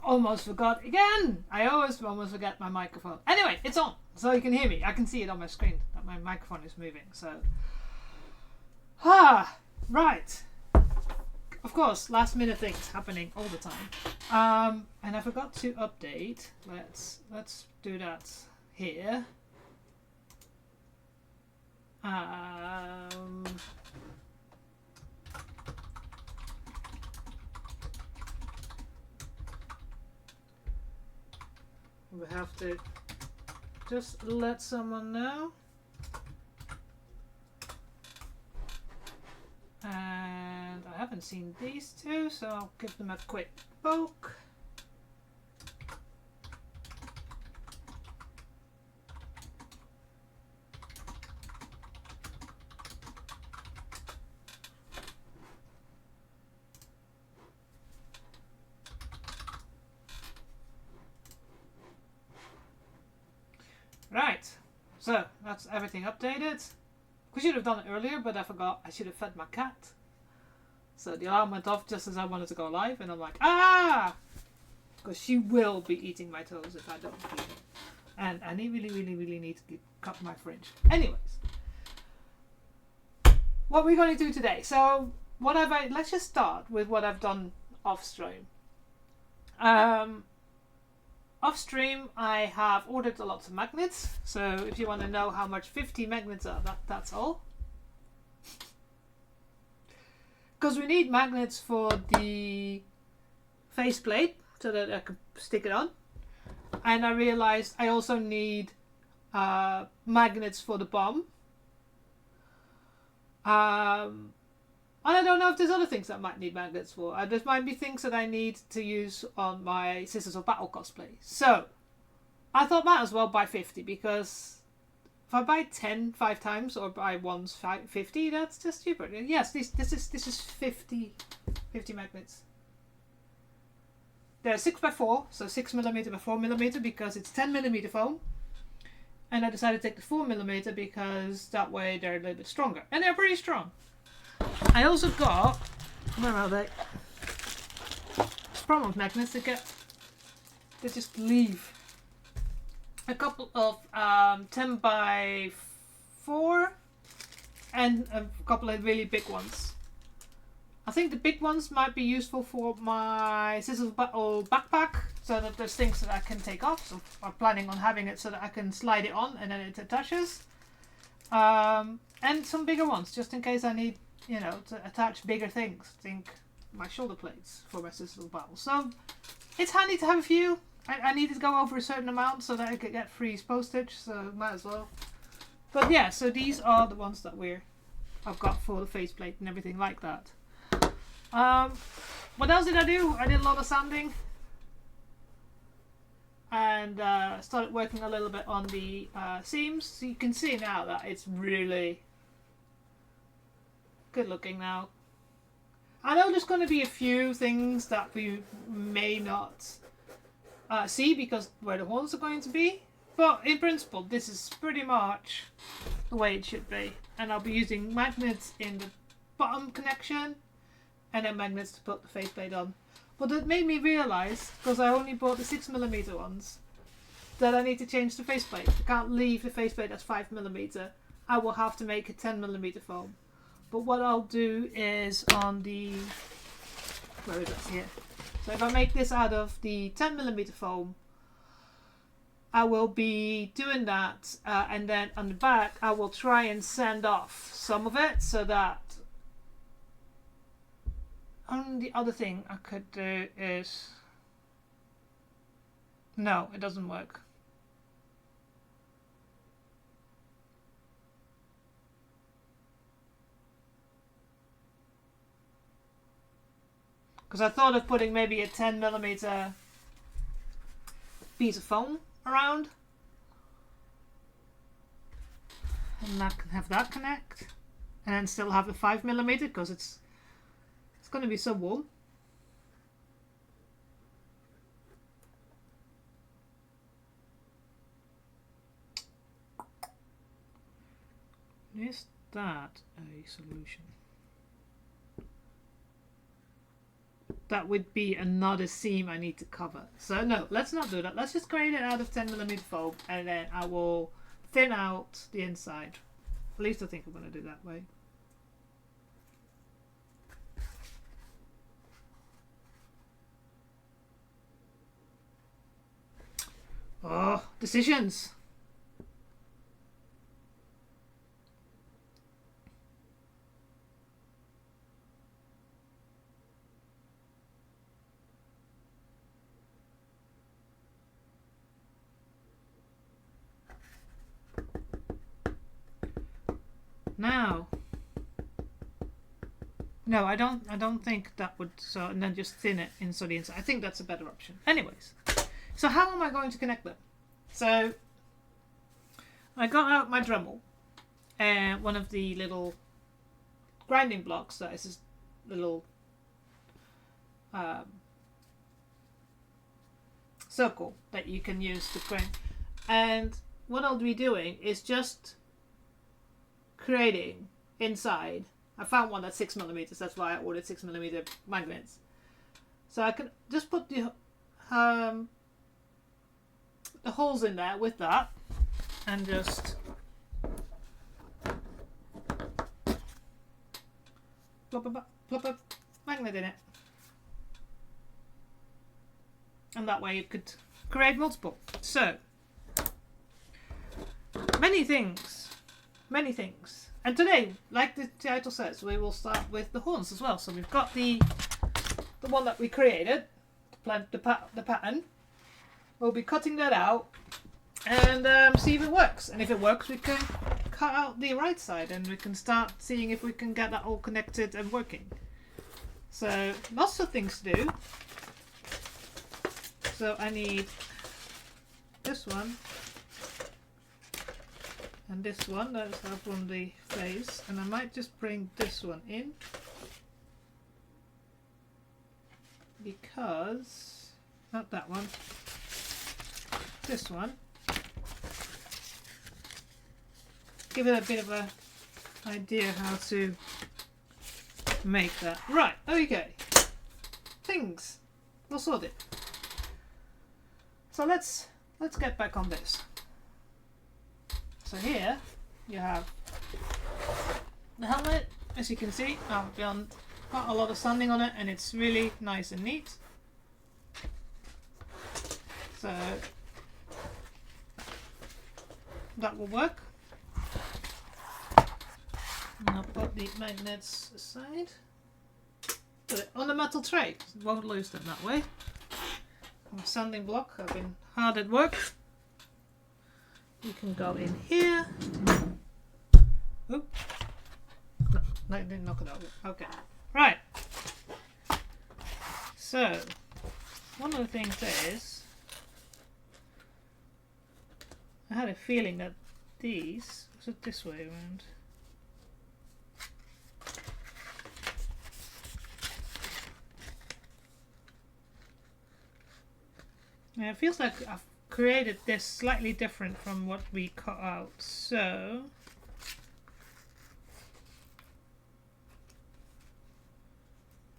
Almost forgot again. I always almost forget my microphone. Anyway, it's on, so you can hear me. I can see it on my screen that my microphone is moving. So, right. Of course, last minute things happening all the time. And I forgot to update. Let's do that here. We have to just let someone know. And I haven't seen these two, so I'll give them a quick poke. Right, so that's everything updated. We should have done it earlier, but I forgot. I should have fed my cat. So the alarm went off just as I wanted to go live, and I'm like, because she will be eating my toes if I don't feed her. And I really need to cut my fringe. Anyways, what we're going to do today. So let's just start with what I've done off stream. Off stream, I have ordered a lot of magnets. So if you want to know how much 50 magnets are, that's all. Because we need magnets for the faceplate so that I can stick it on. And I realized I also need magnets for the bomb. And I don't know if there's other things that I might need magnets for. There might be things that I need to use on my Sisters of Battle cosplay. So, I thought might as well buy 50, because if I buy 10 5 times or buy once 50, that's just cheaper. Yes, this is 50 magnets. They're 6x4, so 6mm by 4mm, because it's 10mm foam. And I decided to take the 4mm because that way they're a little bit stronger. And they're pretty strong. I also got, where are they? The problem with magnets, they just leave. A couple of 10 by 4 and a couple of really big ones. I think the big ones might be useful for my Sisters of Battle backpack, so that there's things that I can take off. So I'm planning on having it so that I can slide it on and then it attaches. And some bigger ones, just in case I need, to attach bigger things. Think my shoulder plates for my Sisters of Battle. So it's handy to have a few. I needed to go over a certain amount so that I could get free postage, so might as well. But yeah, so these are the ones that I've got for the faceplate and everything like that. What else did I do? I did a lot of sanding. And started working a little bit on the seams. So you can see now that it's really good looking now. I know there's going to be a few things that we may not see because where the horns are going to be. But in principle, this is pretty much the way it should be. And I'll be using magnets in the bottom connection and then magnets to put the faceplate on. But it made me realise, because I only bought the 6mm ones, that I need to change the faceplate. I can't leave the faceplate as 5mm. I will have to make a 10mm foam. But what I'll do is on the... where is it? Here. So if I make this out of the 10mm foam, I will be doing that, and then on the back I will try and sand off some of it so that... the other thing I could do is... no, it doesn't work. Because I thought of putting maybe a 10mm piece of foam around. And that can have that connect. And then still have the 5mm because it's going to be so warm. Is that a solution? that would be another seam I need to cover. So no, let's not do that. Let's just create it out of 10mm foam, and then I will thin out the inside. At least I think I'm going to do that way. Oh, decisions. Now, no, I don't think that would, so, and then just thin it inside the inside. I think that's a better option. Anyways, so how am I going to connect them? So I got out my Dremel and one of the little grinding blocks that is this little circle that you can use to grind. And what I'll be doing is just creating inside. I found one that's 6mm, that's why I ordered 6mm magnets. So I can just put the holes in there with that and just plop a magnet in it. And that way you could create multiple. So, many things. And today, like the title says, we will start with the horns as well. So we've got the one that we created, the pattern. We'll be cutting that out and see if it works. And if it works, we can cut out the right side and we can start seeing if we can get that all connected and working. So lots of things to do. So I need this one and this one, that's up on the face, and I might just bring this one in because, not that one, this one. Give it a bit of a idea how to make that. Right, okay. Things all sorted. So let's get back on this. So here you have the helmet. As you can see, I've done quite a lot of sanding on it and it's really nice and neat. So that will work. And I'll put the magnets aside. Put it on the metal tray. It won't lose them that way. My sanding block, I've been hard at work. You can go in here. Oop. No, I didn't knock it over. Okay. Right. So, one of the things is, I had a feeling that these, was it this way around? Now it feels like I've created this slightly different from what we cut out, so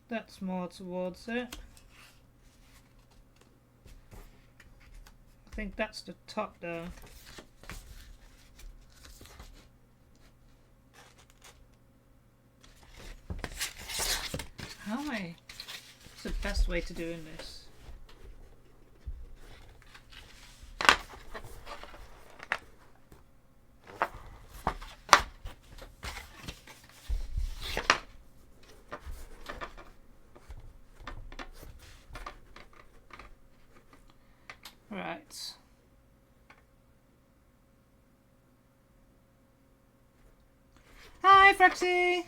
that's more towards it. I think that's the top though. How am I? What's the best way to doing this? Right. Hi, Frexy!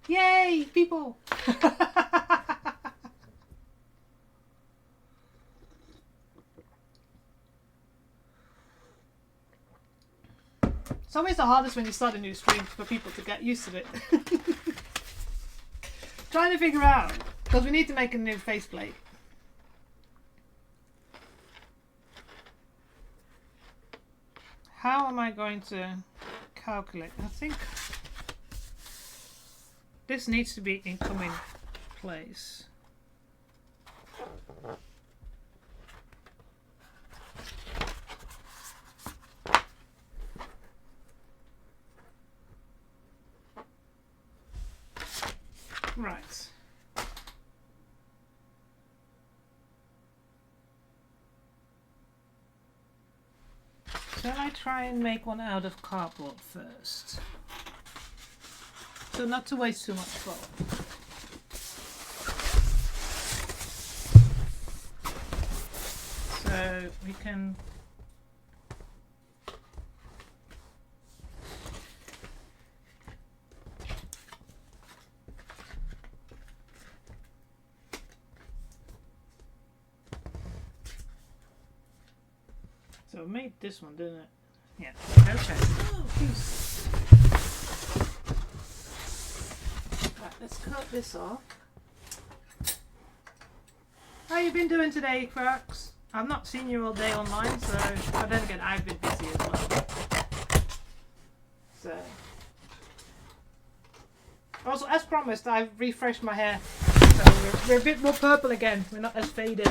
Yay, people! It's always the hardest when you start a new stream for people to get used to it. Trying to figure out, because we need to make a new faceplate. How am I going to calculate? I think this needs to be incoming place. Right. Shall I try and make one out of cardboard first? So not to waste too much foam. So we can so it made this one, didn't it? Yeah. Okay. Oh, geez. Right, let's cut this off. How you been doing today, Crux? I've not seen you all day online, so but then again I've been busy as well. So also, as promised, I've refreshed my hair, so we're a bit more purple again. We're not as faded.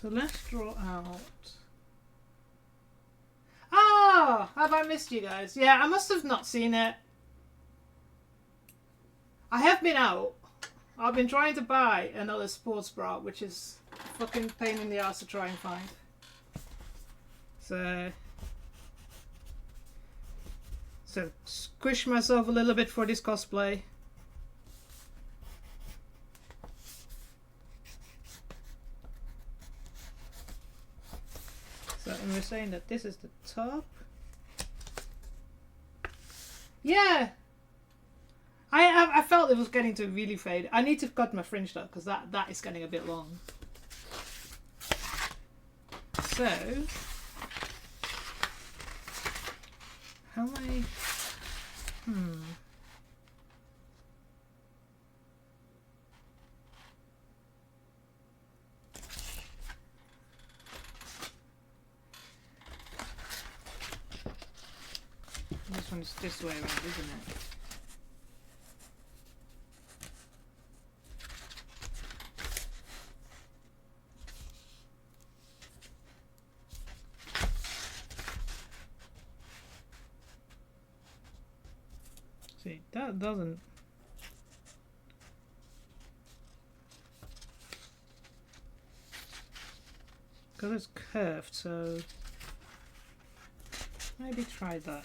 So let's draw out. Oh, have I missed you guys? Yeah, I must have not seen it. I have been out. I've been trying to buy another sports bra, which is a fucking pain in the ass to try and find. So squish myself a little bit for this cosplay. So and we're saying that this is the top. Yeah. I felt it was getting to really fade. I need to cut my fringe though, because that is getting a bit long. So how am I? This one's this way around, isn't it? See, that doesn't. Because it's curved, so maybe try that.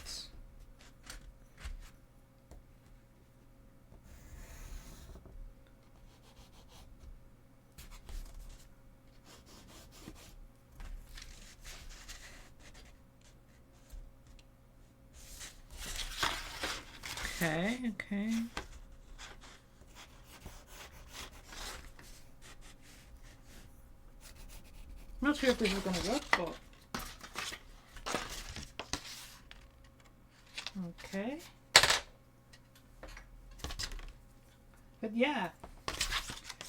Okay. I'm not sure if this is going to work, but okay. But yeah,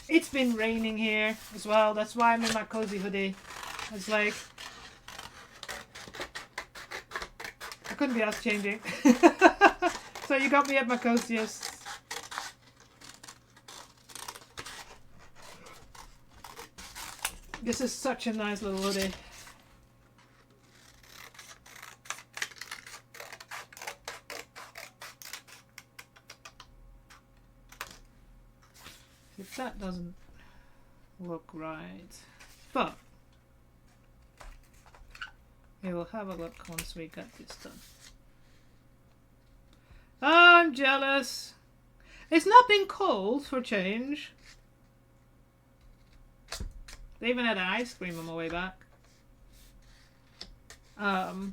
it's been raining here as well. That's why I'm in my cozy hoodie. It's like I couldn't be asked changing. So you got me at my coziest. This is such a nice little hoodie. If that doesn't look right, but we will have a look once we get this done. Oh, I'm jealous. It's not been cold for change. They even had an ice cream on my way back. But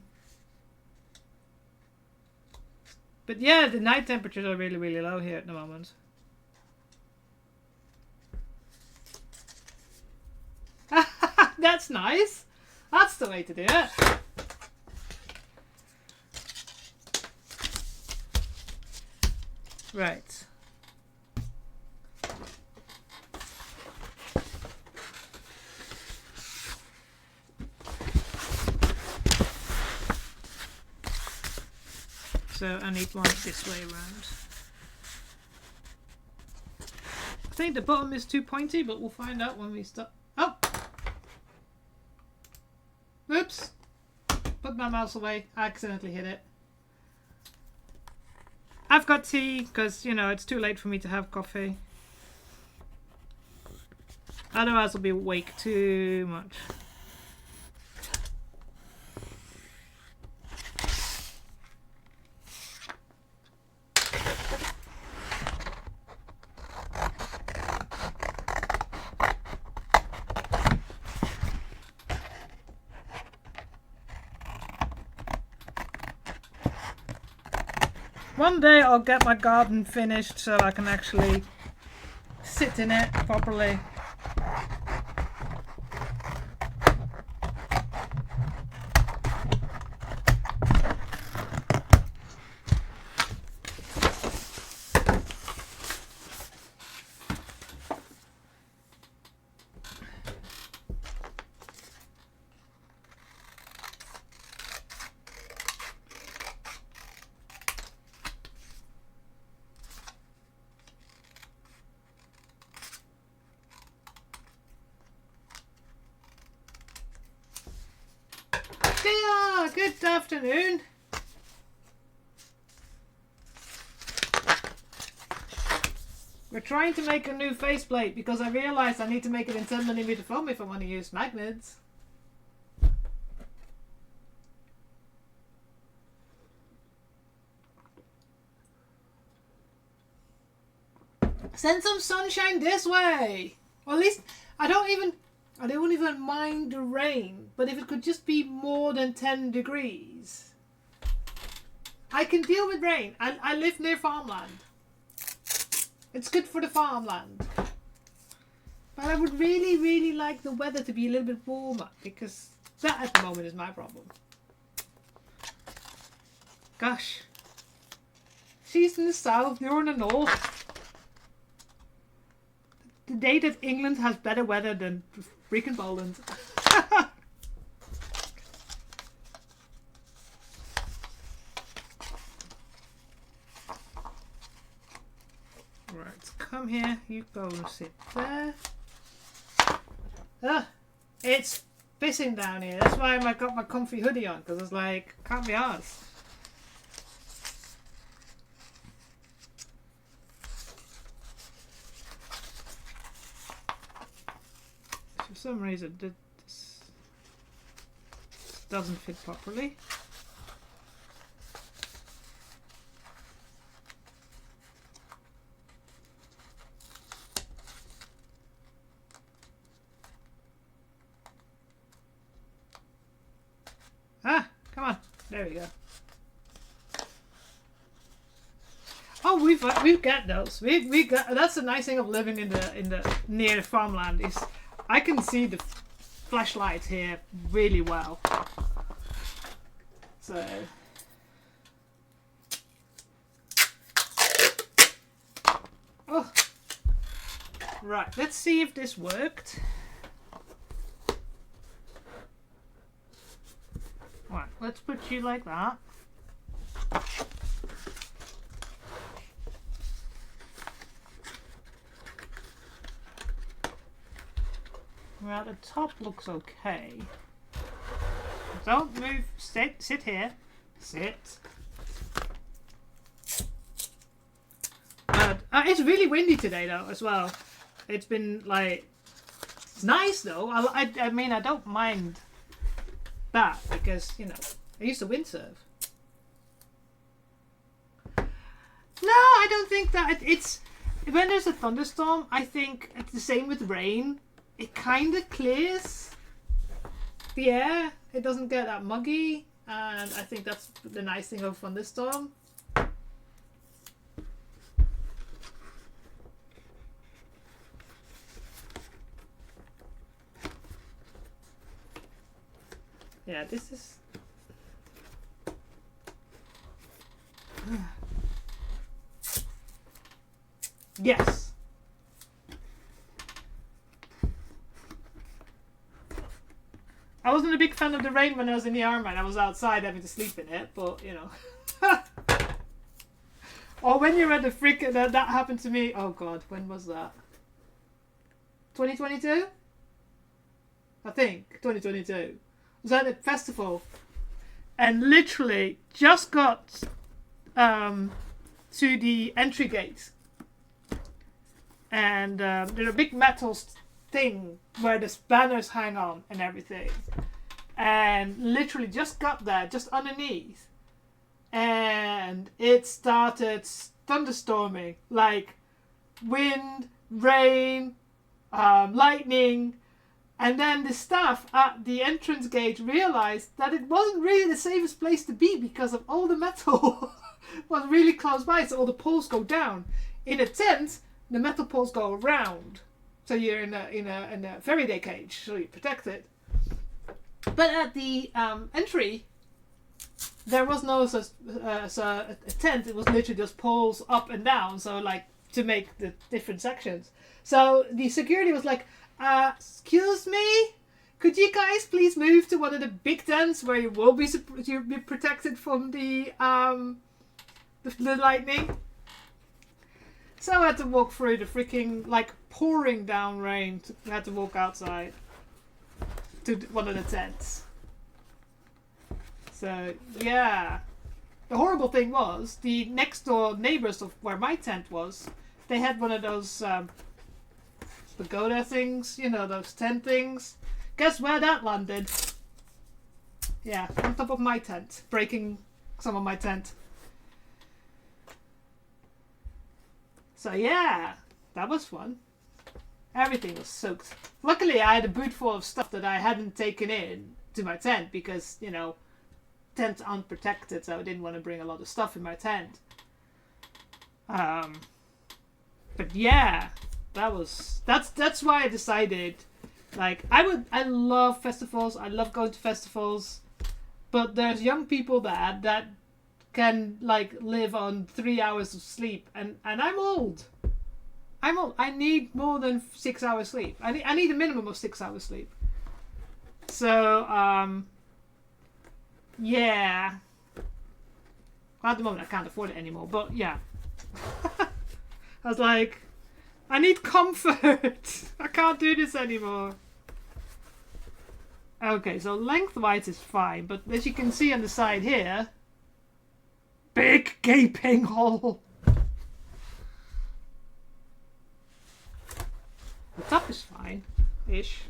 yeah, the night temperatures are really, really low here at the moment. That's nice. That's the way to do it. Right. so I need one this way around. I think the bottom is too pointy, but we'll find out when we start. Oh! Oops! Put my mouse away. I accidentally hit it. I've got tea, because, you know, it's too late for me to have coffee. Otherwise I'll be awake too much. One day I'll get my garden finished so I can actually sit in it properly. Good afternoon. We're trying to make a new faceplate because I realized I need to make it in 10mm foam if I want to use magnets. Send some sunshine this way. Or at least I don't even mind the rain, but if it could just be more than 10 degrees. I can deal with rain. I live near farmland. It's good for the farmland. But I would really, really like the weather to be a little bit warmer, because that at the moment is my problem. Gosh. She's in the south, you're in the north. The day that England has better weather than freaking Poland. Right, come here. You go and sit there. It's pissing down here. That's why I got my comfy hoodie on, because it's like, can't be arsed. For some reason this doesn't fit properly. Come on, there we go. Oh, we've got those. We got. That's the nice thing of living in the near the farmland is I can see the flashlights here really well. So. Oh. Right, let's see if this worked. Right, let's put you like that. Well, the top looks okay. Don't move. Sit here. Sit. But it's really windy today, though, as well. It's been like it's nice though. I mean, I don't mind that because you know I used to windsurf. No, I don't think that it's when there's a thunderstorm. I think it's the same with rain. It kind of clears the air. It doesn't get that muggy, and I think that's the nice thing of thunderstorm. Yeah, this is. Yes. I wasn't a big fan of the rain when I was in the army and I was outside having to sleep in it, but you know. Or when you're at the freaking that happened to me. Oh god, when was that? 2022? I think 2022. Was at a festival, and literally just got to the entry gate, and there's a big metal thing where the banners hang on and everything, and literally just got there, just underneath, and it started thunderstorming, like wind, rain, lightning. And then the staff at the entrance gate realized that it wasn't really the safest place to be because of all the metal was really close by, so all the poles go down. In a tent, the metal poles go around, so you're in a Faraday cage, so you're protected. But at the entry, there was no such a tent. It was literally just poles up and down, so like to make the different sections. So the security was like, excuse me, could you guys please move to one of the big tents where you will be protected from the lightning? So I had to walk through the freaking like pouring down rain. I had to walk outside to one of the tents. So yeah, the horrible thing was the next door neighbors of where my tent was. They had one of those pagoda things, you know, those tent things. Guess where that landed? Yeah, on top of my tent, breaking some of my tent. So yeah, that was fun. Everything was soaked. Luckily, I had a boot full of stuff that I hadn't taken in to my tent because, you know, tent's unprotected, so I didn't want to bring a lot of stuff in my tent. But yeah, that's why I decided, like, I love festivals. I love going to festivals, but there's young people that can like live on 3 hours of sleep, and I'm old. I need more than 6 hours sleep. I need a minimum of 6 hours sleep. So yeah. Well, at the moment I can't afford it anymore, but yeah. I was like, I need comfort. I can't do this anymore. Okay, so lengthwise is fine, but as you can see on the side here, big gaping hole. The top is fine-ish.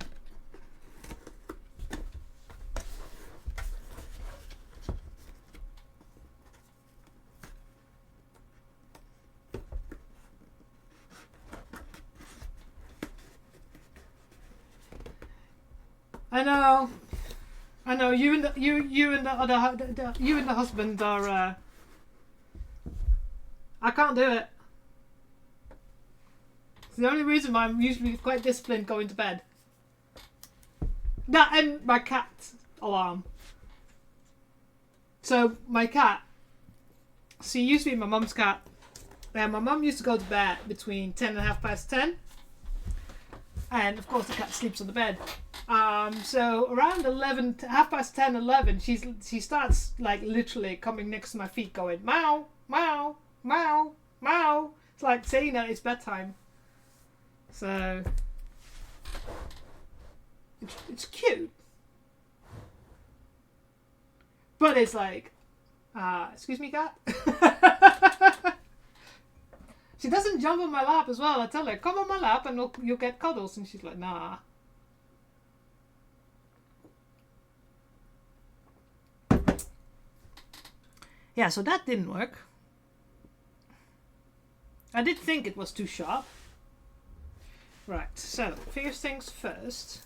I know. You and the husband are. I can't do it. It's the only reason why I'm usually quite disciplined going to bed. That and my cat alarm. So my cat, she used to be my mum's cat, and my mum used to go to bed between 10 and 10:30. And of course the cat sleeps on the bed. So around 11, 10:30, 11, she starts like literally coming next to my feet going meow, meow, meow, meow. It's like saying that it's bedtime. So it's cute. But it's like, excuse me, cat? She doesn't jump on my lap as well. I tell her, come on my lap and you'll get cuddles. And she's like, nah. Yeah, so that didn't work. I did think it was too sharp. Right, so first things first.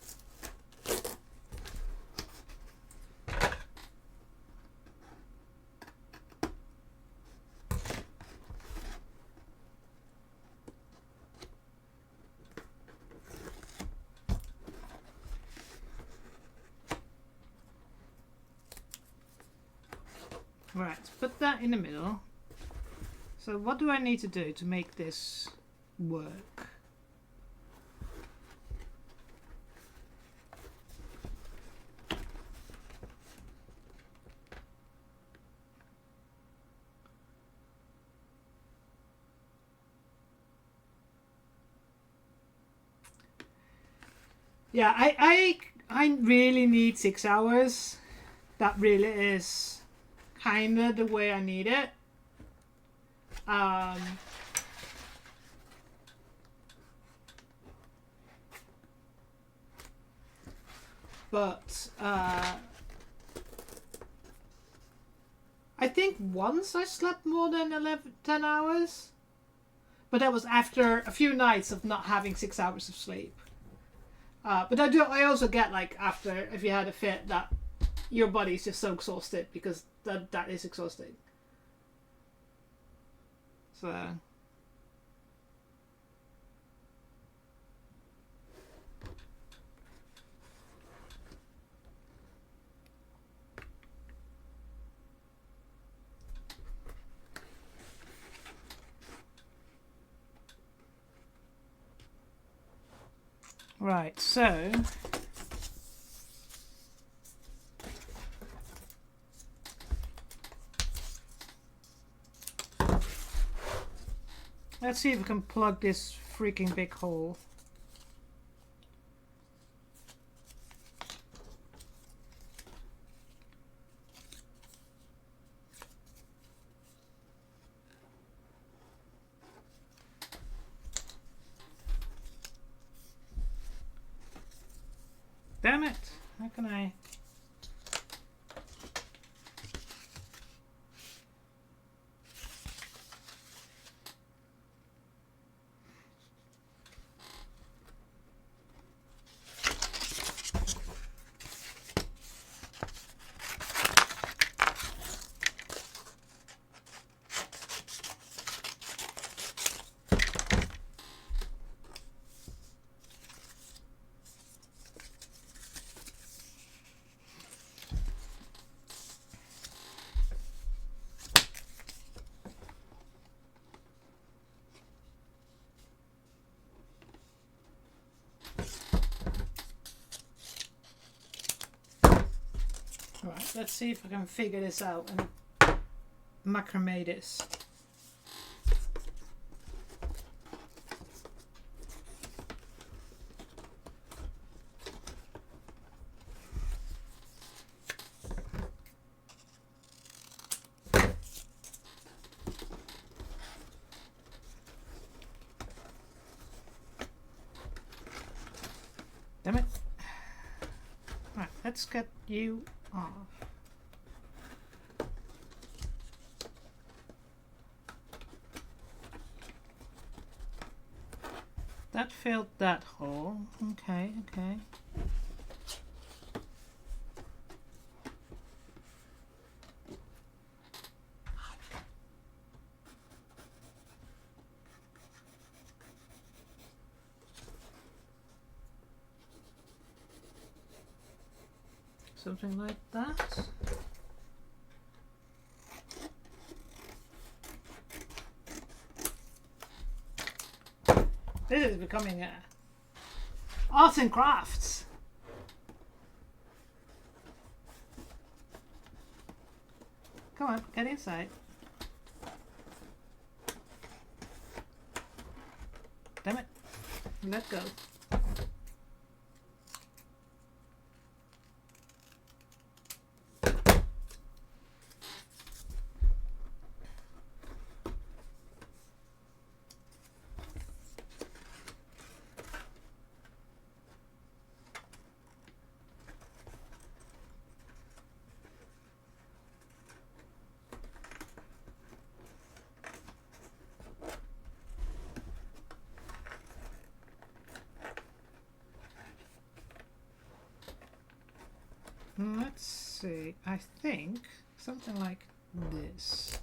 Right, put that in the middle. So what do I need to do to make this work? Yeah, I really need 6 hours. That really is kind of the way I need it. Um, but I think once I slept more than 10 hours, but that was after a few nights of not having 6 hours of sleep. But I also get, like, after, if you had a fit, that your body's just so exhausted, because that is exhausting. So right, so let's see if we can plug this freaking big hole. Damn it! How can I? Right, let's see if I can figure this out and macrame this. Damn it. Right, let's get you off. That filled that hole. Okay, okay. Something like that. This is becoming arts and crafts. Come on, get inside. Damn it. Let go. Let's see. I think something like this.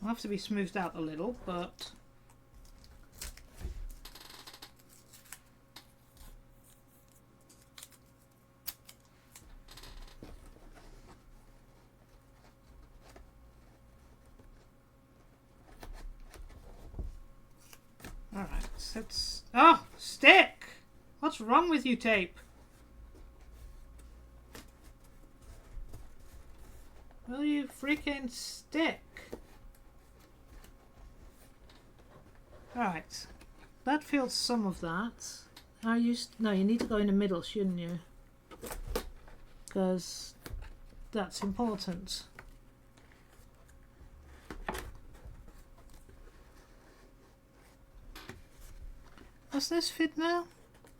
Will have to be smoothed out a little, but alright, let's... Oh! Stick! What's wrong with you, tape? Will you freaking stick? Alright. that fills some of that. No, you need to go in the middle, shouldn't you? Because that's important. Does this fit now?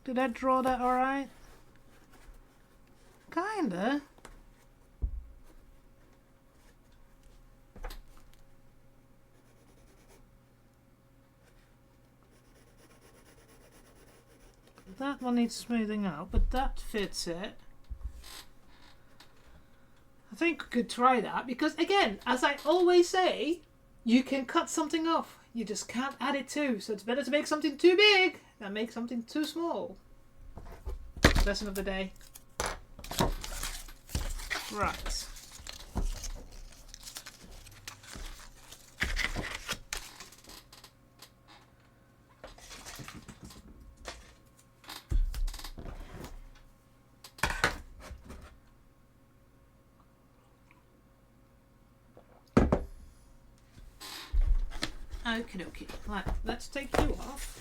Did I draw that alright? Kinda. That one needs smoothing out, but that fits it. I think we could try that because, again, as I always say, you can cut something off. You just can't add it to. So it's better to make something too big than make something too small. Lesson of the day. Right. Okie dokie. Right, let's take you off.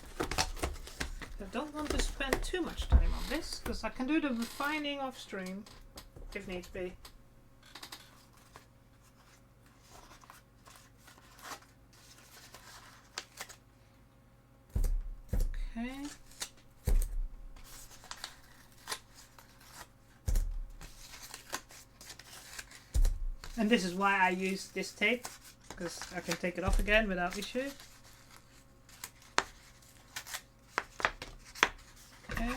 I don't want to spend too much time on this because I can do the refining off stream if needs be. Okay. And this is why I use this tape, because I can take it off again without issue. Okay.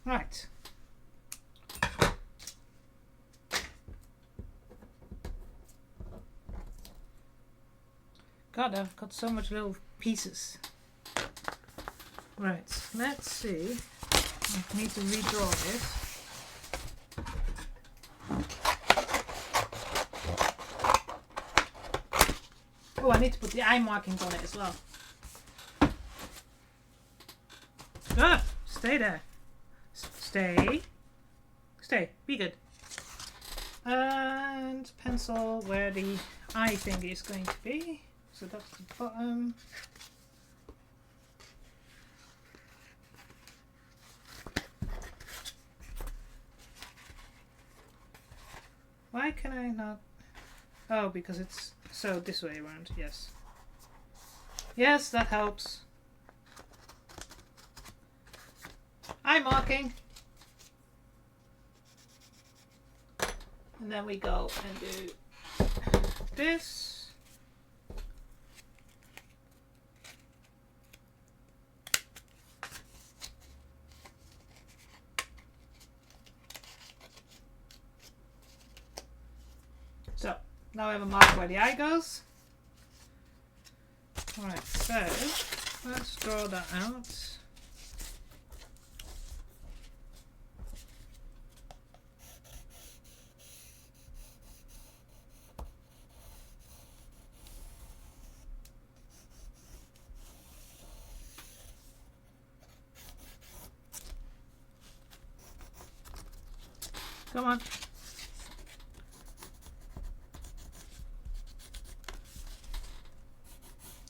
Right. God, I've got so much little pieces. Right, let's see. I need to redraw this. Oh, I need to put the eye markings on it as well. Ah, stay there. Stay. Stay. Be good. And pencil where the eye thing is going to be. So that's the bottom. Why can I not? Oh, because it's so this way around. Yes. Yes, that helps. Eye marking. And then we go and do this. So, now I have a mark where the eye goes. Alright, so let's draw that out. Come on.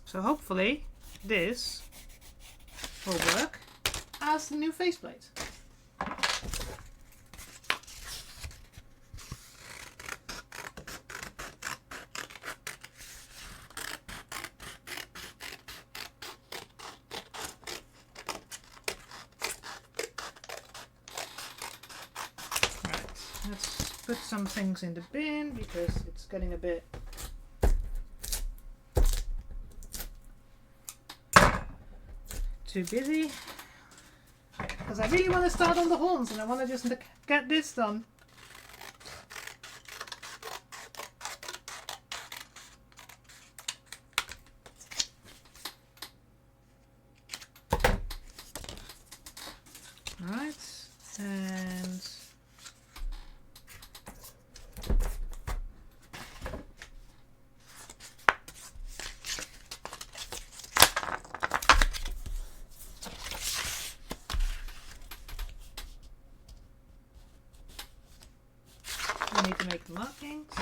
So hopefully this will work as the new faceplate. Right, let's put some things in the bin because it's getting a bit too busy, because I really want to start on the horns and I want to just get this done. Alright, and need to make the markings.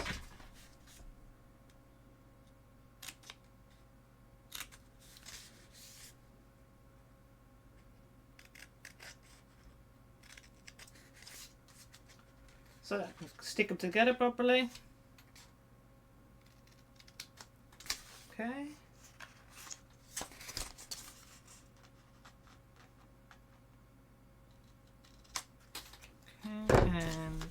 So that I can stick them together properly. Okay. And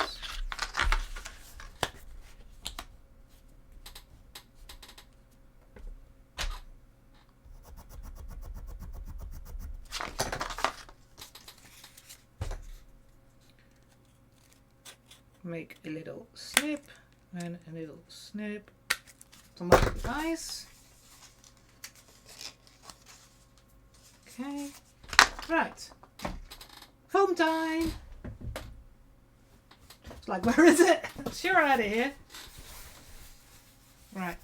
make a little snip and a little snip to mark the eyes. Okay, right, foam time. It's like, where is it? Sure, out of here. Right.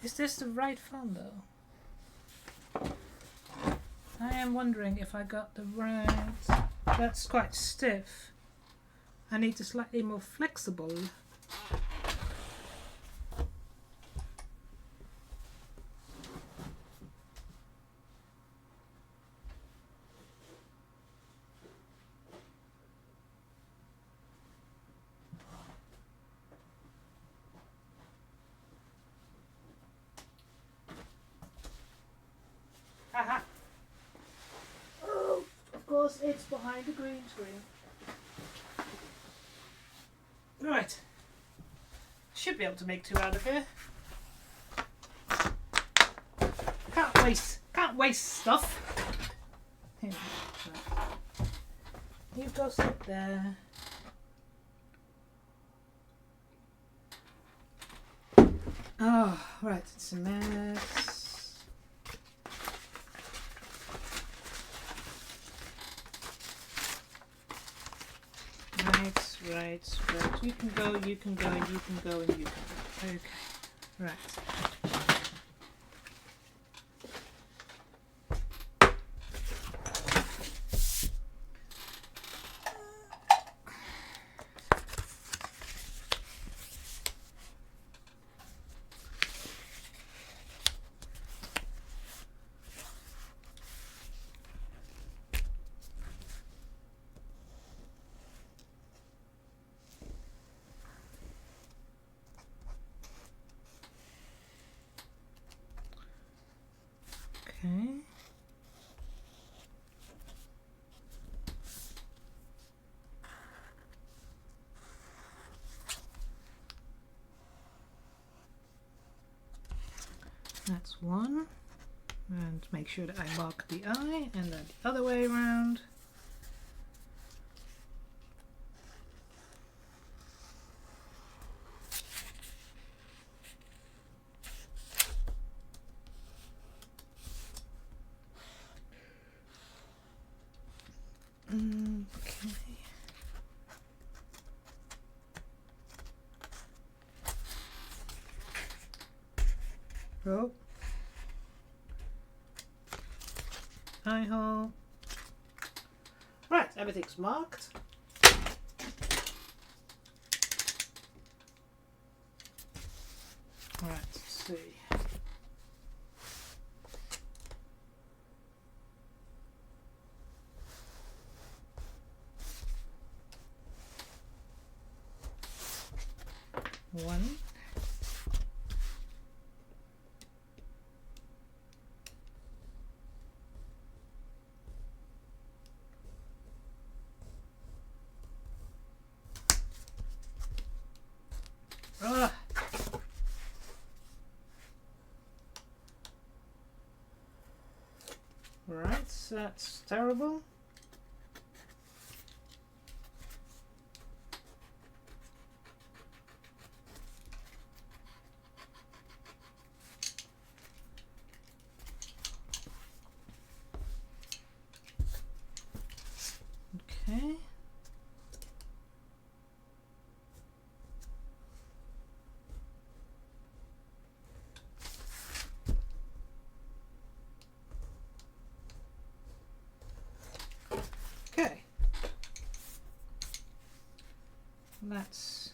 Is this the right foam though? I am wondering if I got the right. That's quite stiff. I need a slightly more flexible. Haha. Oh, of course it's behind the green screen. Right. Should be able to make two out of here. Can't waste stuff. Here we go. You go sit there. Oh, right, it's a mess. Right. You can go, and you can go, and you can go, and you can go. Okay. Right. Okay. That's one. And make sure that I mark the eye and then the other way around. Okay. Oh. Eye hole. Right, everything's marked. Right, let's see. One. Ah. Right, that's terrible. Okay. let's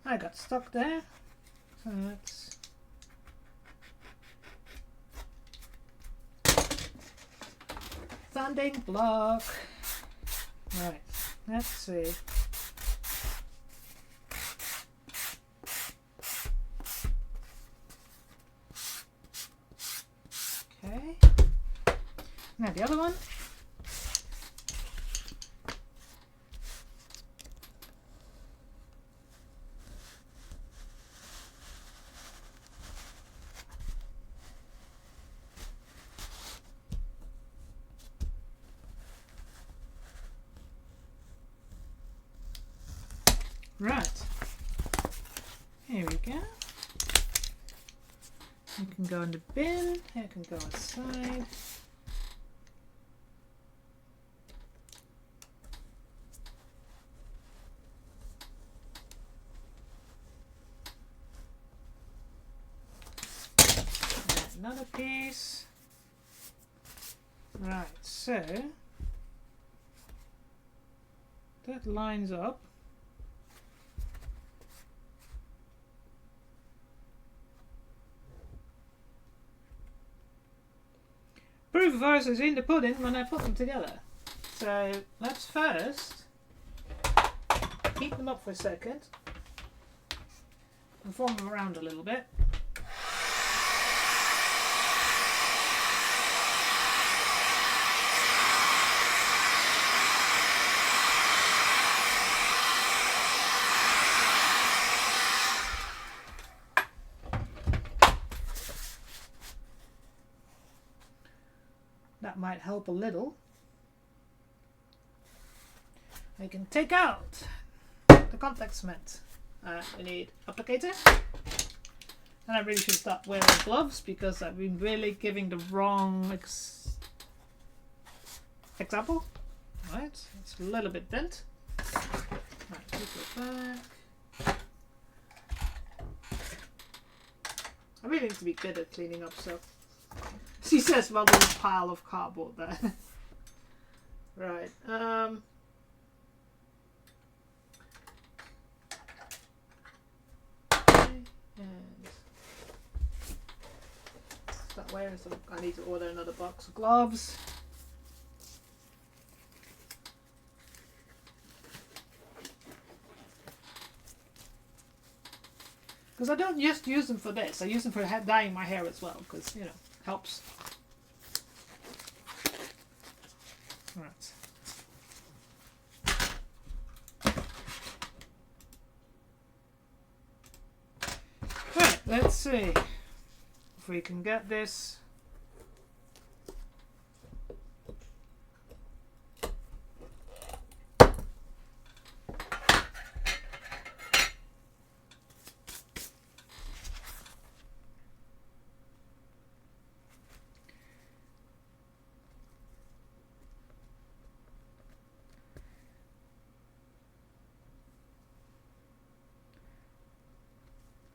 I got stuck there, so let's standing block. Right, let's see. Okay, now the other one. Right, here we go. You can go in the bin, it can go inside. And another piece. Right, so that lines up. Proof of ours is in the pudding when I put them together. So let's first heat them up for a second and form them around a little bit. That might help a little. I can take out the contact cement. We need applicator. And I really should start wearing gloves because I've been really giving the wrong example. Right, it's a little bit bent. Right, put it back. I really need to be good at cleaning up stuff. She says, well, there's a pile of cardboard there. Right. And start wearing some. I need to order another box of gloves. Because I don't just use them for this. I use them for dyeing my hair as well. Because, you know, helps. Right. Right, let's see if we can get this.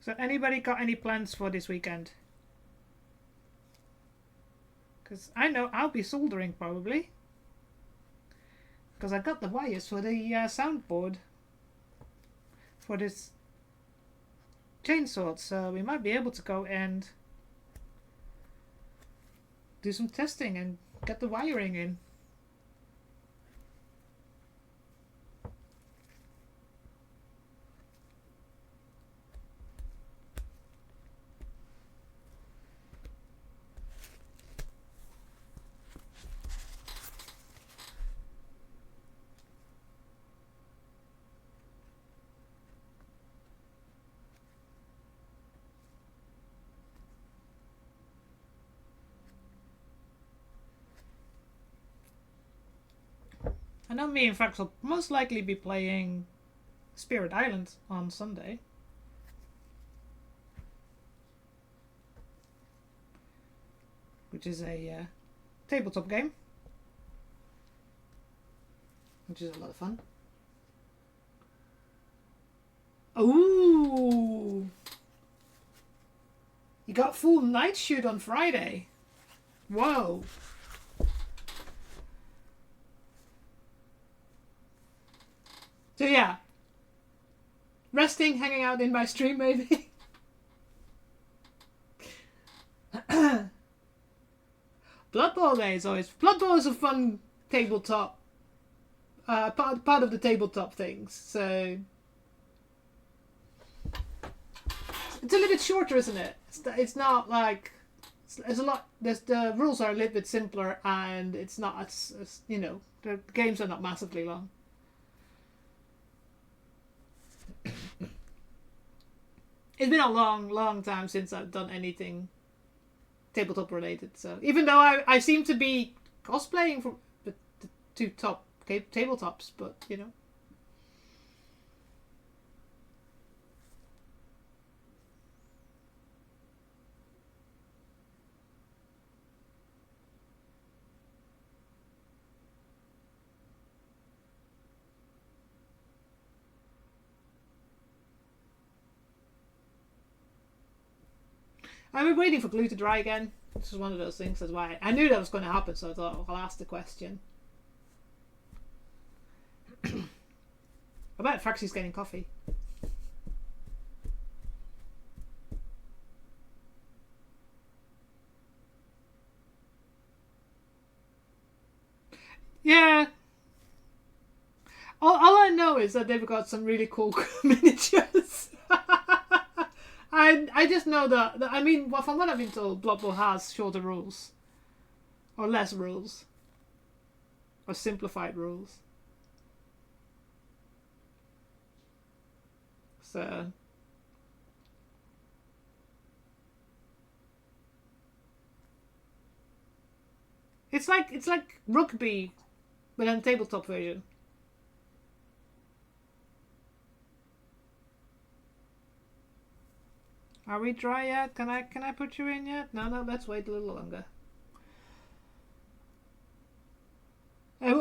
So anybody got any plans for this weekend? Because I know I'll be soldering probably. Because I got the wires for the soundboard for this chainsaw. So we might be able to go and do some testing and get the wiring in. I know me and Frax will most likely be playing Spirit Island on Sunday. Which is a tabletop game. Which is a lot of fun. Ooh! got full night shoot on Friday. Whoa. So yeah. Resting, hanging out in my stream maybe. Blood Bowl Day is always... Blood Bowl is a fun tabletop... part of the tabletop things, so... It's a little bit shorter, isn't it? It's not like... It's a lot... the rules are a little bit simpler, and it's not... It's, you know, the games are not massively long. It's been a long time since I've done anything tabletop related. So even though I seem to be cosplaying for the two top tabletops, but you know. I've been waiting for glue to dry again. This is one of those things. That's why I knew that was going to happen, so I thought, well, I'll ask the question. I bet Fraxy's getting coffee. Yeah. All I know is that they've got some really cool miniatures. I just know that I mean, well, from what I've been told, Blood Bowl has shorter rules. Or less rules. Or simplified rules. So... It's like rugby, but then tabletop version. Are we dry yet? Can I put you in yet? No, let's wait a little longer. I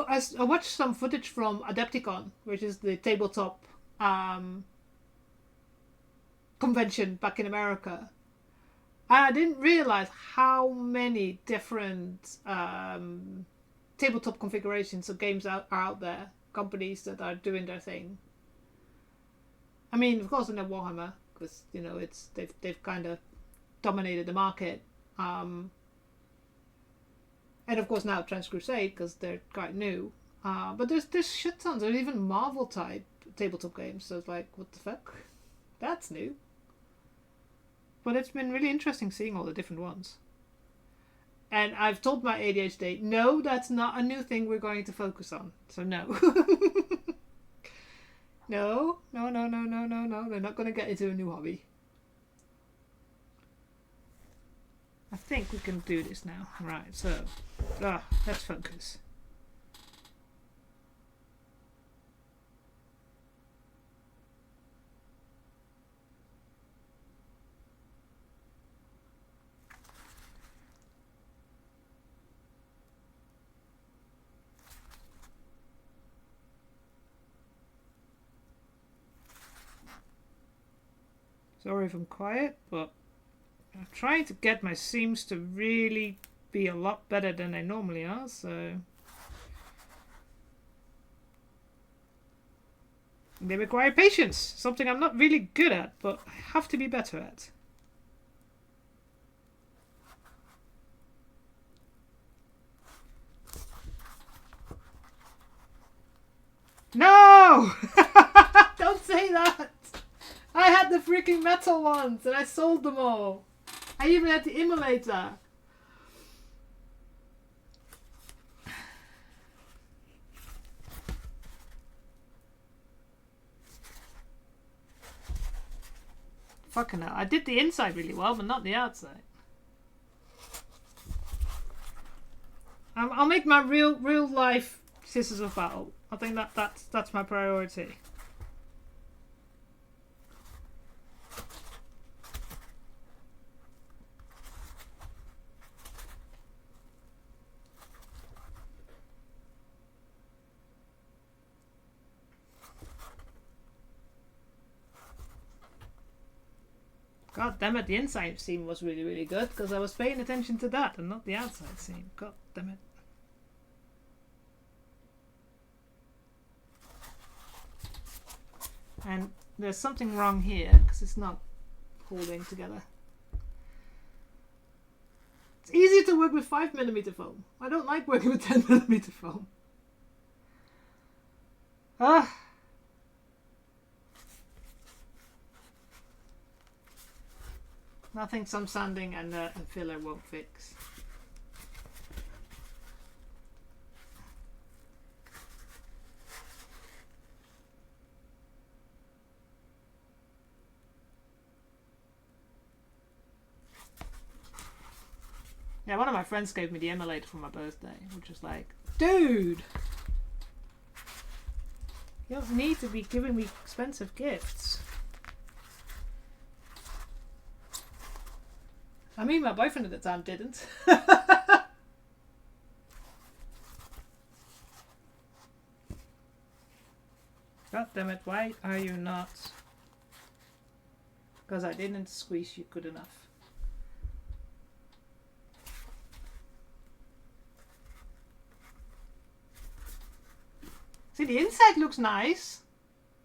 watched some footage from Adepticon, which is the tabletop convention back in America. And I didn't realize how many different tabletop configurations of games are out there. Companies that are doing their thing. I mean, of course, in the Warhammer, because you know they've kind of dominated the market, and of course now Crusade because they're quite new. But there's shit tons. There's even Marvel type tabletop games. So it's like, what the fuck? That's new. But it's been really interesting seeing all the different ones. And I've told my ADHD, no, that's not a new thing we're going to focus on. So no. No. They're not going to get into a new hobby. I think we can do this now. Right, so let's focus. Sorry if I'm quiet, but I'm trying to get my seams to really be a lot better than they normally are, so... They require patience, something I'm not really good at, but I have to be better at. No! Don't say that! I had the freaking metal ones and I sold them all. I even had the emulator. Fucking hell. I did the inside really well, but not the outside. I'll make my real life Scissors of Battle. I think that's my priority. God damn it, the inside seam was really, really good because I was paying attention to that and not the outside seam. God damn it. And there's something wrong here because it's not holding together. It's easier to work with 5mm foam. I don't like working with 10mm foam. Ah. Nothing some sanding and filler won't fix. Yeah, one of my friends gave me the emulator for my birthday, which was like, dude! You don't need to be giving me expensive gifts. I mean, my boyfriend at the time didn't. God damn it, why are you not? Because I didn't squeeze you good enough. See, the inside looks nice.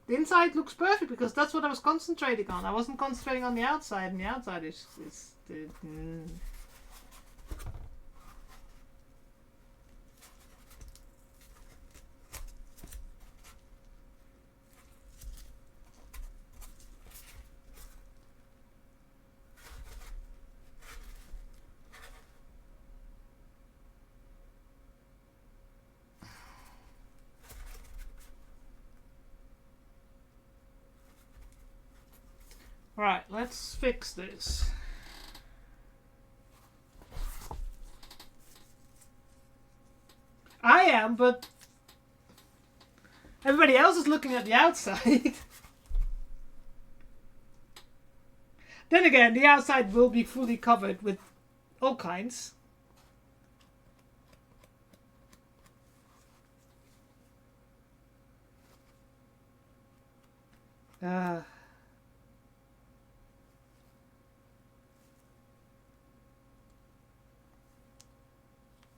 The inside looks perfect because that's what I was concentrating on. I wasn't concentrating on the outside, and the outside is Right, let's fix this. I am, but everybody else is looking at the outside. Then again, the outside will be fully covered with all kinds.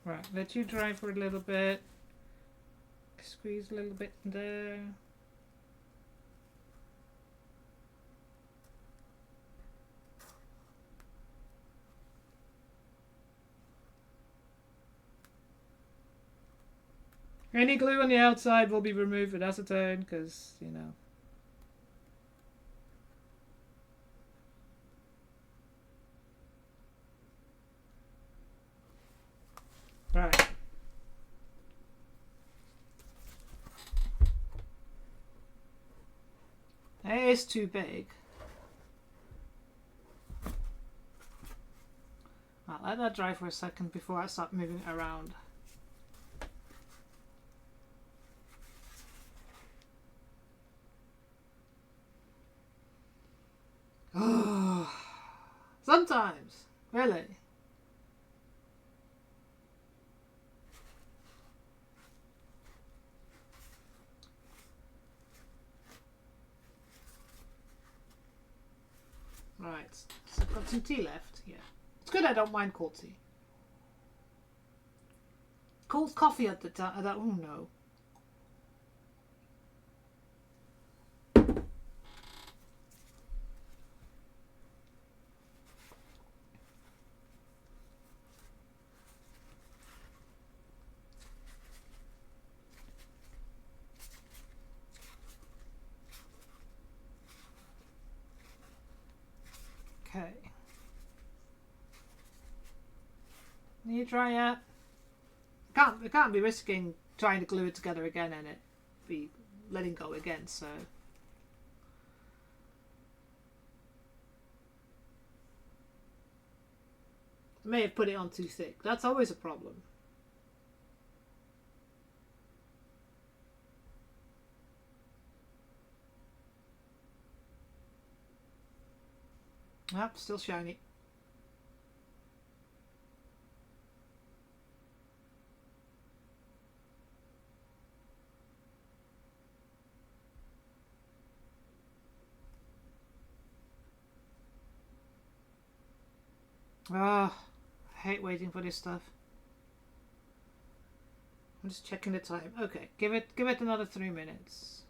Right, let you dry for a little bit. Squeeze a little bit there. Any glue on the outside will be removed with acetone because, you know. Right. That is too big. Right, let that dry for a second before I start moving it around. Oh, sometimes, really. Right, so I've got some tea left. Yeah, it's good I don't mind cold tea. Cold coffee at the time. Oh no. Okay. Need you dry yet? We can't be risking trying to glue it together again and it be letting go again, so. I may have put it on too thick. That's always a problem. Ah, still shiny. Ah, I hate waiting for this stuff. I'm just checking the time. Okay, give it another 3 minutes.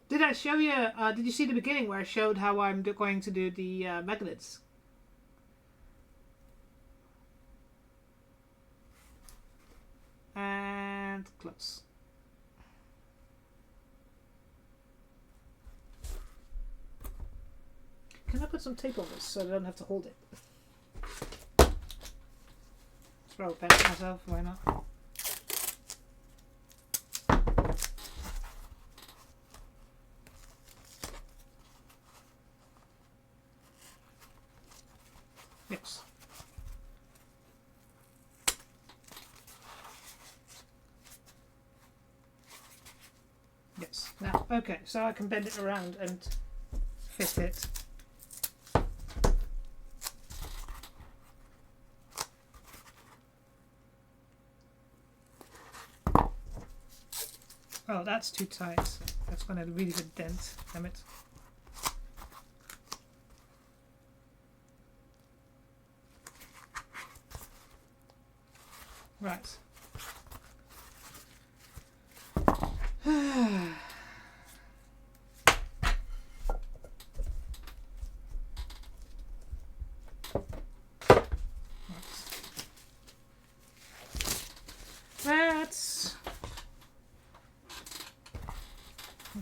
Did I show you? Did you see the beginning where I showed how I'm going to do the magnets? And close. Can I put some tape on this so I don't have to hold it? Throw a pen at myself, why not? Yes. Yes. Now, okay, so I can bend it around and fit it. Oh, that's too tight. That's going to really get a dent. Damn it. Right. That's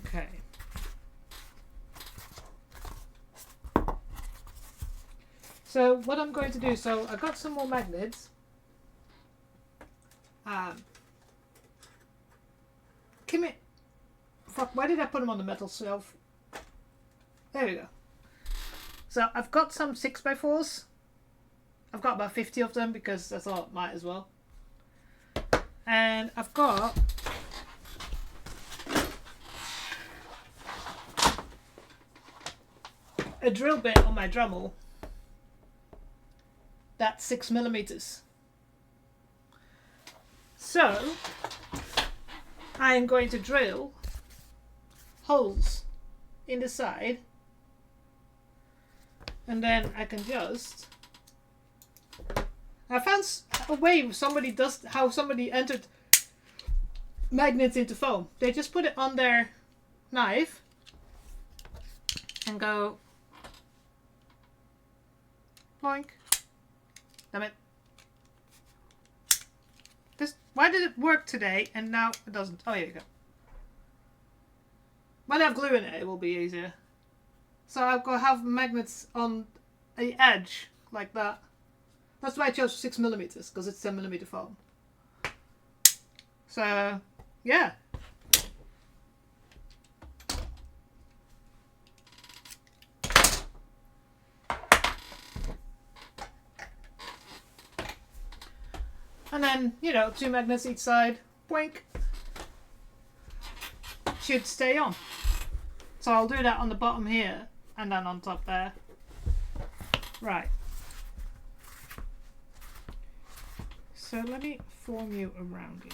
okay. So what I'm going to do, so I got some more magnets. Come here. Fuck, why did I put them on the metal shelf? There we go. So I've got some 6x4s. I've got about 50 of them because I thought might as well. And I've got a drill bit on my Dremel that's 6mm. So I'm going to drill holes in the side, and then I can just. I found a way somebody does how somebody entered magnets into foam. They just put it on their knife and go ploink. Damn it. Why did it work today and now it doesn't? Oh, here you go. When I have glue in it, it will be easier. So I've got to have magnets on the edge like that. That's why I chose 6mm, because it's 10mm foam. So, yeah. And then, you know, 2 magnets each side. Boink. Should stay on. So I'll do that on the bottom here and then on top there. Right. So let me form you around you.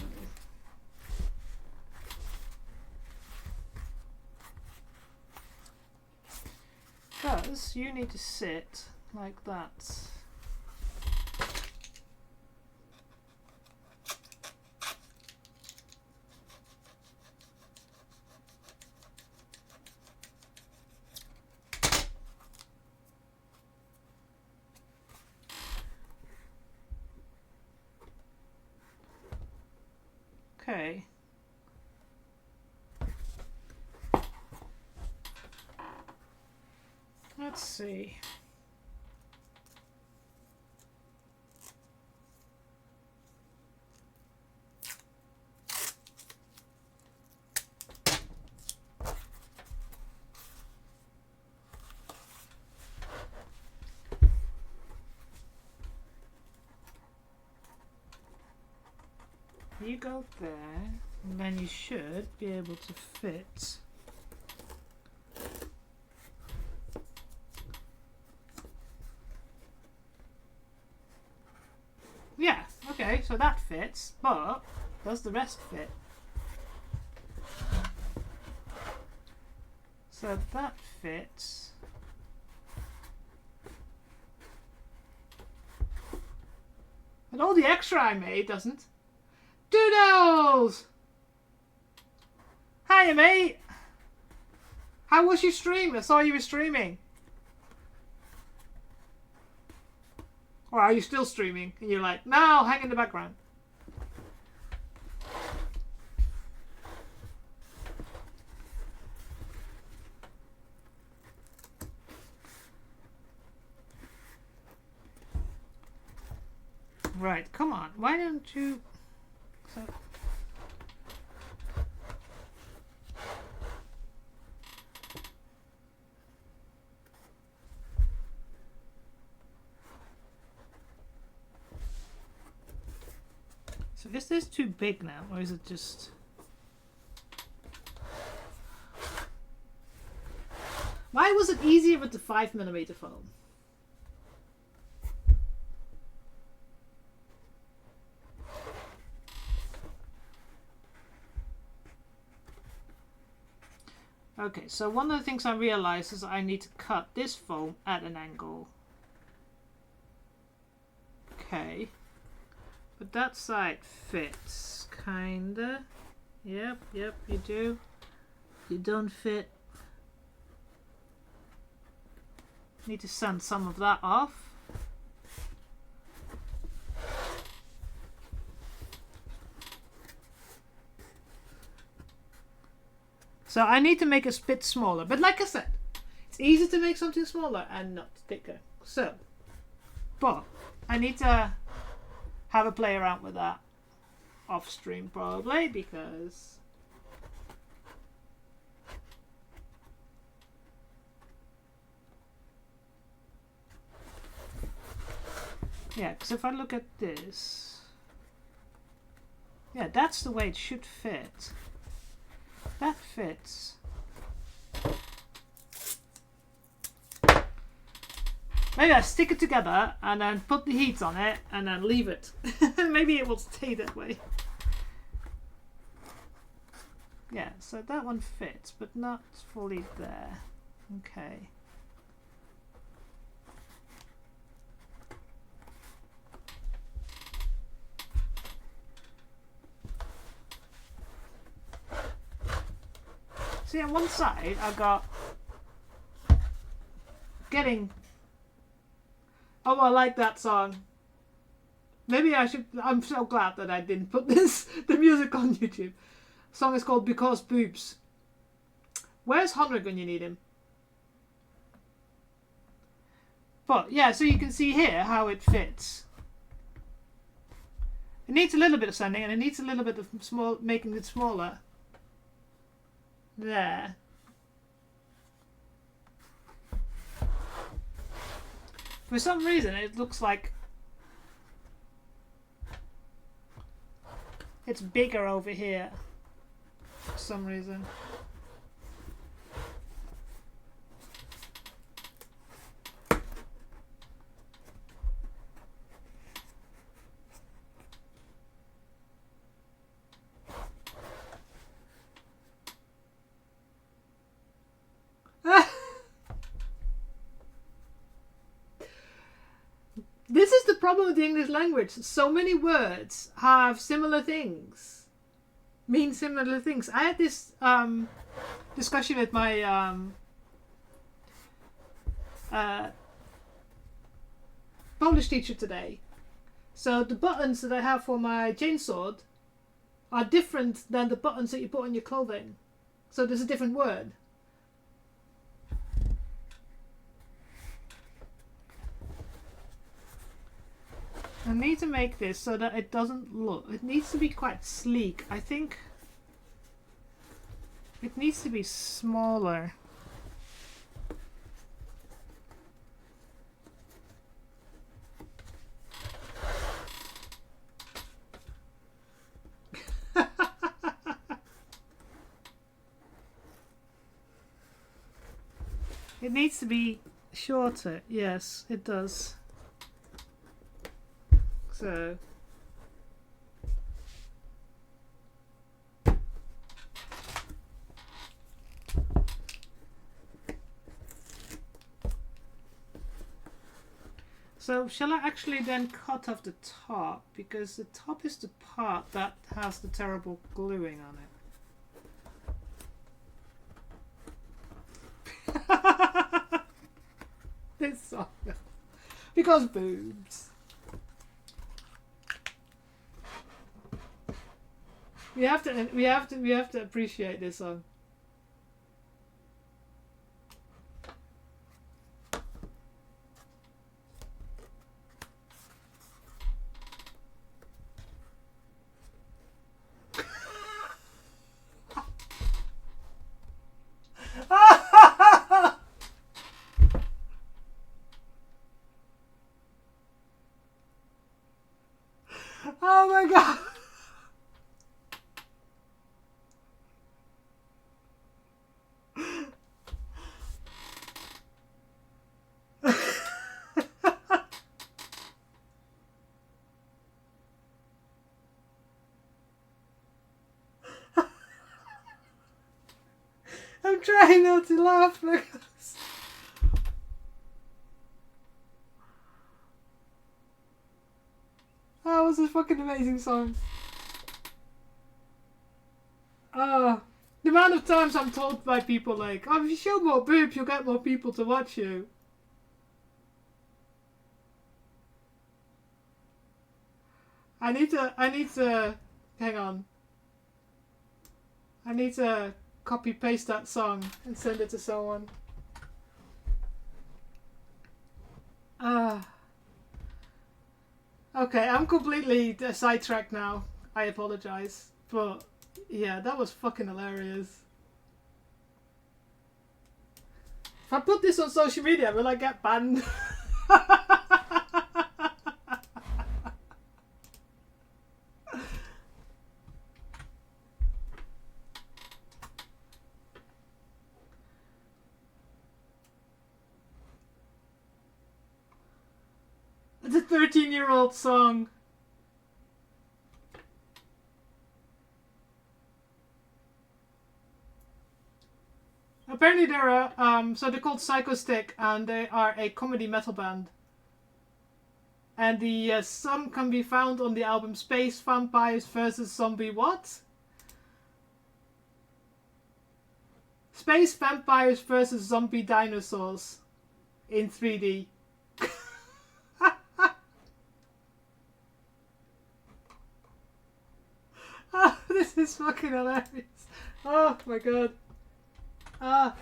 Because you need to sit like that. Okay. Let's see. You go there, and then you should be able to fit Okay, so that fits, but does the rest fit? So that fits. But all the extra I made doesn't. Doodles! Hiya, mate! How was your stream? I saw you were streaming. Or are you still streaming? And you're like, no, I'll hang in the background. Right, come on. Why don't you... So is this too big now, or is it just... Why was it easier with the 5mm foam? Okay, so one of the things I realized is I need to cut this foam at an angle. Okay. But that side fits, kinda. Yep, you do. You don't fit. Need to sand some of that off. So I need to make a bit smaller. But like I said, it's easy to make something smaller and not thicker. So, but I need to have a play around with that off stream probably, because yeah, because if I look at this, yeah, that's the way it should fit. That fits. Maybe I stick it together and then put the heat on it and then leave it. Maybe it will stay that way. Yeah, so that one fits, but not fully there. Okay. See, on one side I got getting... Oh, I like that song. Maybe I should... I'm so glad that I didn't put the music on YouTube. The song is called Because Boobs. Where's Henrik when you need him? But, yeah, so you can see here how it fits. It needs a little bit of sanding, and it needs a little bit of making it smaller. There. For some reason, it looks like it's bigger over here. For some reason. This is the problem with the English language. So many words have similar things, mean similar things. I had this discussion with my Polish teacher today. So the buttons that I have for my chainsword are different than the buttons that you put on your clothing. So there's a different word. I need to make this so that it doesn't look... It needs to be quite sleek. I think it needs to be smaller. It needs to be shorter. Yes, it does. So, So shall I actually then cut off the top? Because the top is the part that has the terrible gluing on it. This song. Because boobs. We have to appreciate this song. Oh my god. I'm trying not to laugh because that was a fucking amazing song. The amount of times I'm told by people like, oh, if you show more boobs, you'll get more people to watch you. I need to, hang on. I need to copy paste that song and send it to someone. Okay, I'm completely sidetracked now. I apologize. But, yeah, that was fucking hilarious. If I put this on social media, will I get banned? It's a 13-year-old song. Apparently they're so they're called Psycho Stick, and they are a comedy metal band. And the song can be found on the album Space Vampires vs. Zombie what? Space Vampires vs. Zombie Dinosaurs in 3D. Oh, this is fucking hilarious. Oh my god. Oh,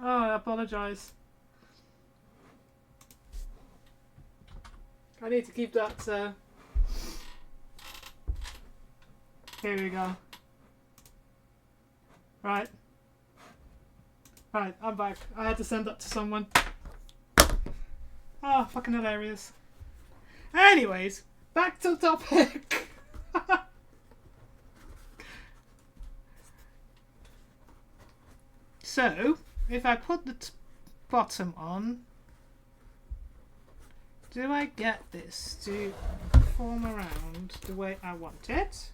I apologise. I need to keep that. Here we go. Right. Right, I'm back. I had to send that to someone. Oh, fucking hilarious. Anyways, back to the topic. So, if I put the bottom on, do I get this to form around the way I want it?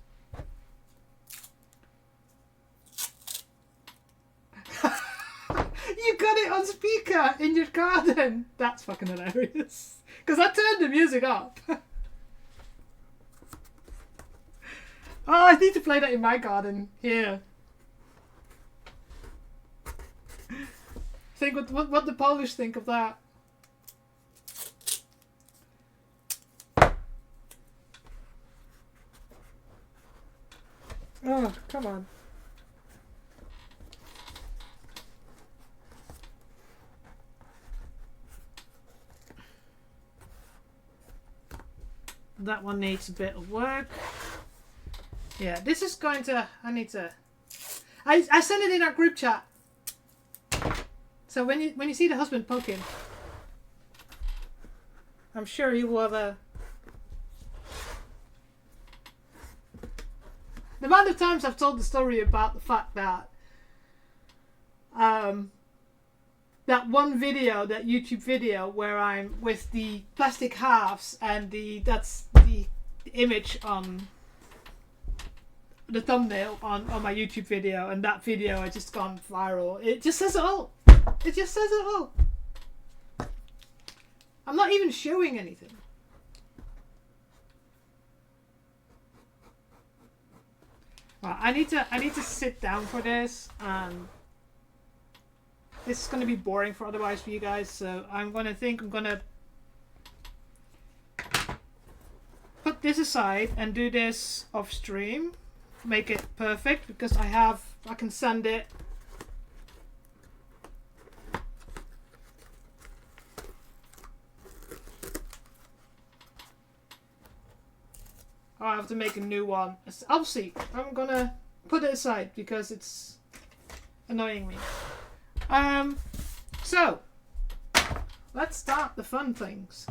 You got it on speaker in your garden! That's fucking hilarious. Because I turned the music up. Oh, I need to play that in my garden. Here. Think what the Polish think of that. Oh, come on. That one needs a bit of work. Yeah, this is going to... I need to... I sent it in our group chat. So when you see the husband poking, I'm sure he will have a... The amount of times I've told the story about the fact that that one video, that YouTube video where I'm with the plastic halves and that's the image on the thumbnail on my YouTube video, and that video has just gone viral. It just says it all. It just says it all. I'm not even showing anything. Well, I need to sit down for this, and this is going to be boring for otherwise for you guys. So I'm gonna put this aside and do this off stream, make it perfect, because I can send it. I have to make a new one. Obviously, I'm gonna put it aside because it's annoying me. So let's start the fun things.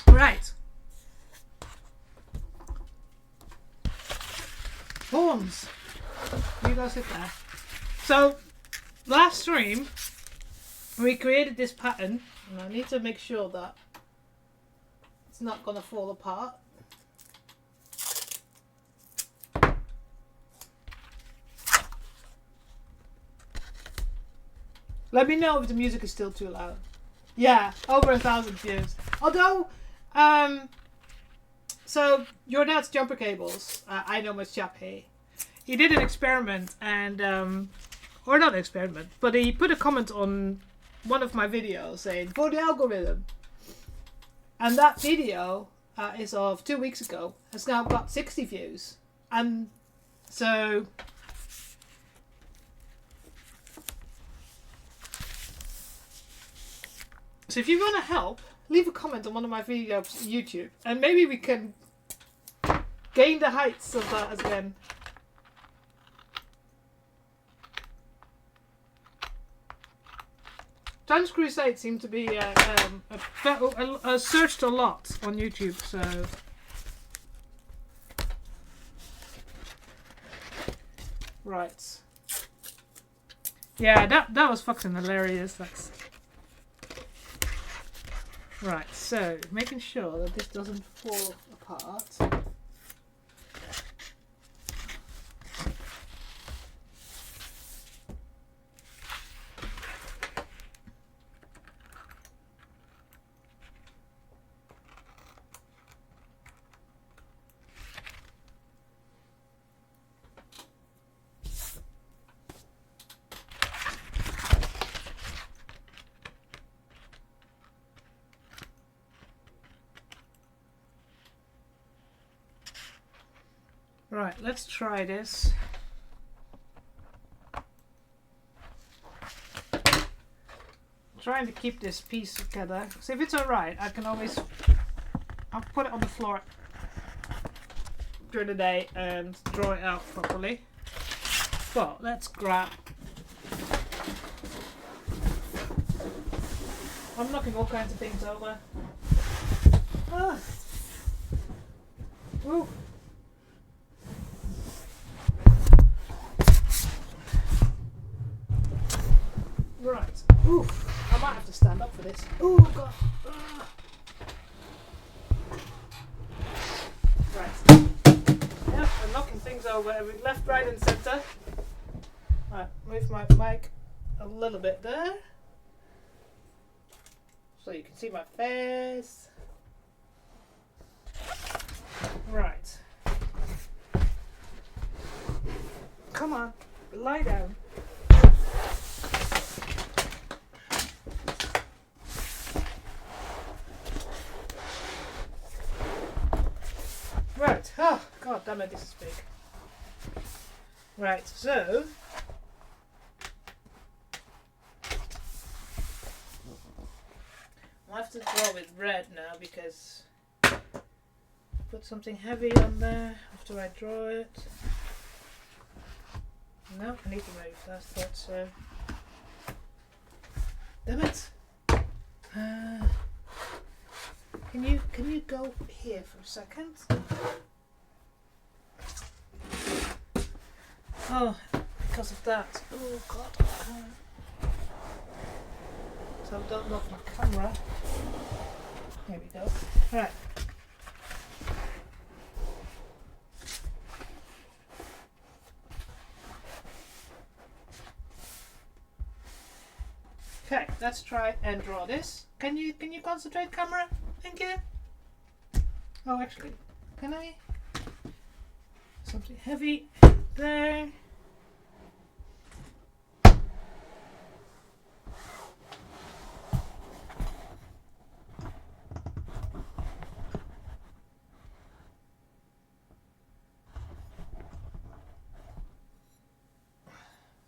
Right. Horns. You guys sit there. So last stream, we created this pattern, and I need to make sure that it's not going to fall apart. Let me know if the music is still too loud. Yeah, over 1,000 views. Although, so your dad's jumper cables, I know my chap here. He did an experiment and, or not an experiment, but he put a comment on one of my videos saying, for the algorithm. And that video is of 2 weeks ago, has now got 60 views. And so if you want to help, leave a comment on one of my videos on YouTube, and maybe we can gain the heights of that again. Times Crusade seemed to be searched a lot on YouTube, so right. Yeah, that was fucking hilarious. That's right. So making sure that this doesn't fall apart. Right, let's try this. Trying to keep this piece together. So if it's alright, I can always, I'll put it on the floor during the day and draw it out properly. Well, let's grab. I'm knocking all kinds of things over. Ah. Ooh. Right. Ooh, I might have to stand up for this. Oh god. Right. Yep, I'm knocking things over every left, right, and centre. Right, move my mic a little bit there, so you can see my face. Right. Come on, lie down. Right, oh god damn it, this is big. Right, so I'll have to draw with red now because put something heavy on there after I draw it. No, I need to move, I thought so. Damn it! Can you go here for a second? Oh, because of that. Oh god. So don't knock my camera. There we go. Right. let's try and draw this. Can you concentrate, camera? Thank you. Oh, actually, can I? Something heavy there.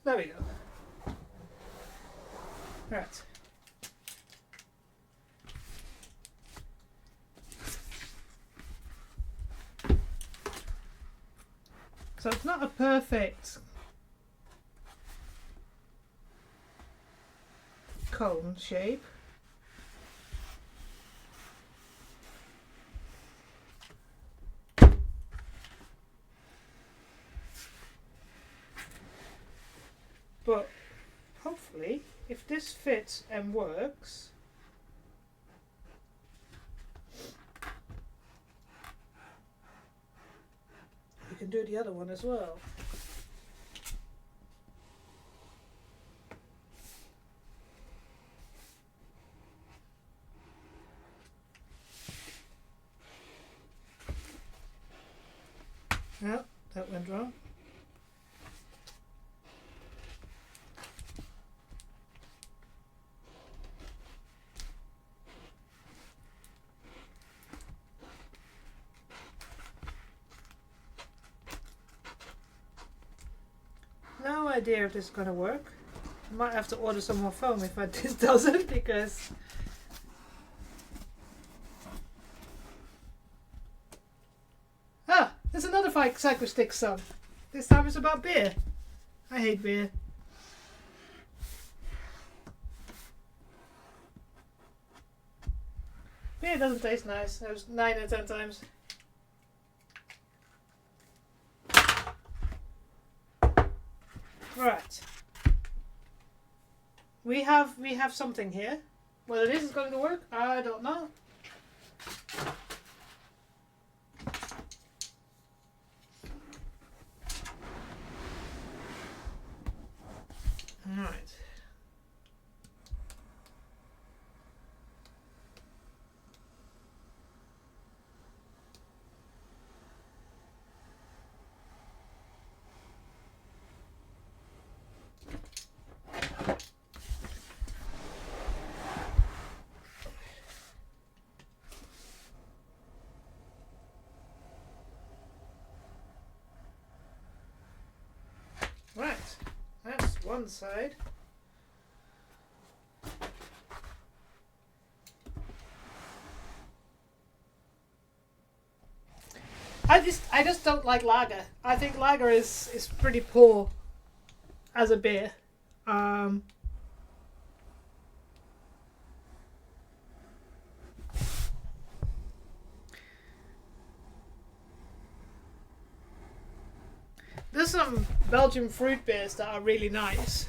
There we go. Right. So it's not a perfect cone shape. But hopefully, if this fits and works, we can do the other one as well. No, that went wrong. No idea if this is going to work. I might have to order some more foam if this doesn't, because there's another cycle stick song. This time it's about beer. I hate beer. Beer doesn't taste nice. That was 9 out of 10 times. Right. We have something here. Whether this is going to work, I don't know. Alright. Right, that's one side. I just don't like lager. I think lager is pretty poor as a beer. There's some Belgian fruit beers that are really nice.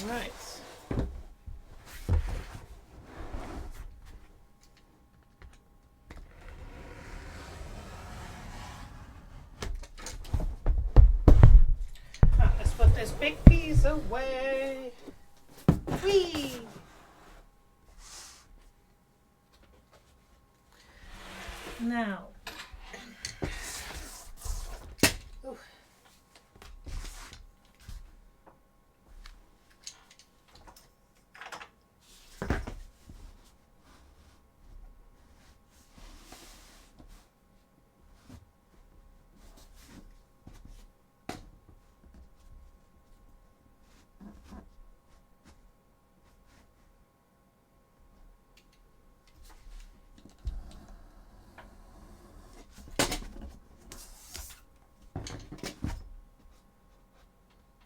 Right. Let's put this big piece away. Whee! Now. Ooh.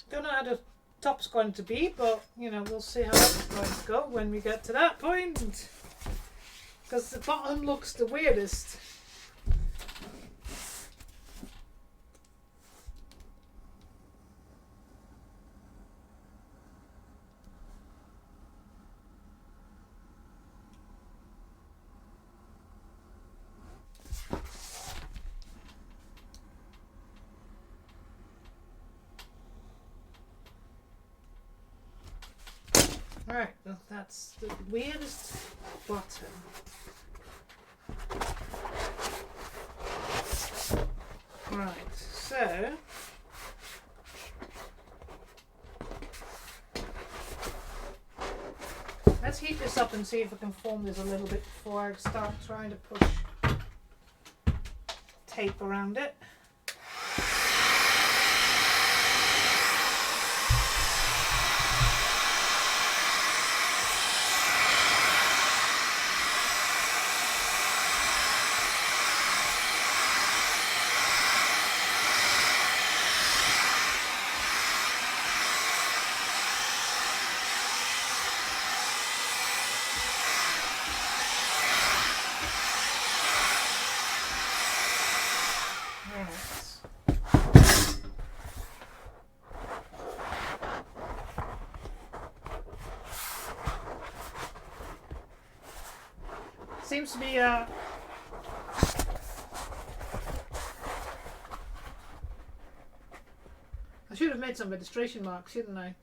Don't know how the top's going to be, but you know, we'll see how it's going to go when we get to that point. Because the bottom looks the weirdest. Alright, well, that's the weirdest bottom. Right, so let's heat this up and see if I can form this a little bit before I start trying to push tape around it. Seems to be I should have made some registration marks, shouldn't I?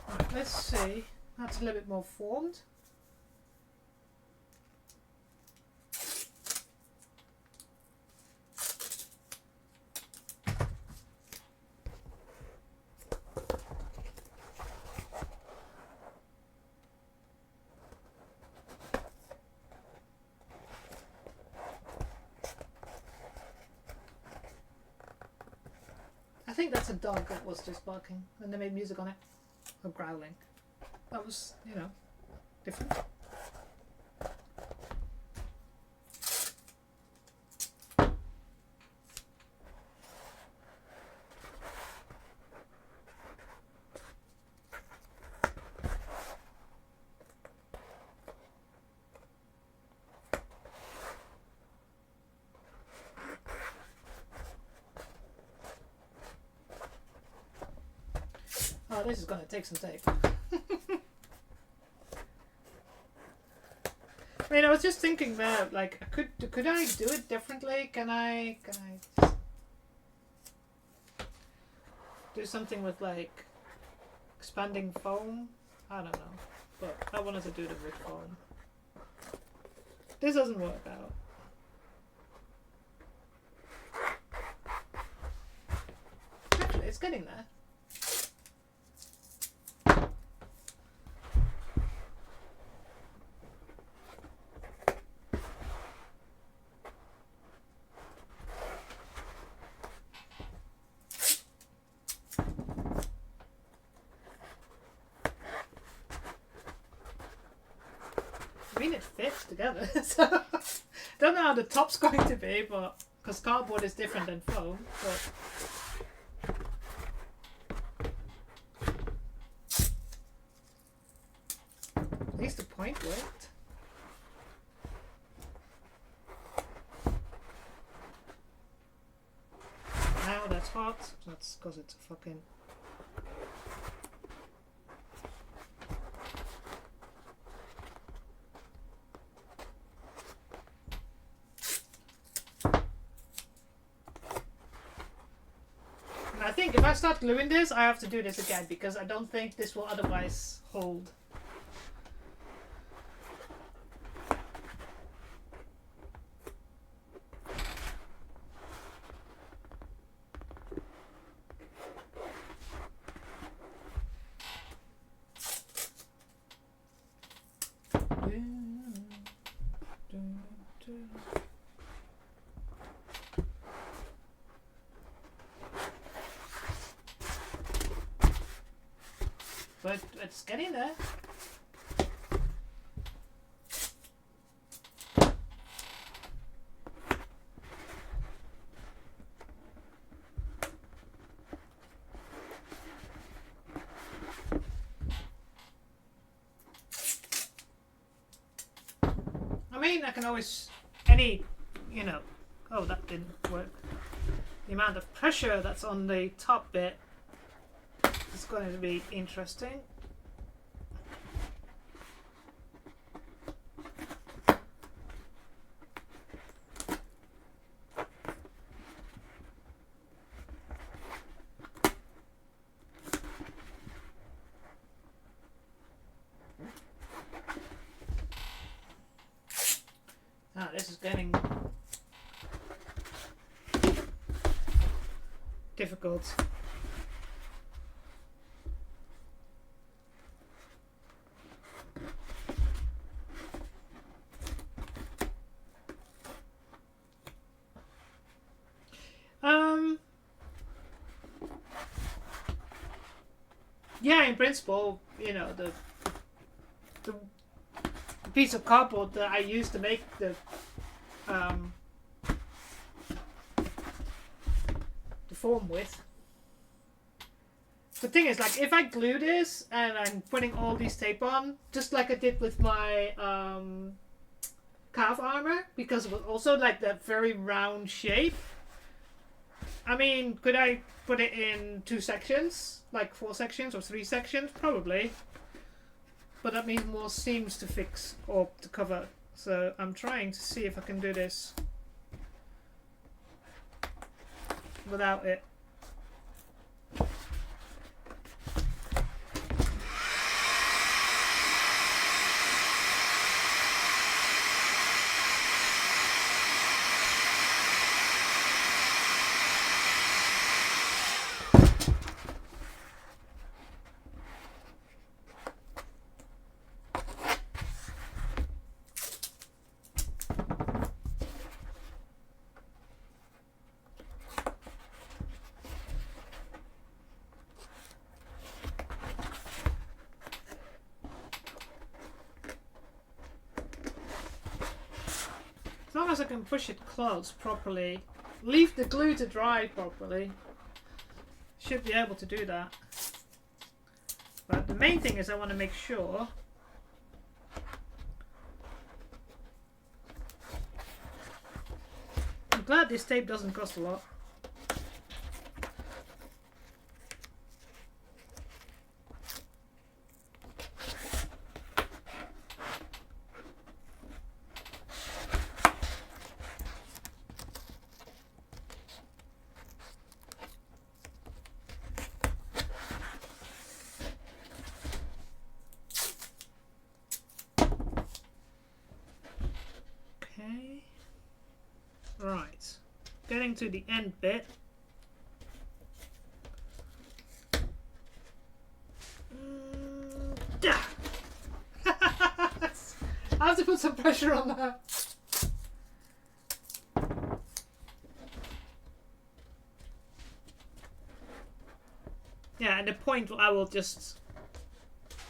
Right, let's see. That's a little bit more formed. I think that's a dog that was just barking and they made music on it. Or growling. That was, you know, different. Oh, this is going to take some tape. I mean, I was just thinking that, like, could I do it differently? Can I do something with, like, expanding foam? I don't know, but I wanted to do it with foam. This doesn't work out. Actually, it's getting there. I mean, it fits together, so don't know how the top's going to be, but because cardboard is different than foam, but at least the point worked. Now that's hot. That's because it's a fucking. I think if I start gluing this, I have to do this again because I don't think this will otherwise hold. but it's getting there. I mean, I can always, you know, oh, that didn't work. The amount of pressure that's on the top bit is going to be interesting. Ah, this is getting difficult. Yeah, in principle, you know, the piece of cardboard that I used to make the form with. The thing is, like, if I glue this and I'm putting all these tape on, just like I did with my calf armor, because it was also like that very round shape. I mean, could I put it in 2 sections? Like 4 sections or 3 sections? Probably. But that means more seams to fix or to cover. So I'm trying to see if I can do this without it. As long as I can push it close properly, leave the glue to dry properly, should be able to do that. But the main thing is I want to make sure I'm glad this tape doesn't cost a lot. Right, getting to the end bit. I have to put some pressure on that. Yeah, and the point I will just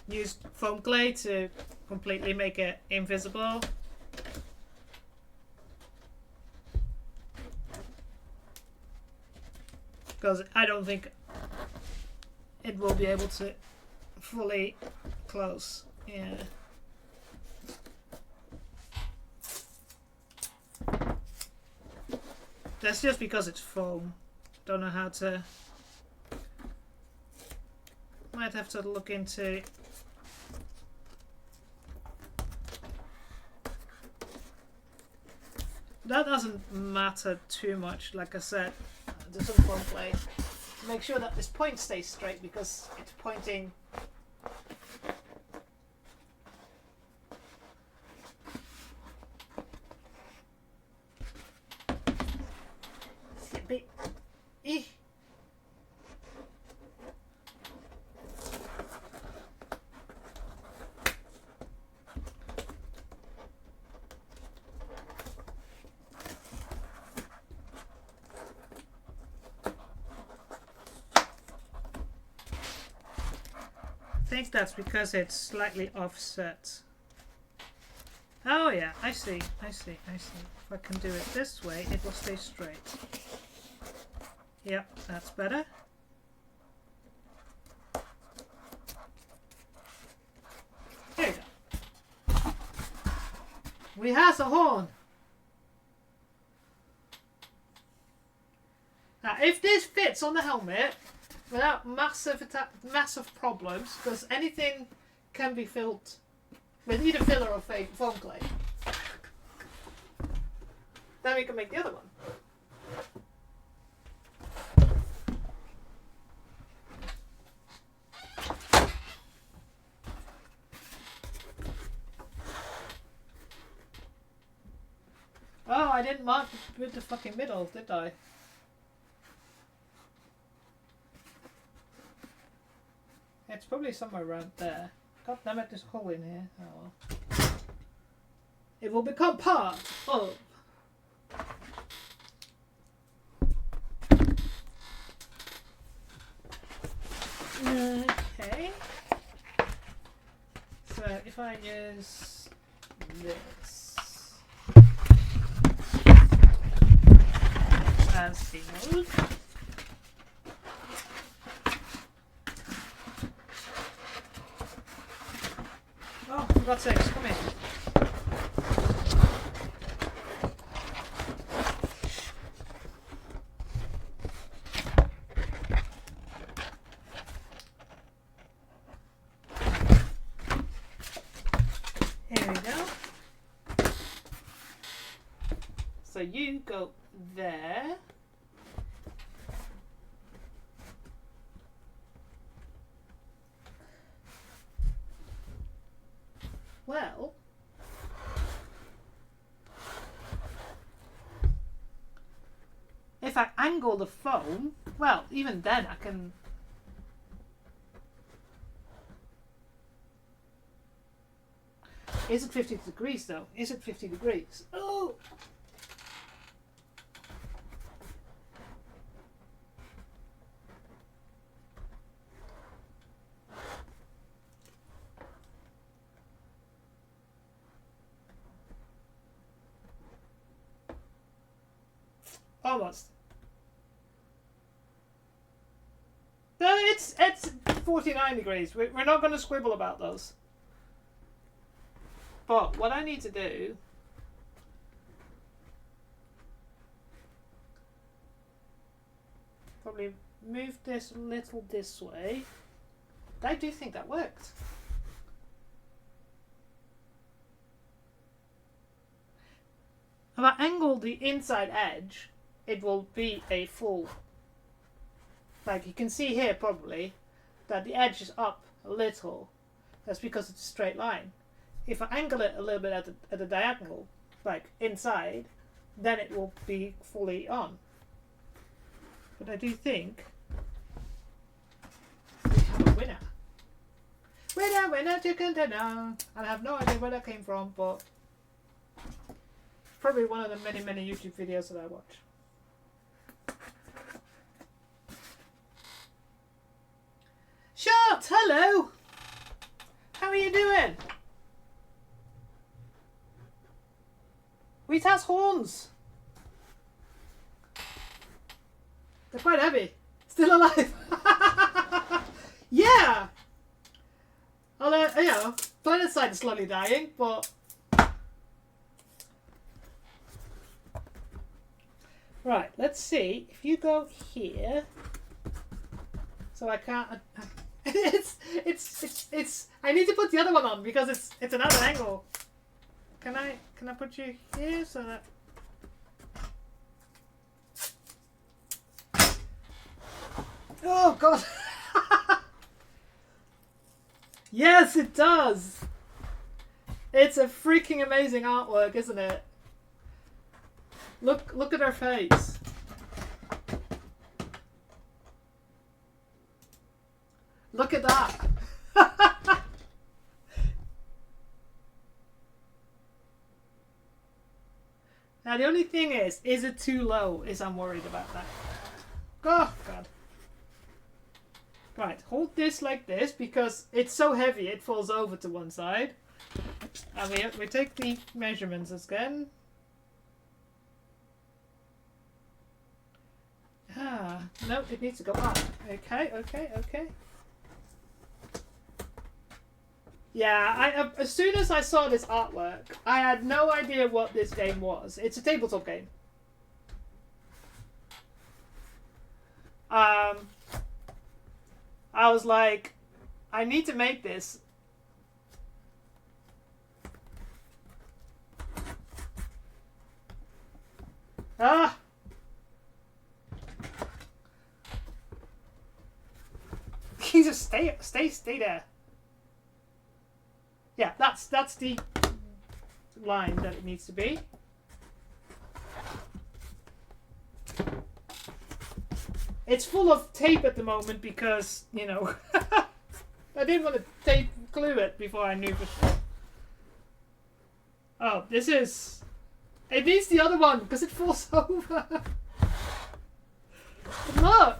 use foam clay to completely make it invisible. Because I don't think it will be able to fully close. Yeah. That's just because it's foam. Don't know how to. Might have to look into. That doesn't matter too much, like I said. Do some foam play to make sure that this point stays straight because it's pointing. think that's because it's slightly offset. Oh yeah, I see. If I can do it this way, it will stay straight. Yep, that's better. Here you go. We have a horn. Now, if this fits on the helmet without massive problems, because anything can be filled with either filler or foam clay, then we can make the other one. Oh, I didn't mark with the fucking middle, did I? It's probably somewhere around there. God damn it, there's a hole in here. Oh well. It will become part of. Okay. So if I use this as the mold. Oh, for God's sakes, come in. Here we go. So you go there. Well, if I angle the foam, well, even then I can. Is it 50 degrees though? Is it 50 degrees? Oh! Almost. No, it's 49 degrees. We're not going to squibble about those. But what I need to do probably move this a little this way. I do think that worked. If I angle the inside edge, it will be a full, like you can see here probably that the edge is up a little. That's because it's a straight line. If I angle it a little bit at the diagonal, like inside, then it will be fully on. But I do think we have a winner. Winner, winner, chicken dinner. I have no idea where that came from, but probably one of the many YouTube videos that I watch. Shot, hello. How are you doing? Wheat has horns. They're quite heavy. Still alive. Yeah. Although, you know, planet side is slowly dying, but right. Let's see if you go here. So I can't. It's. I need to put the other one on because it's another angle. Can I put you here so that? Oh God! Yes, it does. It's a freaking amazing artwork, isn't it? Look at her face. Look at that. Now the only thing is it too low? I'm worried about that. Oh God. Right, hold this like this because it's so heavy it falls over to one side. And we take the measurements again. No, it needs to go up. Okay. Yeah, as soon as I saw this artwork, I had no idea what this game was. It's a tabletop game. I was like, I need to make this. Ah! You just stay there. Yeah, that's the line that it needs to be. It's full of tape at the moment because, you know, I didn't want to glue it before I knew for sure. Oh, this is... It needs the other one because it falls over. Look!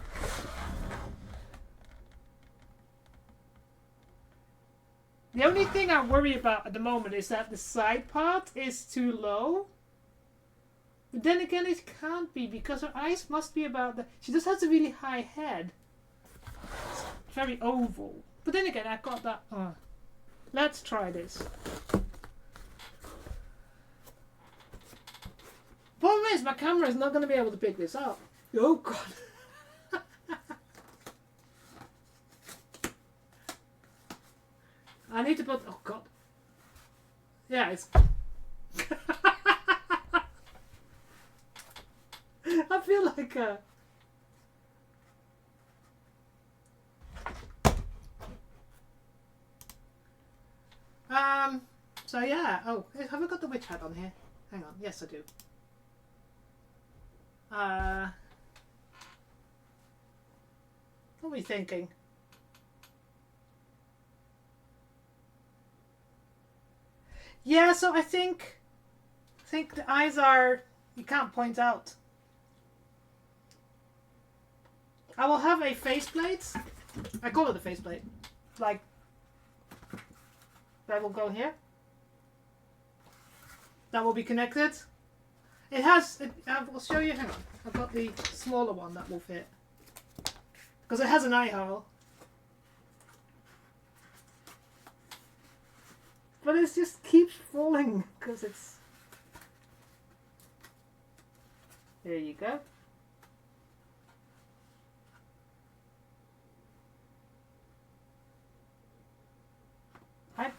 The only thing I worry about at the moment is that the side part is too low. But then again, it can't be because her eyes must be about the... She just has a really high head. It's very oval. But then again, I got that... Let's try this. Problem is, my camera is not going to be able to pick this up. Oh, God. I need to put... Oh, God. Yeah, it's... I feel like... So, yeah. Oh, have I got the witch hat on here? Hang on. Yes, I do. What are we thinking? Yeah, so I think the eyes are... You can't point out. I will have a faceplate. I call it a faceplate. Like, that will go here. That will be connected. It has... I'll show you. Hang on. I've got the smaller one that will fit. Because it has an eye hole. But it just keeps falling because it's... There you go. I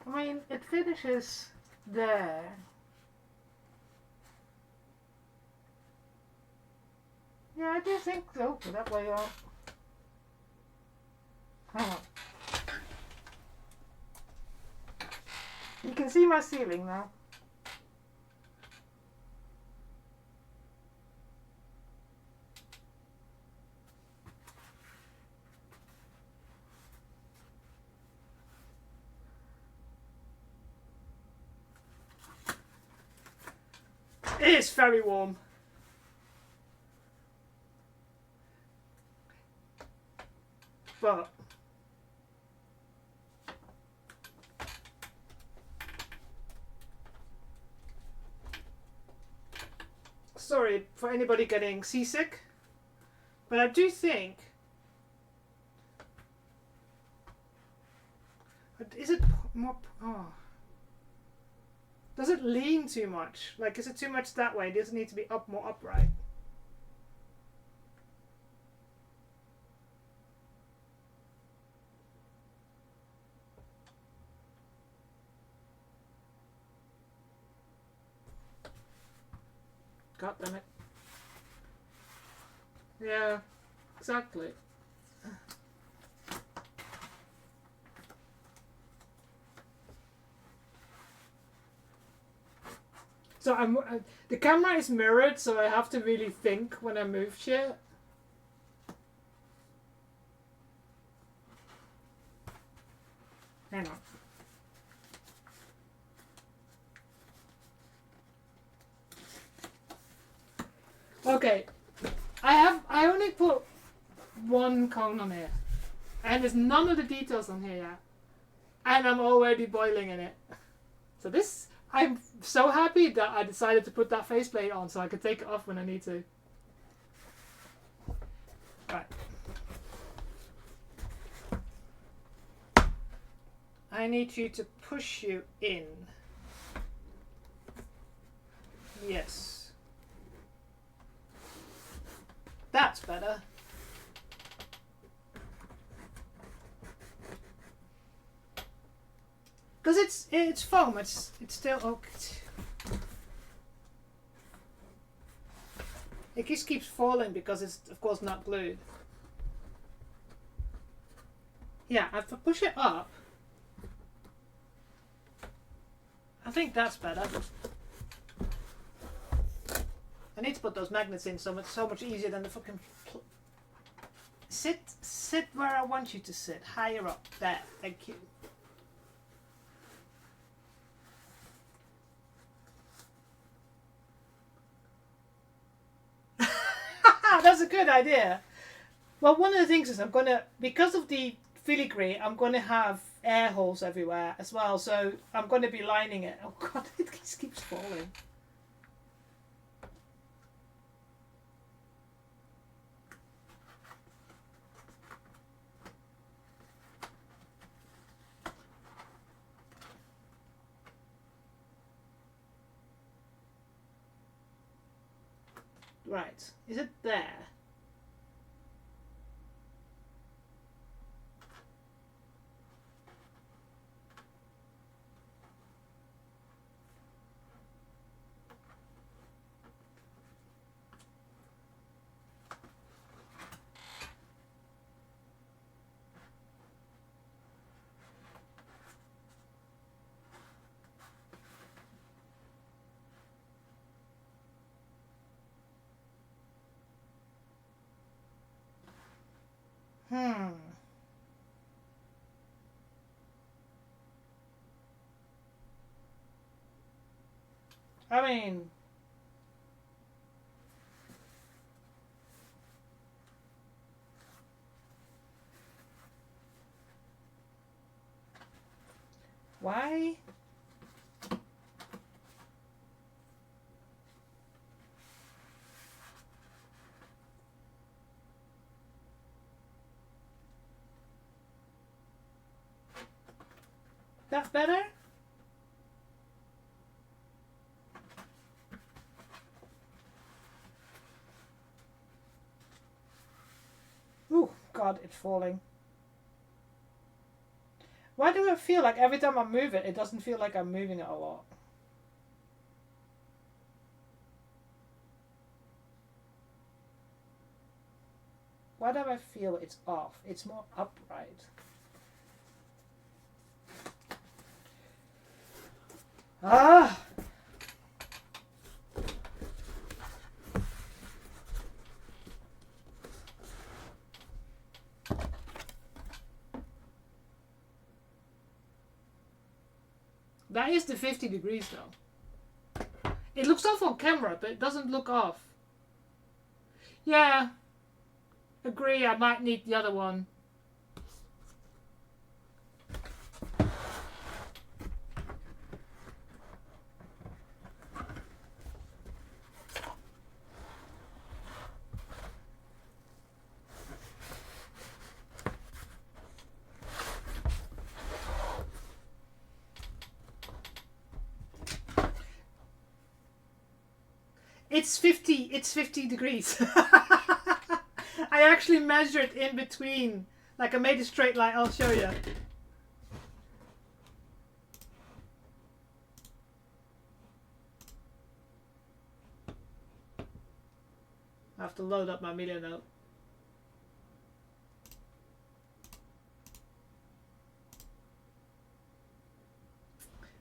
mean, it finishes there. Yeah, I do think so. That way I'll... Hang on. You can see my ceiling now. It is very warm. But sorry for anybody getting seasick, but I do think... Is it more... Oh. Does it lean too much? Like, is it too much that way? Does it need to be up more upright? God damn it. Yeah, exactly. So the camera is mirrored, so I have to really think when I move shit. Hang on. Okay, I only put one cone on here. And there's none of the details on here yet. And I'm already boiling in it. So this, I'm so happy that I decided to put that faceplate on so I could take it off when I need to. Right. I need you to push you in. Yes. That's better. Because it's foam, it's still okay. It just keeps falling because it's of course not glued. Yeah, if I push it up, I think that's better. I need to put those magnets in so much easier than the fucking. Sit where I want you to sit, higher up. There, thank you. That's a good idea. Well, one of the things is I'm going to, because of the filigree, I'm going to have air holes everywhere as well. So I'm going to be lining it. Oh God, it just keeps falling. Right, is it there? I mean, why? That better? Ooh, God, it's falling. Why do I feel like every time I move it, it doesn't feel like I'm moving it a lot? Why do I feel it's off? It's more upright. Ah! That is the 50 degrees though. It looks off on camera, but it doesn't look off. Yeah. Agree, I might need the other one. It's 50 degrees. I actually measured in between. Like I made a straight line. I'll show you. I have to load up my media note.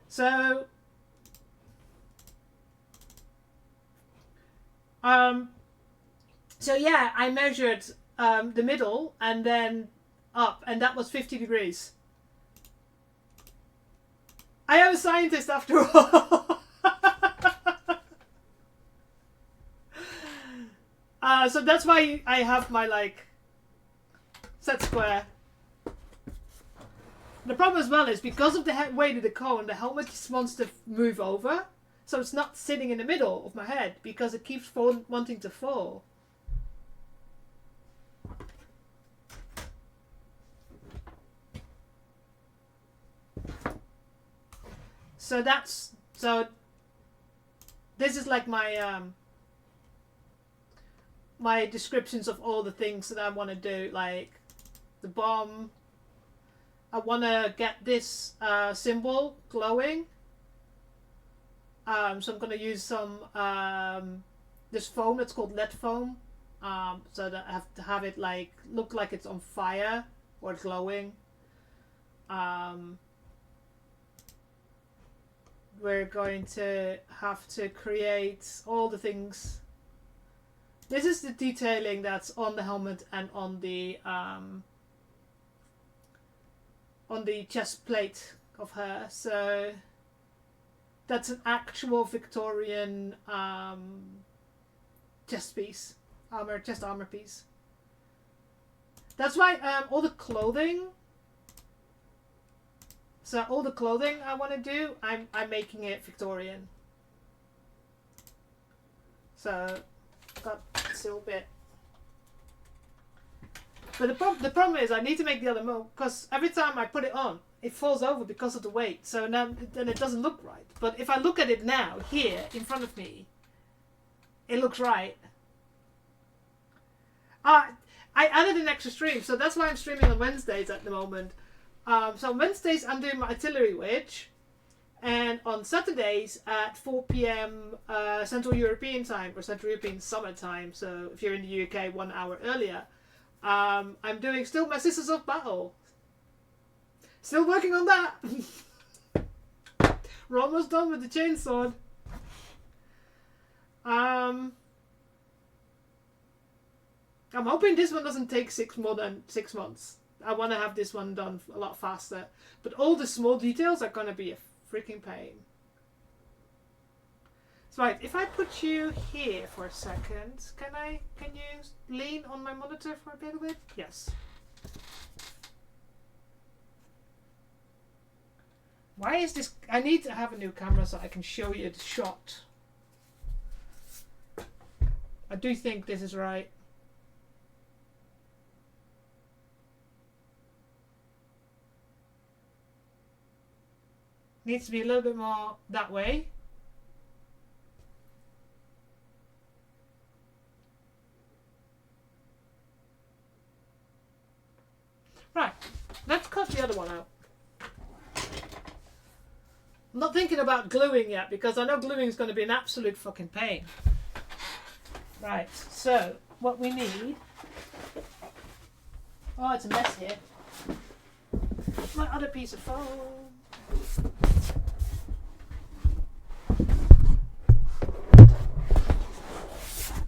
So so yeah, I measured the middle and then up, and that was 50 degrees. I am a scientist after all. So that's why I have my like set square. The problem as well is because of the weight of the cone, the helmet just wants to move over. So it's not sitting in the middle of my head because it keeps wanting to fall. So this is like my my descriptions of all the things that I want to do, like the bomb. I want to get this symbol glowing. So I'm going to use some this foam that's called lead foam, so that I have to have it like look like it's on fire or glowing. We're going to have to create all the things. This is the detailing that's on the helmet and on the chest plate of her. So that's an actual Victorian chest piece, chest armor piece. That's why all the clothing. So all the clothing I want to do, I'm making it Victorian. So got still a bit. But the problem is I need to make the other mold because every time I put it on, it falls over because of the weight. So now then it doesn't look right. But if I look at it now here in front of me, it looks right. I added an extra stream, so that's why I'm streaming on Wednesdays at the moment. So on Wednesdays I'm doing my artillery witch, and on Saturdays at 4 p.m. Central European time or Central European summer time. So if you're in the UK, 1 hour earlier, I'm doing still my Sisters of Battle. Still working on that. We're almost done with the chainsword. I'm hoping this one doesn't take more than 6 months. I want to have this one done a lot faster. But all the small details are going to be a freaking pain. So right, if I put you here for a second, can you lean on my monitor for a bit? Yes. Why is this? I need to have a new camera so I can show you the shot. I do think this is right. Needs to be a little bit more that way. Right, let's cut the other one out. I'm not thinking about gluing yet because I know gluing is going to be an absolute fucking pain. Right, so what we need... Oh, it's a mess here. My other piece of foam.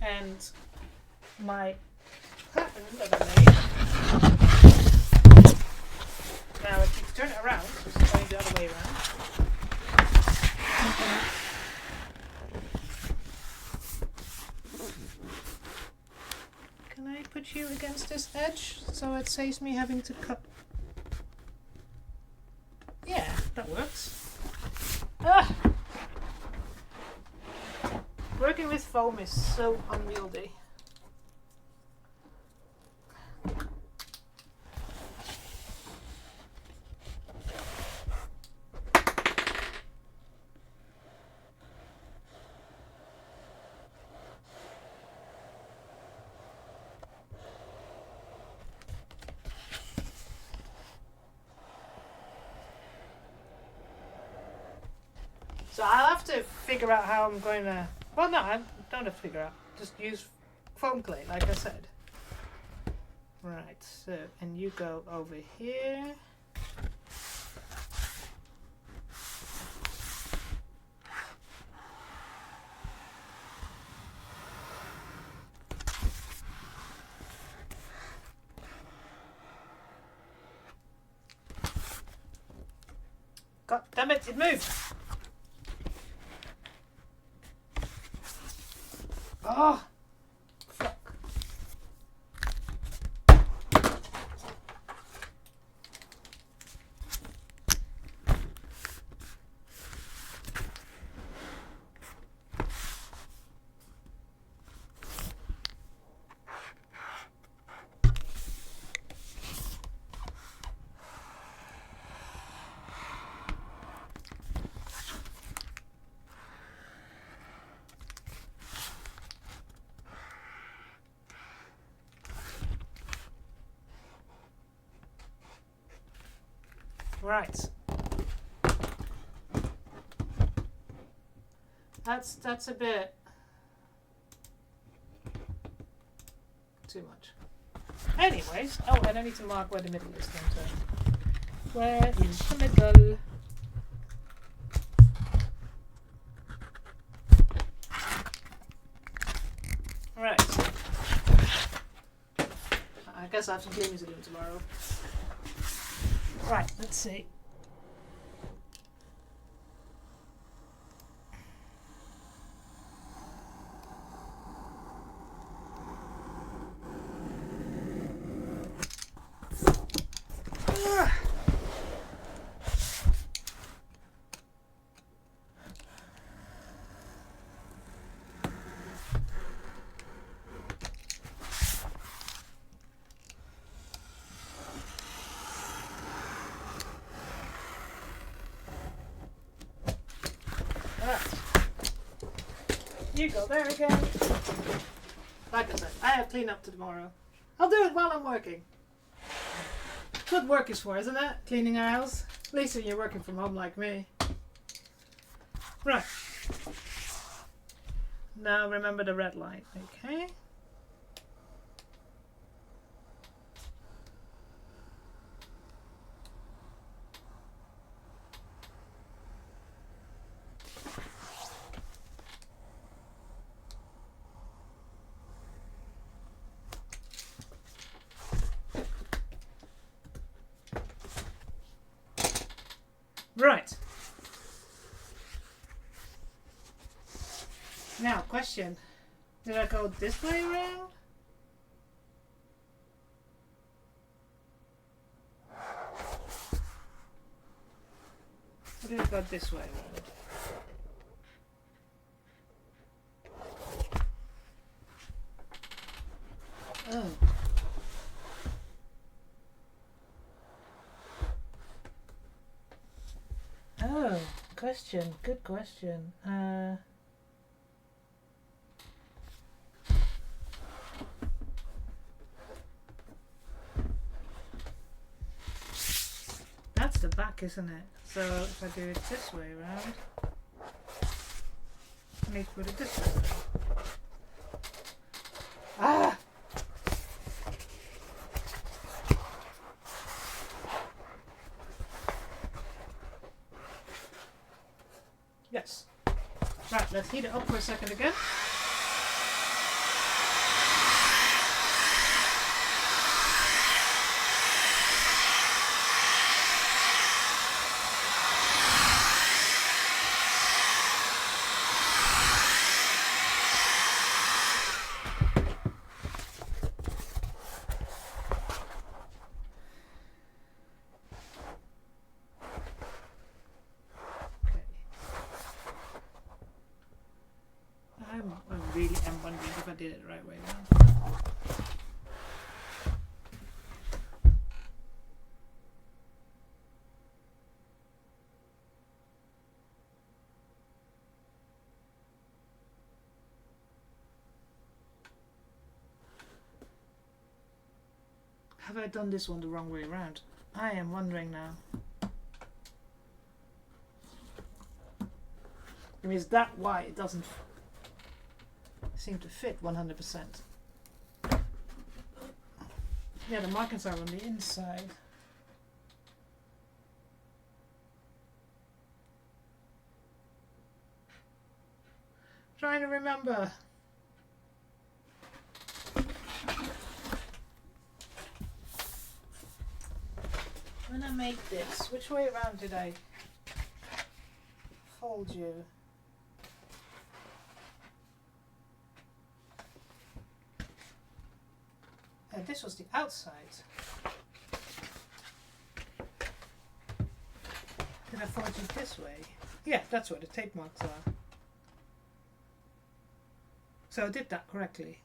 And my pattern that I made. Now if you turn it around, so it's going the other way around. Can I put you against this edge so it saves me having to cut? Yeah, that works. Ah! Working with foam is so unwieldy. So I'll have to figure out how I'm going to... Well, no, I don't have to figure out. Just use foam clay, like I said. Right, so, and you go over here. God damn it, it moved! Oh, fuck. Right. That's a bit too much. Anyways, oh, and I need to mark where the middle is then. So where is the middle? Right. I guess I have some cleaning to do tomorrow. Right, let's see. You go there again. Like I said, I have clean up to tomorrow. I'll do it while I'm working. That's what work is for, isn't it? Cleaning our house. At least when you're working from home like me. Right. Now remember the red line. Okay. Right. Now, question. Did I go this way around? Or did I go this way around? Oh. Oh, question. Good question. That's the back, isn't it? So if I do it this way around, I need to put it this way around. Ah! Yes. Right, let's heat it up for a second again. I really am wondering if I did it the right way around. Have I done this one the wrong way around? I am wondering now. I mean, is that why it doesn't seem to fit 100%? Yeah, the markings are on the inside. Trying to remember. When I made this, which way around did I fold you? This was the outside. Did I fold you this way? Yeah, that's where the tape marks are. So I did that correctly.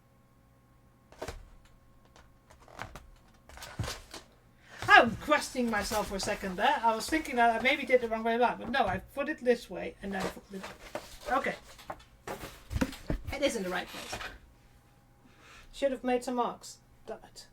I'm questioning myself for a second there. I was thinking that I maybe did the wrong way around, but no, I put it this way and then put it. Okay. It is in the right place. Should have made some marks. Damn it.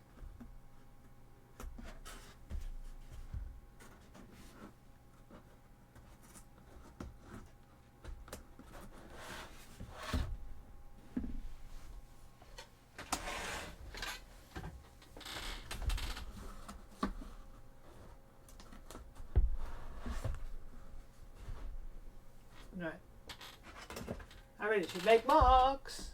Ready to make marks.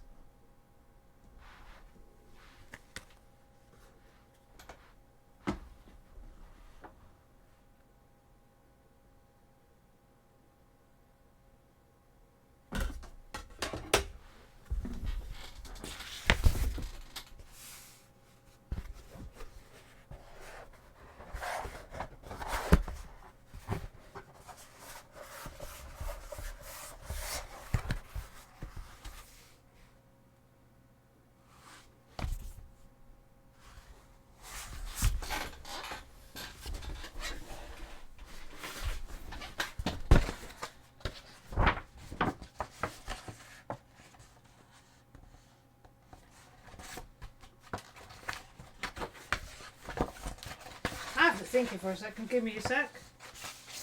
I have to think it for a second. Give me a sec.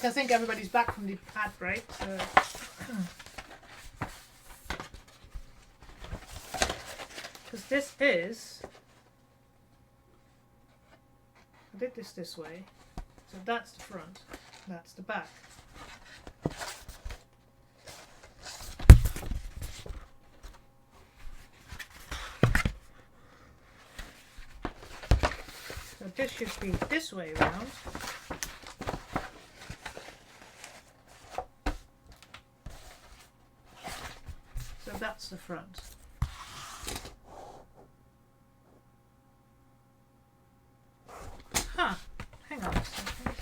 I think everybody's back from the ad break. So. Because this is. I did this way. So that's the front. That's the back. So this should be this way around. So that's the front. Huh. Hang on a second.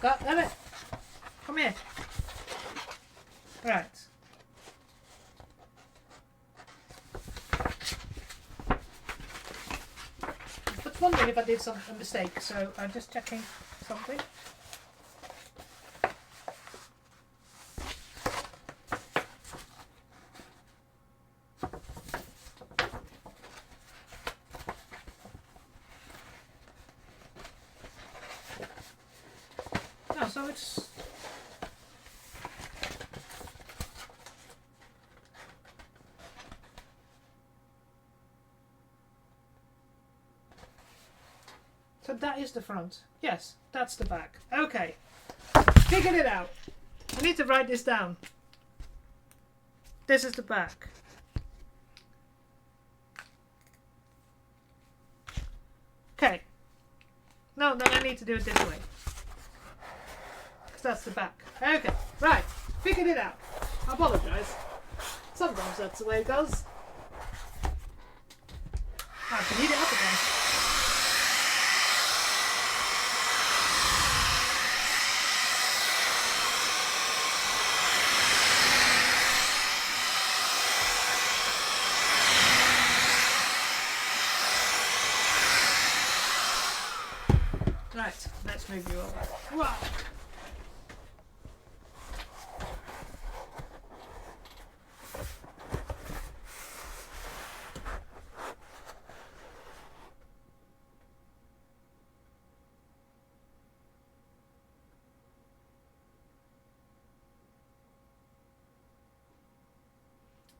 God damn it! Come here. Right. I was wondering if I did a mistake, so I'm just checking something. No, so it's so that is the front. Yes, that's the back. Okay. Figured it out. I need to write this down. This is the back. Okay. No, then I need to do it this way. Because that's the back. Okay. Right. Figured it out. I apologise. Sometimes that's the way it goes. I have to heat it up again. Right, let's move you over. Wow.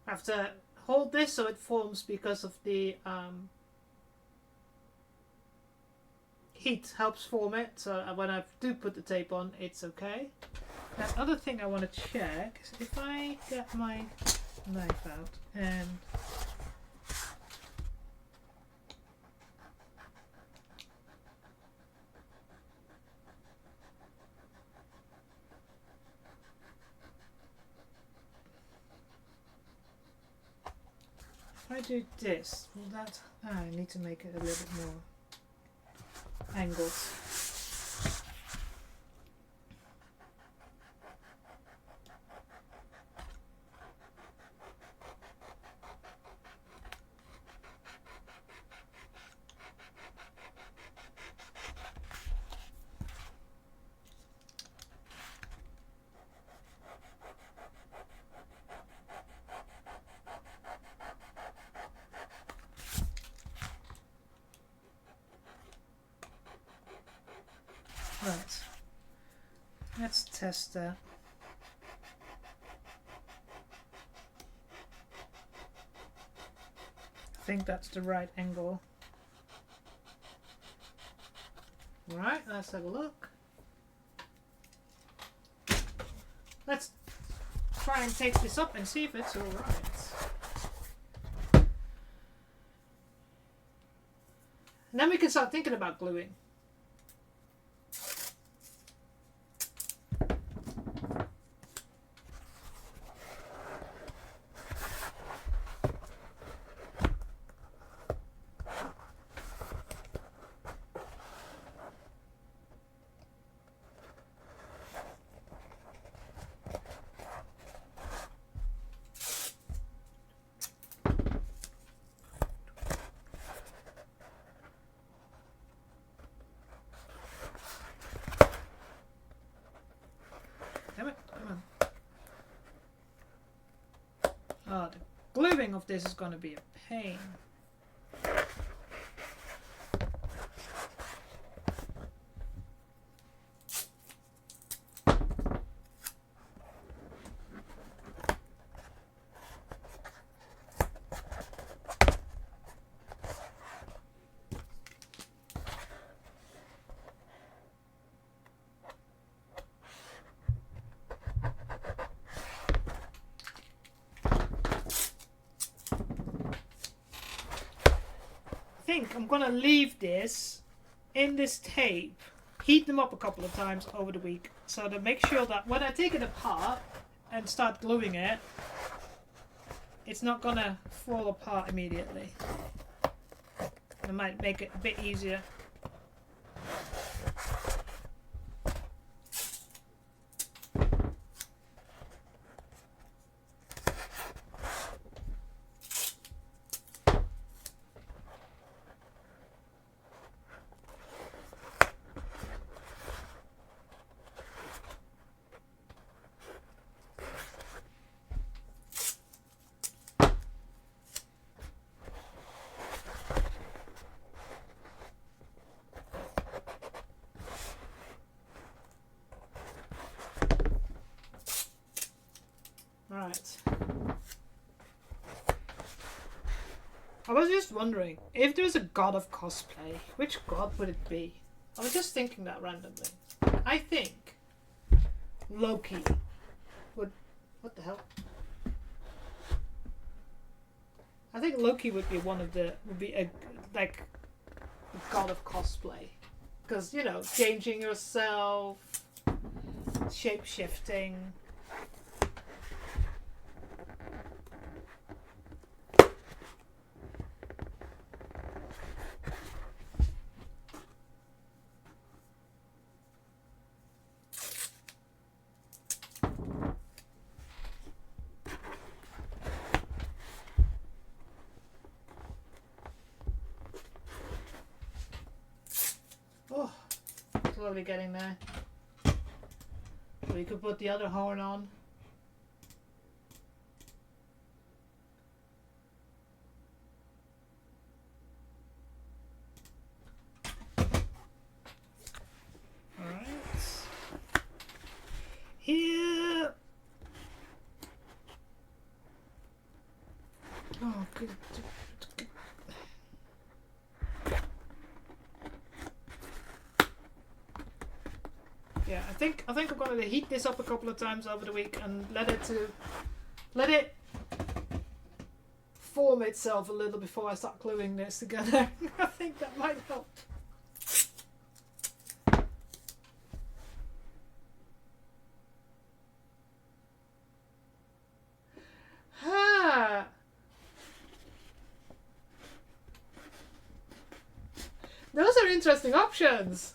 I have to hold this so it forms because of the heat helps form it, so when I do put the tape on, it's okay. Now, other thing I want to check is if I get my knife out and if I do this, will that... I need to make it a little bit more angles. Right, let's test that. I think that's the right angle. Right, let's have a look. Let's try and take this up and see if it's alright. And then we can start thinking about gluing. Oh, the gluing of this is going to be a pain. I think I'm gonna leave this in this tape, heat them up a couple of times over the week, so to make sure that when I take it apart and start gluing it, it's not gonna fall apart immediately. It might make it a bit easier. Right. I was just wondering, if there's a god of cosplay, which god would it be? I was just thinking that randomly. I think Loki would... What the hell? I think Loki would be one of the... Would be a god of cosplay. Because, you know, changing yourself, shape-shifting... Oh, slowly getting there. We could put the other horn on. Alright. Here. Oh, good. Yeah, I think I'm going to heat this up a couple of times over the week and let it form itself a little before I start gluing this together. I think that might help. Those are interesting options.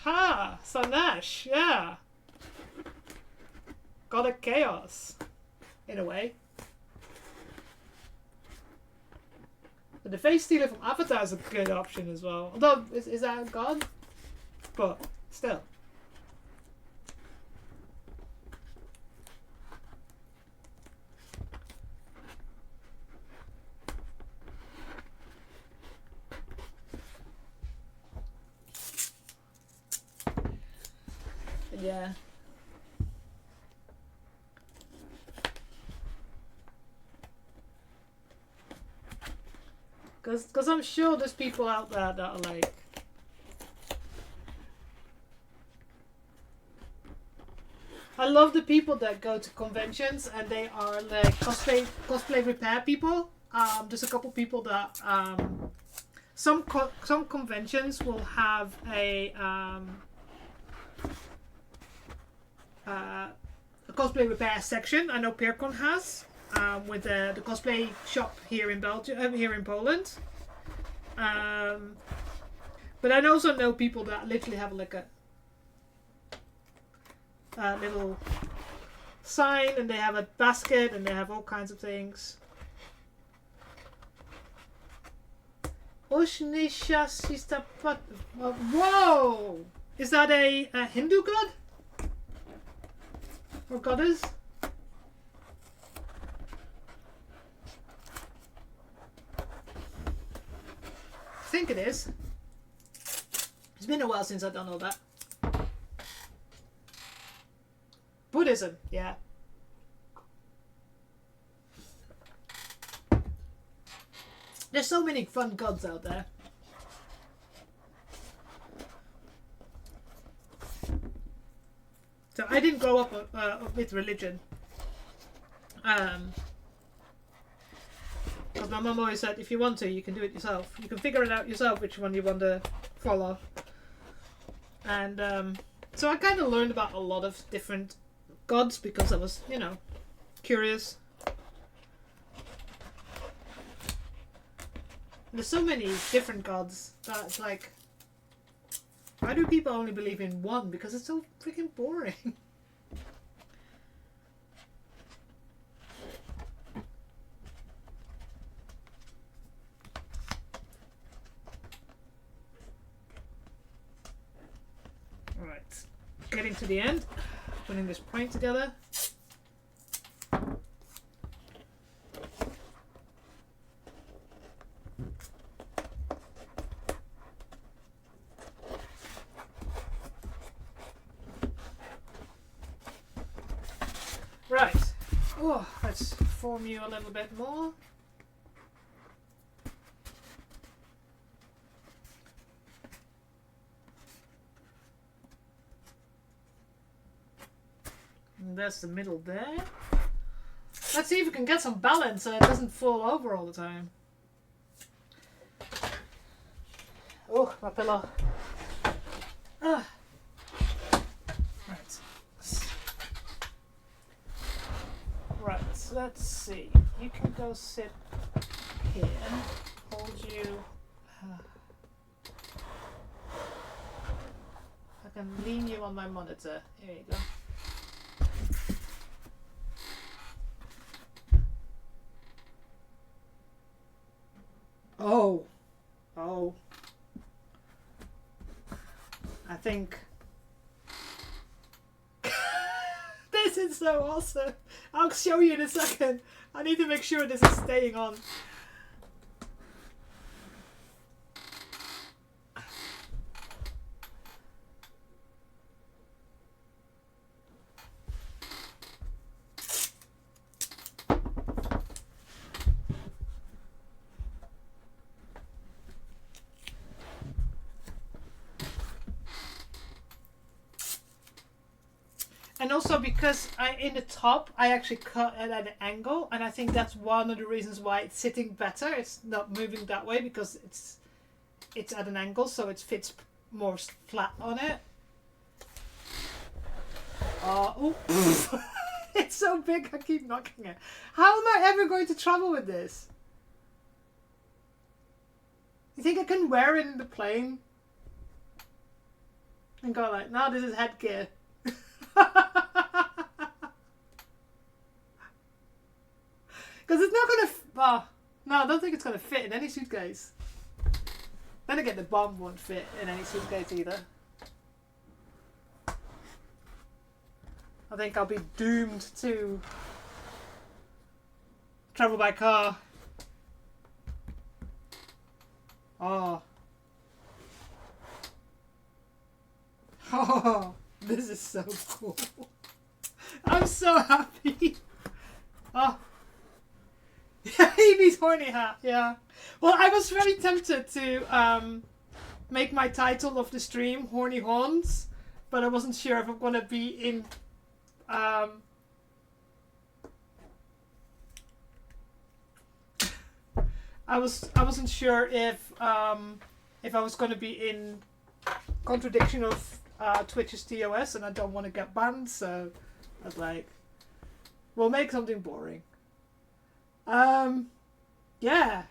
Ha! Sanash, yeah. God of Chaos. In a way. But the face stealer from Avatar is a good option as well. Although, is that a god? But, still. Yeah. Because I'm sure there's people out there that are like... love the people that go to conventions and they are like cosplay repair people. There's a couple people that some conventions will have a cosplay repair section. I know Peercon has with the cosplay shop here in Belgium, here in Poland. But I also know people that literally have like a little sign, and they have a basket, and they have all kinds of things. Whoa! Is that a Hindu god? Or goddess? I think it is. It's been a while since I've done all that. Buddhism, yeah. There's so many fun gods out there. So I didn't grow up with religion. Because my mum always said, if you want to, you can do it yourself. You can figure it out yourself which one you want to follow. And so I kind of learned about a lot of different gods because I was, you know, curious. There's so many different gods that it's like, why do people only believe in one? Because it's so freaking boring. Alright, getting to the end, putting this point together. Right. Oh, let's form you a little bit more. And that's the middle there. Let's see if we can get some balance so it doesn't fall over all the time. Oh, my pillow. Ah. Right, let's see. You can go sit here. Hold you. I can lean you on my monitor. Here you go. Oh. Oh. I think. This is so awesome. I'll show you in a second. I need to make sure this is staying on. And also because in the top, I actually cut it at an angle, and I think that's one of the reasons why it's sitting better. It's not moving that way because it's at an angle, so it fits more flat on it. Oh, it's so big, I keep knocking it. How am I ever going to travel with this? You think I can wear it in the plane? And go like, no, this is headgear. Because it's not going to... no, I don't think it's going to fit in any suitcase. Then again, the bomb won't fit in any suitcase either. I think I'll be doomed to travel by car. Oh. Oh, this is so cool. I'm so happy. Oh. Amy's horny hat, yeah. Well, I was very tempted to make my title of the stream Horny Horns, but I wasn't sure if I'm going to be in I wasn't sure if I was going to be in contradiction of Twitch's TOS, and I don't want to get banned, so I was like, we'll make something boring. Yeah.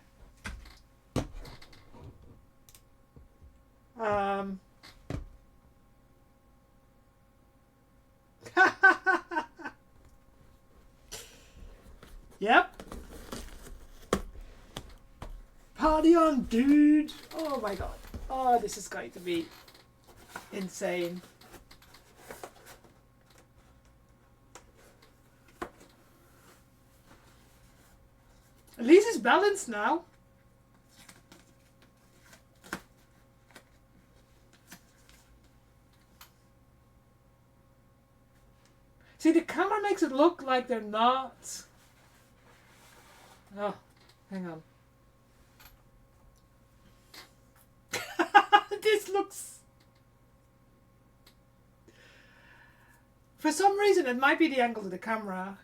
Yep. Party on, dude! Oh my god. Oh, this is going to be insane. At least it's balanced now. See, the camera makes it look like they're not. Oh, hang on. This looks... For some reason, it might be the angle of the camera.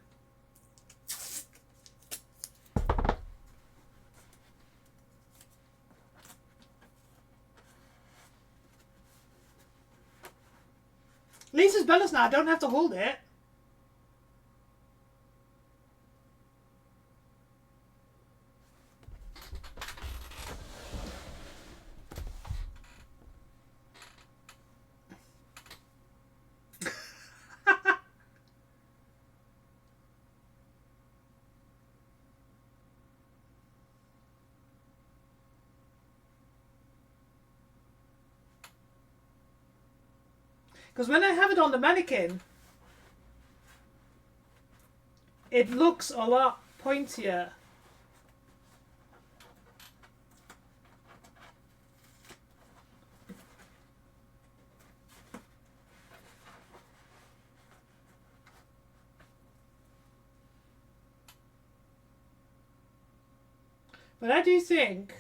At least it's balanced now. I don't have to hold it. Because when I have it on the mannequin, it looks a lot pointier. But I do think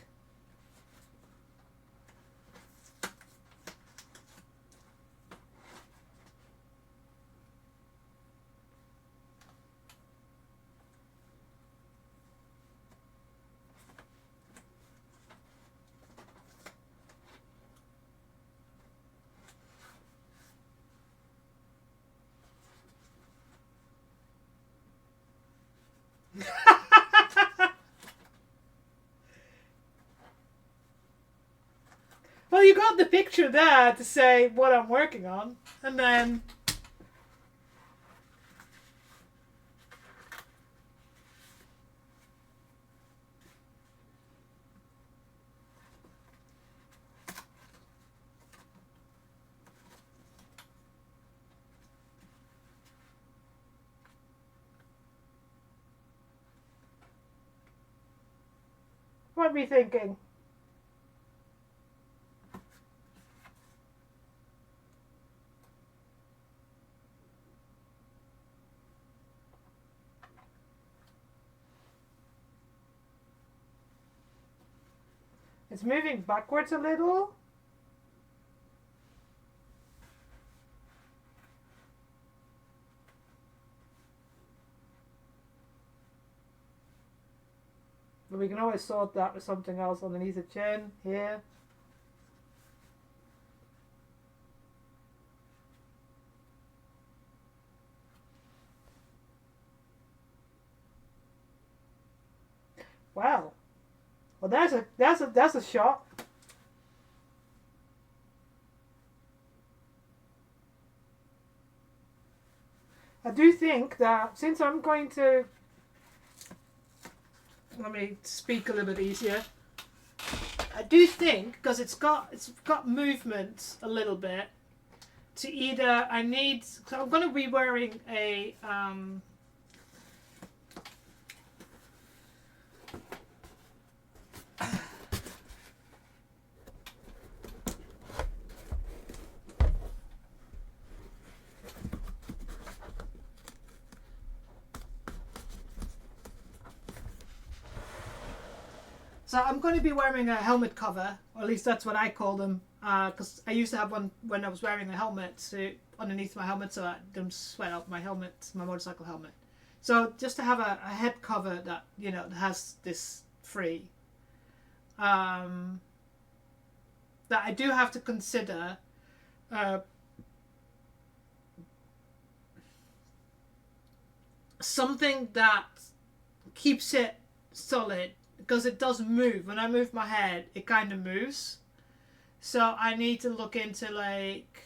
well, you got the picture there to say what I'm working on, and then what are we thinking? It's moving backwards a little. But we can always sort that with something else underneath the chin, here. Wow. Well, that's a shot. I do think that since I'm going to, let me speak a little bit easier. I do think, because it's got movement a little bit, to either so I'm going to be wearing a so I'm going to be wearing a helmet cover, or at least that's what I call them, because I used to have one when I was wearing a helmet suit. underneath my helmet so I don't sweat out my helmet, my motorcycle helmet. So just to have a head cover that, you know, has this free. That I do have to consider something that keeps it solid, because it does move. When I move my head, it kind of moves. So I need to look into like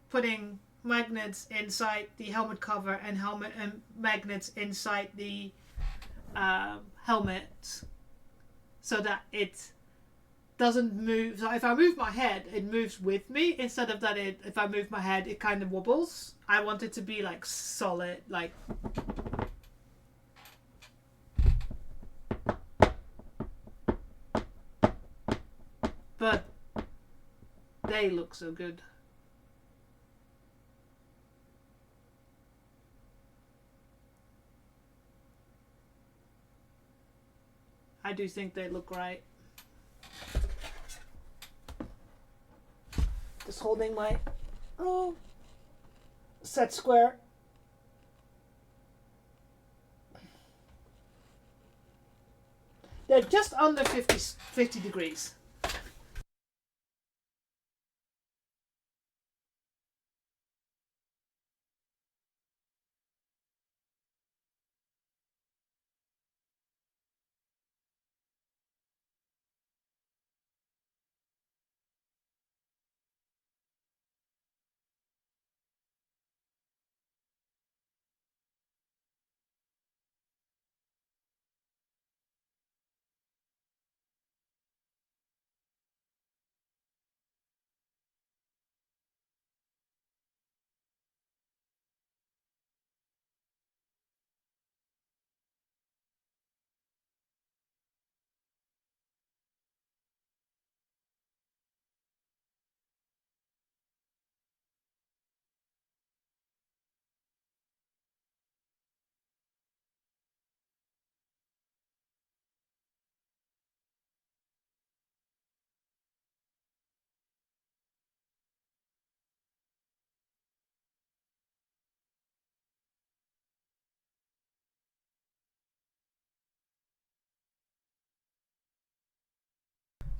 putting magnets inside the helmet cover and magnets inside the helmet so that it doesn't move. So if I move my head, it moves with me, instead of that if I move my head, it kind of wobbles. I want it to be like solid, like but they look so good. I do think they look great. Just holding my set square. They're just under 50 degrees.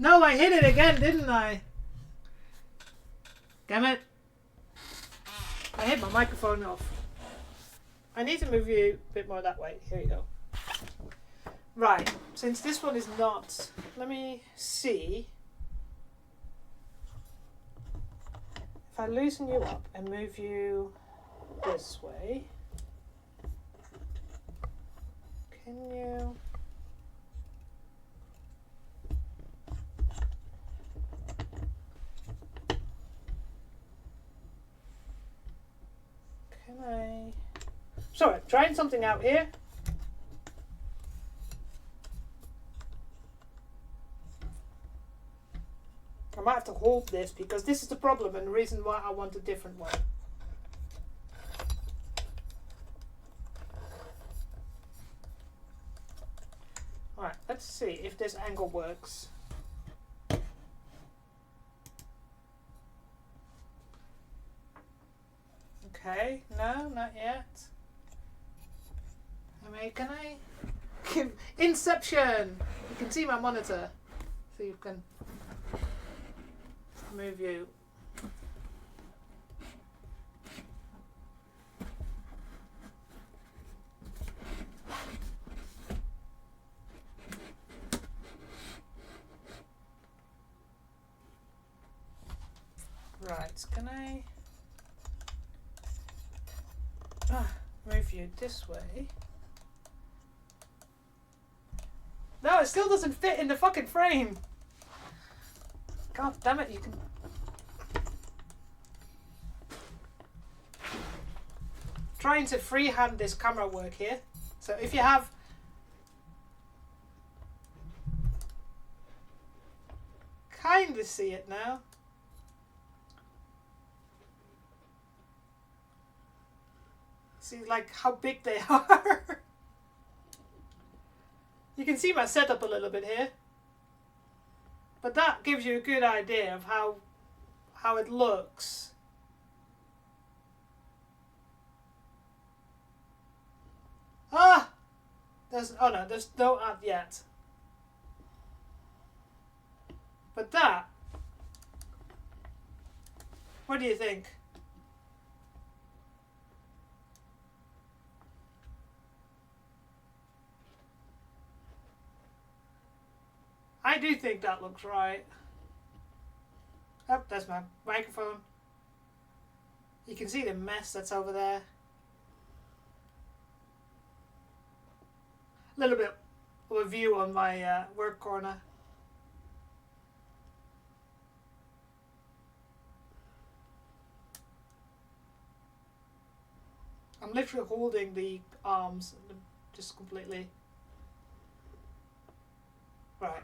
No, I hit it again, didn't I? Damn it. I hit my microphone off. I need to move you a bit more that way. Here you go. Right, since this one is not... Let me see. If I loosen you up and move you this way, can you... Sorry, I'm trying something out here. I might have to hold this because this is the problem and the reason why I want a different one. Alright, let's see if this angle works. Okay, no, not yet. Can I? Inception! You can see my monitor. So you can move you. Right, can I move you this way? No, it still doesn't fit in the fucking frame. God damn it, you can... Trying to freehand this camera work here. So if you have... Kind of see it now. See like how big they are. You can see my setup a little bit here. But that gives you a good idea of how how it looks. Ah! There's no ad yet. But that, what do you think? I do think that looks right. Oh, there's my microphone. You can see the mess that's over there. A little bit of a view on my work corner. I'm literally holding the arms just completely. Right.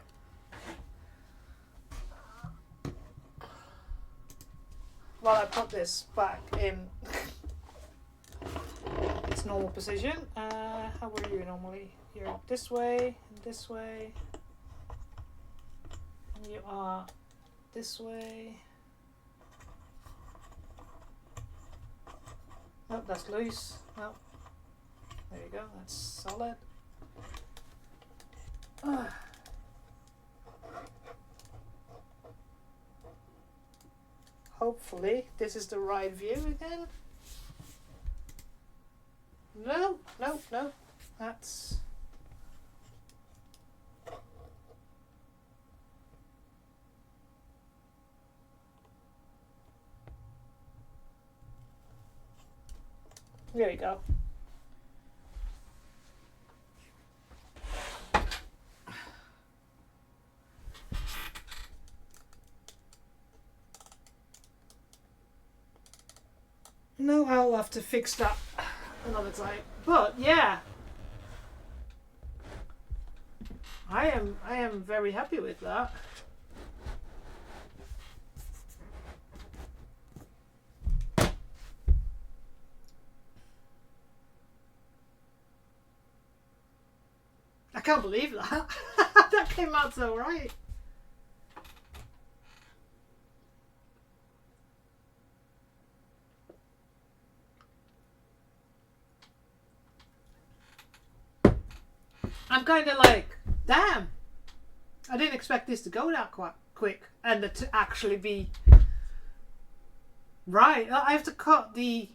While I put this back in its normal position, how were you normally? You're this way and this way. And you are this way. Oh, that's loose. Oh, there you go. That's solid. Hopefully, this is the right view again. No. That's... There we go. No, I'll have to fix that another time. But yeah, I am very happy with that. I can't believe that. That came out so right. I'm kind of like, damn. I didn't expect this to go that quite quick and to actually be right. I have to cut the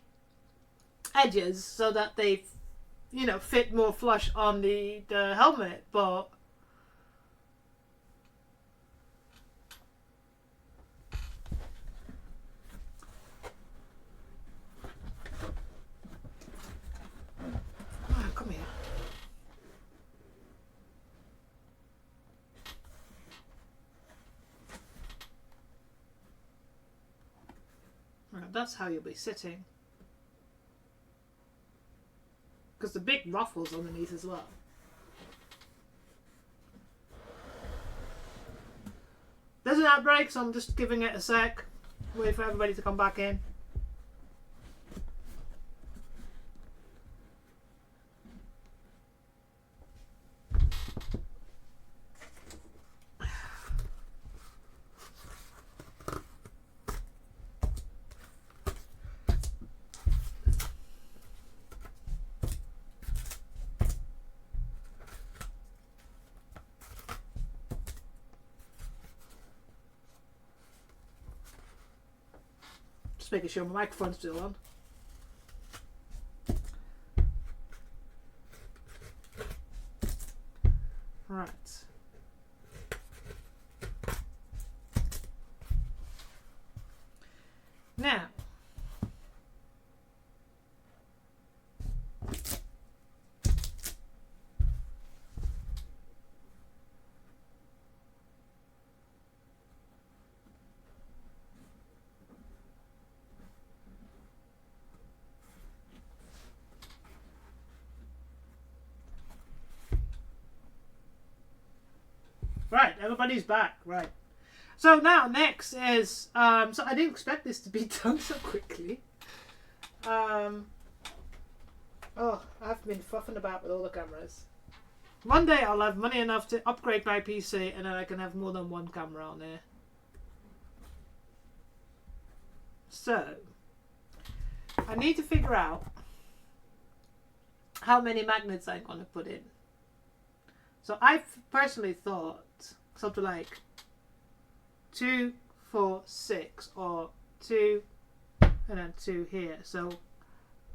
edges so that they, you know, fit more flush on the helmet, but come here. Right, that's how you'll be sitting. Because the big ruffles underneath as well. There's an outbreak, so I'm just giving it a sec. Wait for everybody to come back in. Making sure my microphone's still on. Right. Now, right, everybody's back. Right. So now next is so I didn't expect this to be done so quickly. Oh, I've been fuffing about with all the cameras. One day I'll have money enough to upgrade my PC and then I can have more than one camera on there. So I need to figure out how many magnets I'm going to put in. So I've personally thought something like 2, 4, 6, or 2 and then 2 here. So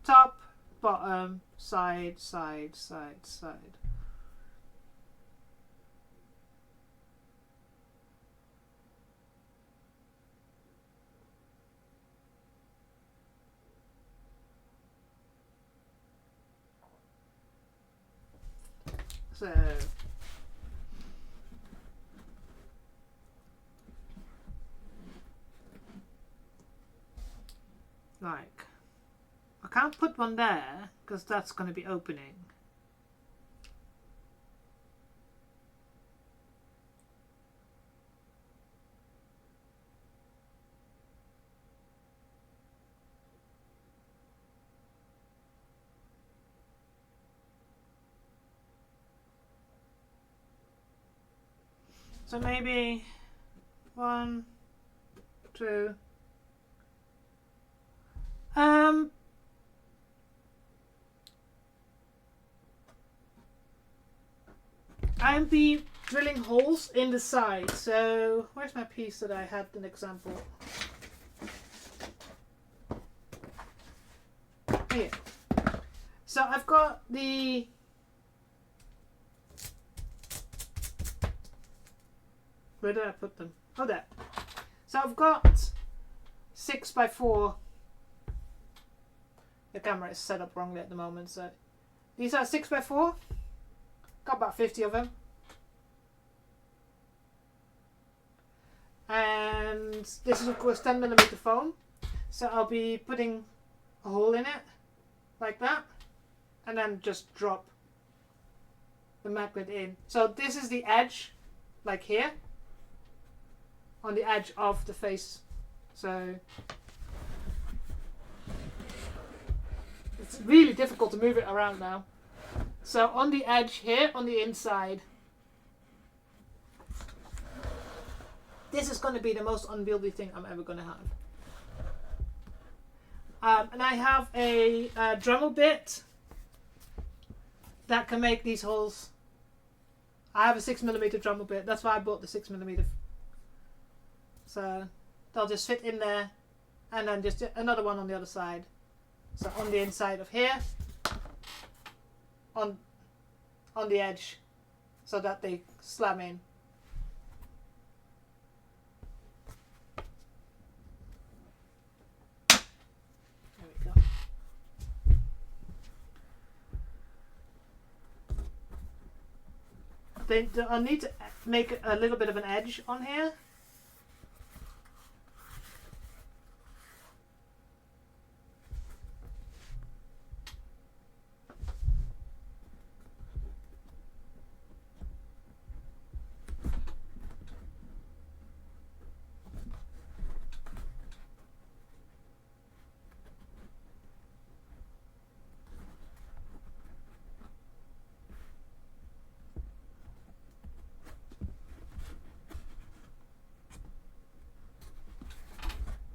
top, bottom, side, side, side, side. So like, I can't put one there because that's going to be opening. So maybe 1, 2. I'll be drilling holes in the side. So where's my piece that I had an example? Here. So I've got the where did I put them? Oh, there. So I've got 6x4. The camera is set up wrongly at the moment, so these are 6x4. Got about 50 of them. And this is of course 10mm foam. So I'll be putting a hole in it, like that, and then just drop the magnet in. So this is the edge, like here, on the edge of the face. So it's really difficult to move it around now. So on the edge here, on the inside, this is going to be the most unwieldy thing I'm ever going to have. And I have a Dremel bit that can make these holes. I have a 6mm Dremel bit. That's why I bought the 6mm. So they'll just fit in there, and then just another one on the other side. So on the inside of here, on the edge, so that they slam in. There we go. I'll need to make a little bit of an edge on here.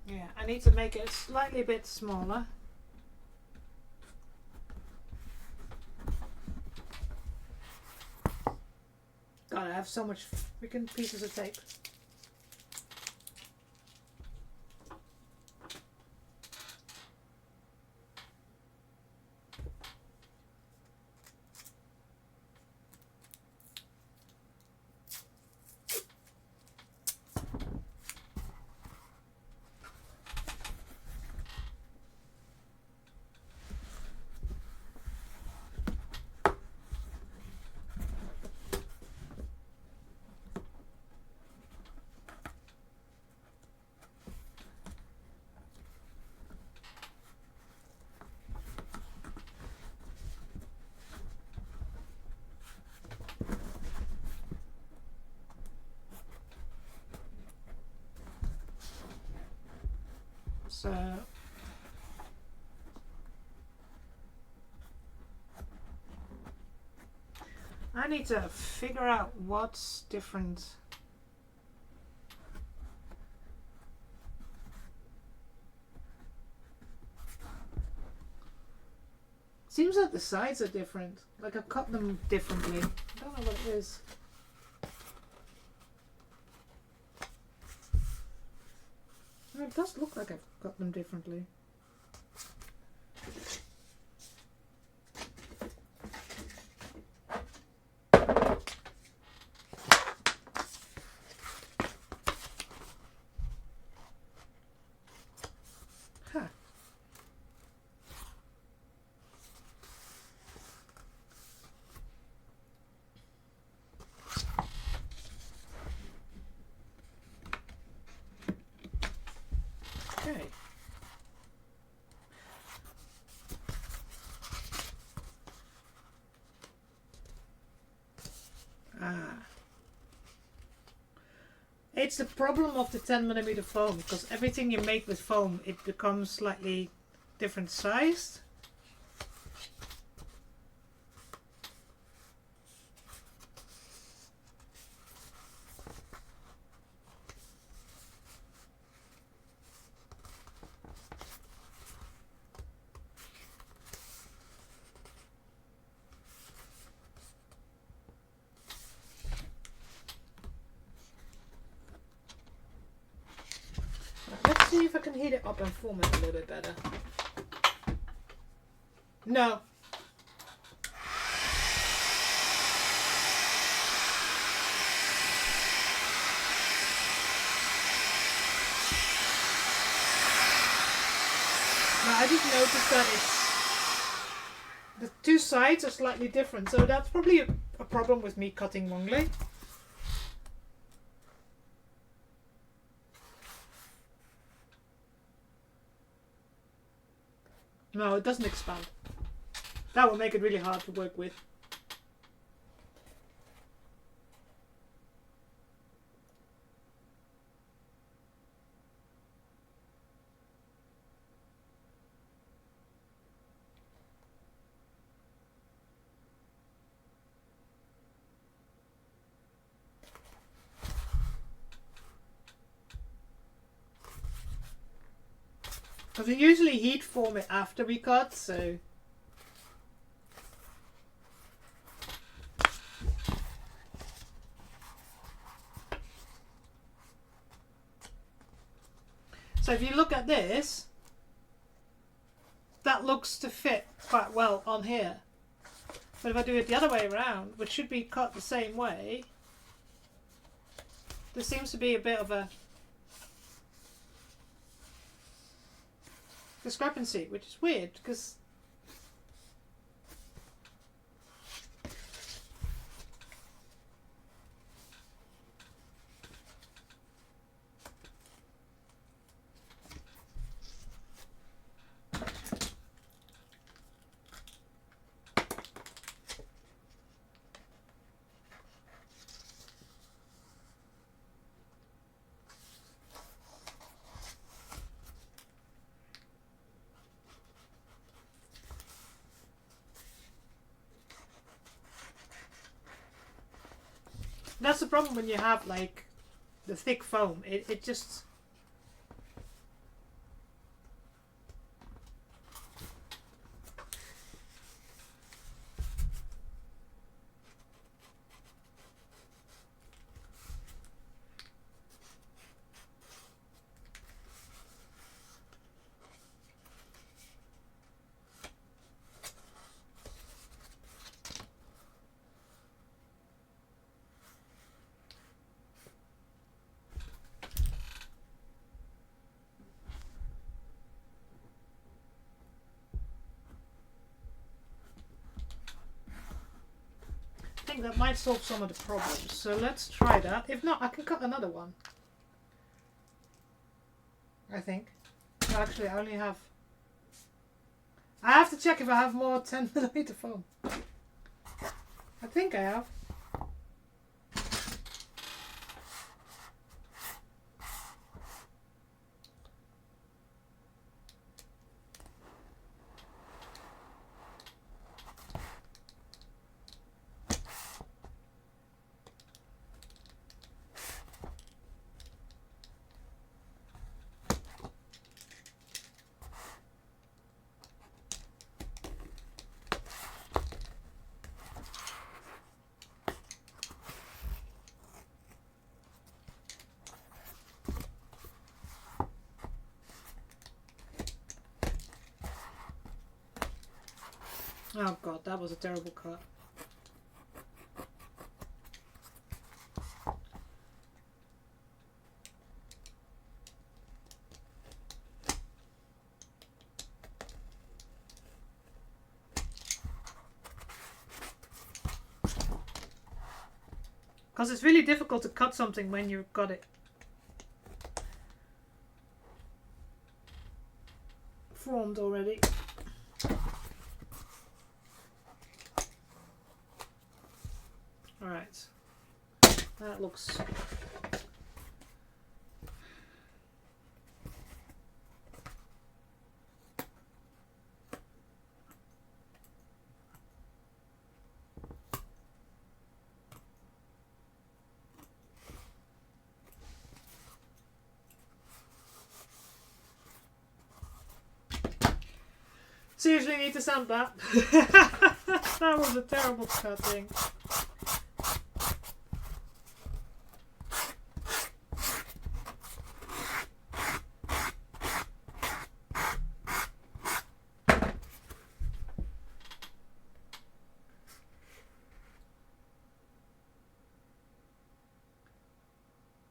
Yeah, I need to make it slightly a bit smaller. God, I have so much freaking pieces of tape. So I need to figure out what's different. Seems like the sides are different. Like I've cut them differently. I don't know what it is. It does look like I've cut them differently. Huh. Okay. It's the problem of the 10mm foam, because everything you make with foam, it becomes slightly different sized. Let's see if I can heat it up and form it a little bit better. No. Now I just noticed that the two sides are slightly different, so that's probably a problem with me cutting wrongly. No, it doesn't expand. That will make it really hard to work with. Because we usually heat form it after we cut, so... So if you look at this, that looks to fit quite well on here. But if I do it the other way around, which should be cut the same way, there seems to be a bit of a discrepancy, which is weird because that's the problem when you have like the thick foam. It just... I think that might solve some of the problems. So let's try that. If not, I can cut another one. I think. Actually, I only have... I have to check if I have more 10mm foam. I think I have. Oh god, that was a terrible cut. Because it's really difficult to cut something when you've got it formed already. Alright. That looks... Seriously, need to sand that. That was a terrible cutting.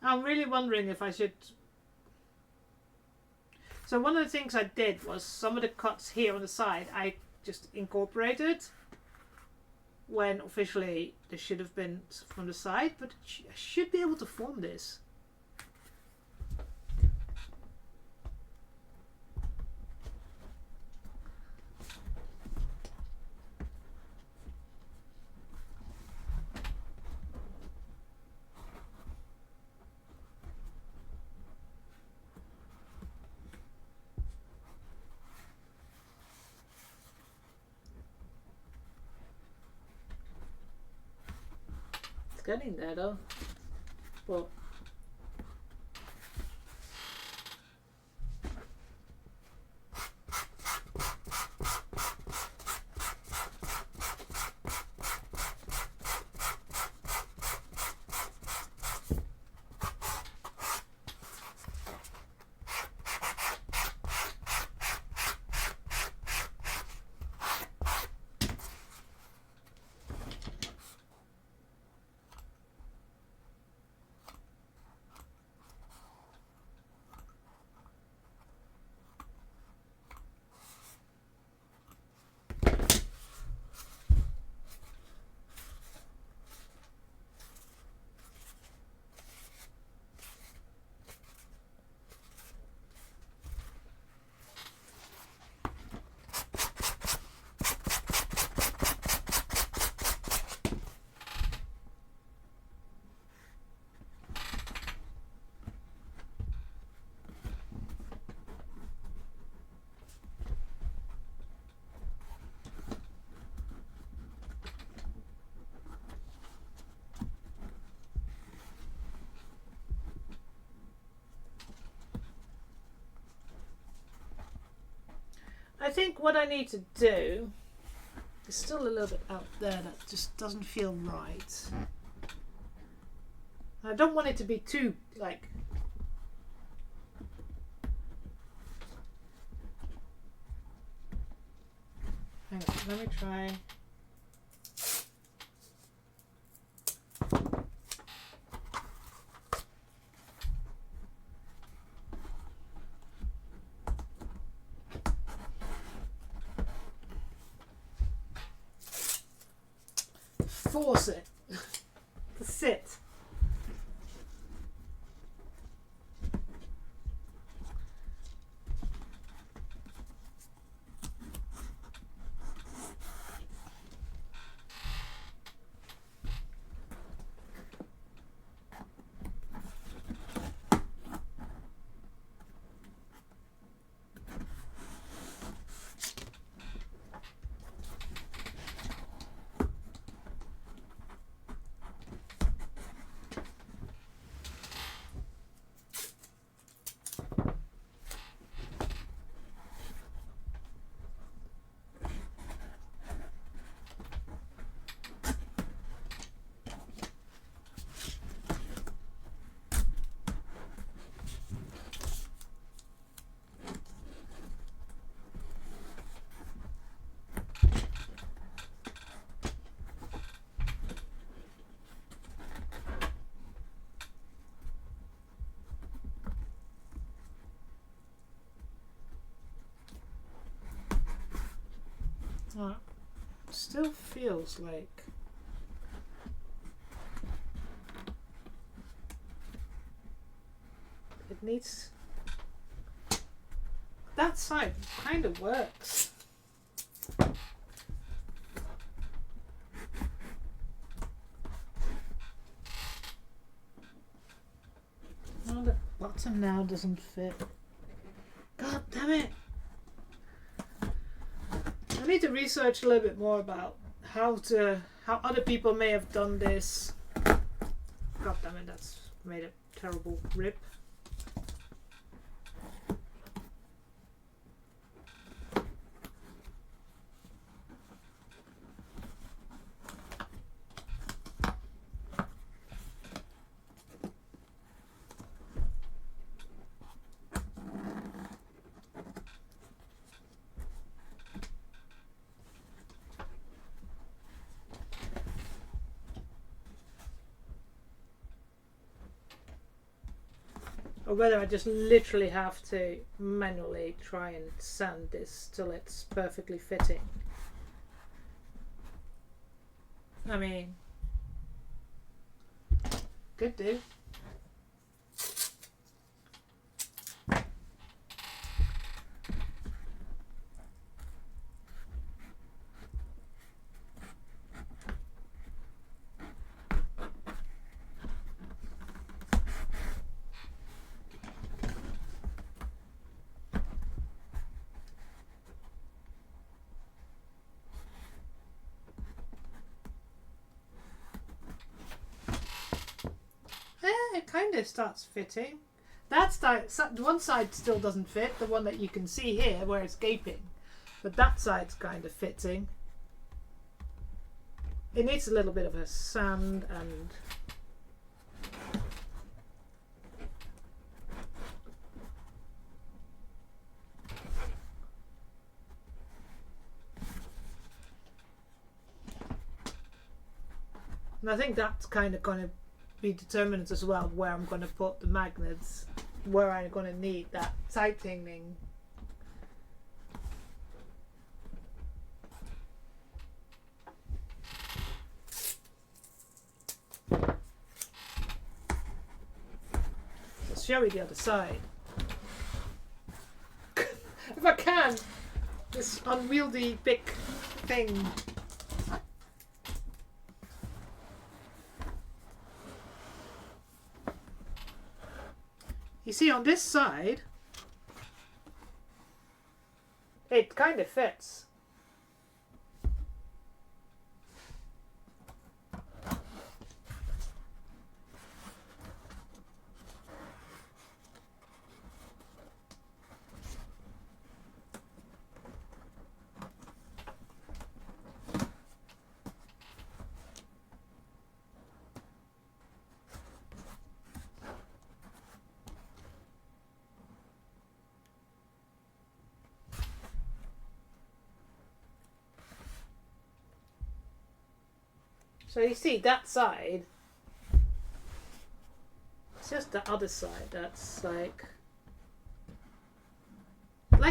I'm really wondering if I should... So one of the things I did was some of the cuts here on the side I just incorporated when officially they should have been from the side, but I should be able to form this. Getting there though. Well, I think what I need to do is still a little bit out there that just doesn't feel right. I don't want it to be too like... Hang on, let me try... Force it to sit. Still feels like it needs. That side kind of works. Oh, the bottom now doesn't fit. God damn it! I need to research a little bit more about how other people may have done this. God damn it, that's made a terrible rip. Or whether I just literally have to manually try and sand this till it's perfectly fitting. I mean, could do. It kind of starts fitting. One side still doesn't fit, the one that you can see here where it's gaping, but that side's kind of fitting. It needs a little bit of a sand and I think that's kind of going to be determinant as well where I'm going to put the magnets, where I'm going to need that tightening. Let's show you the other side. If I can, this unwieldy big thing. You see, on this side, it kind of fits. So you see that side, it's just the other side that's like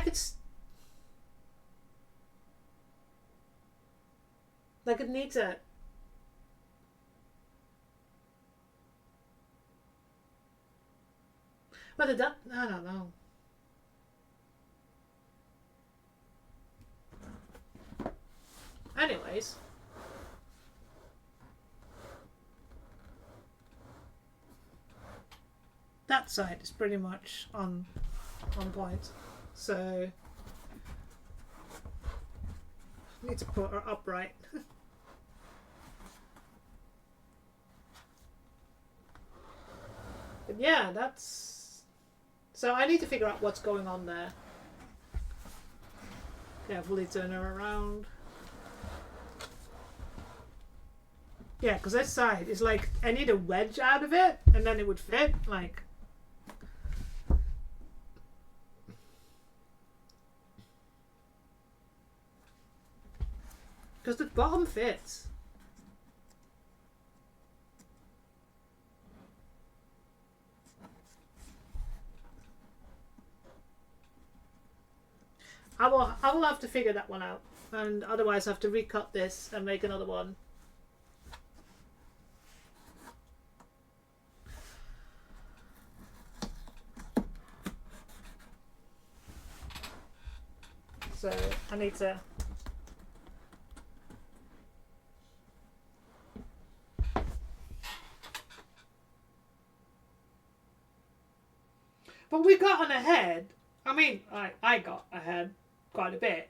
it's like it needs a whether that I don't know. Anyways. That side is pretty much on point, so need to put her upright. But yeah, that's so I need to figure out what's going on there. Carefully turn her around. Yeah, because this side is like I need a wedge out of it, and then it would fit like. Because the bottom fits. I will have to figure that one out. and otherwise I have to recut this and make another one. So I need to but we got on ahead. I mean, I got ahead quite a bit.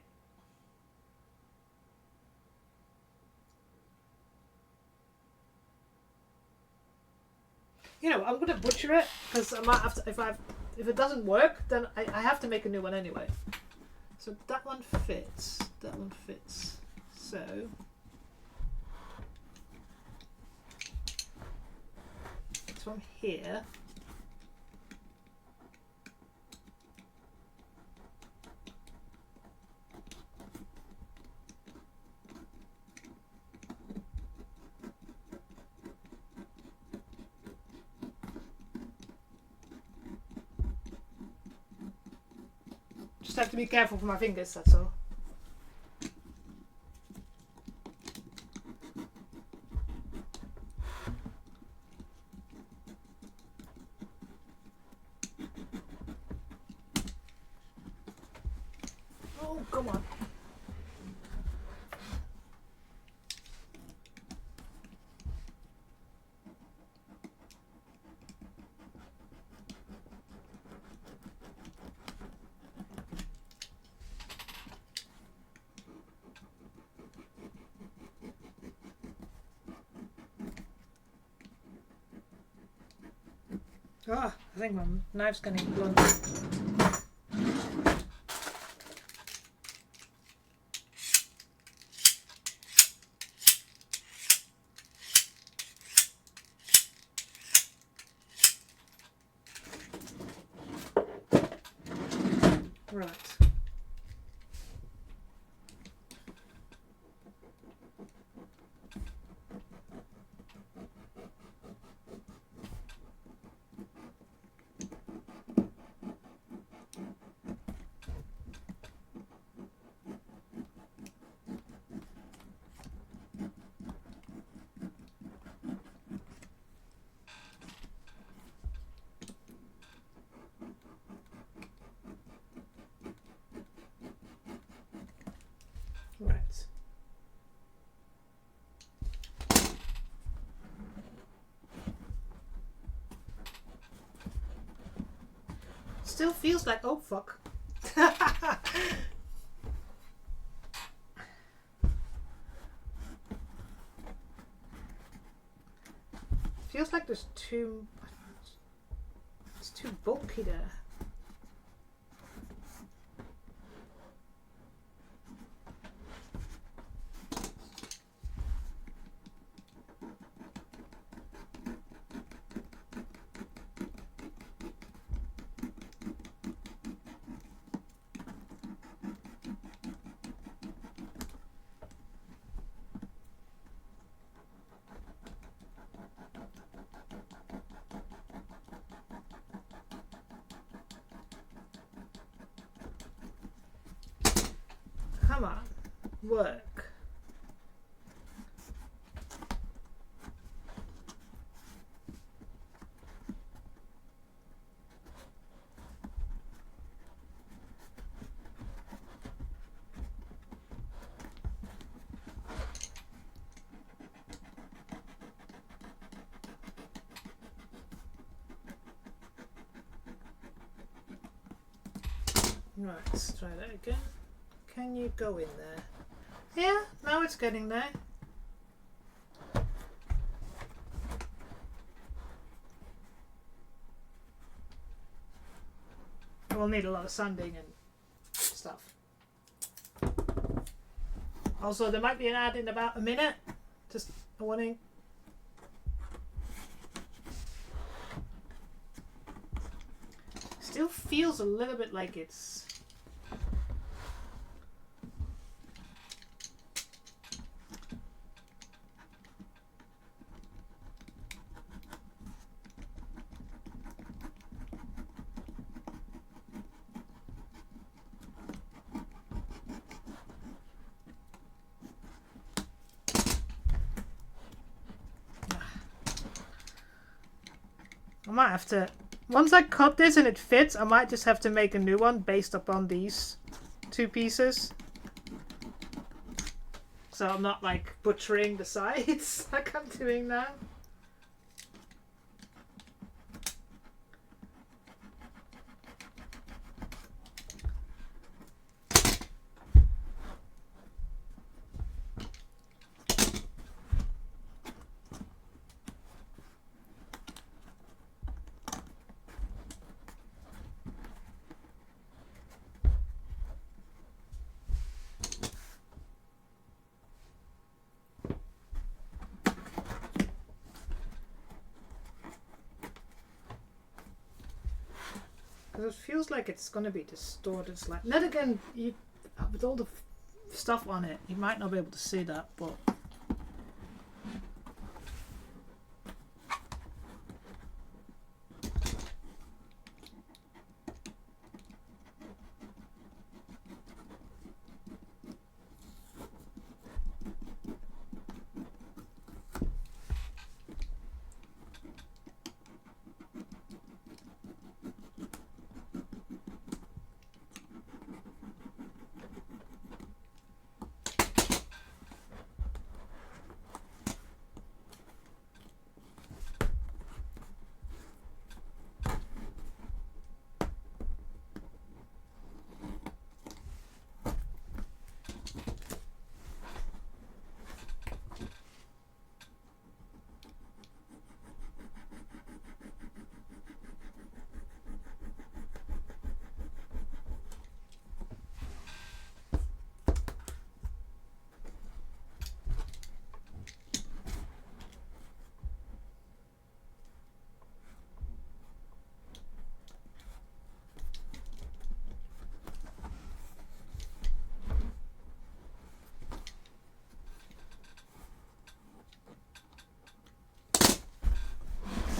You know, I'm gonna butcher it because I might have to. If it doesn't work, then I have to make a new one anyway. So that one fits. That one fits. So it's from here. Just have to be careful for my fingers, that's all. Oh, come on. Ah, I think my knife's getting blunt. Right. Right. Still feels like, oh fuck. Feels like there's too... It's too bulky there. Come on, work. Right, let's try that again. Can you go in there? Yeah, now it's getting there. We'll need a lot of sanding and stuff. Also, there might be an ad in about a minute. Just a warning. Still feels a little bit like it's... I might have to... Once I cut this and it fits, I might just have to make a new one based upon these two pieces. So I'm not like butchering the sides like I'm doing now. It feels like it's going to be distorted slightly. Then again, with all the stuff on it, you might not be able to see that, but...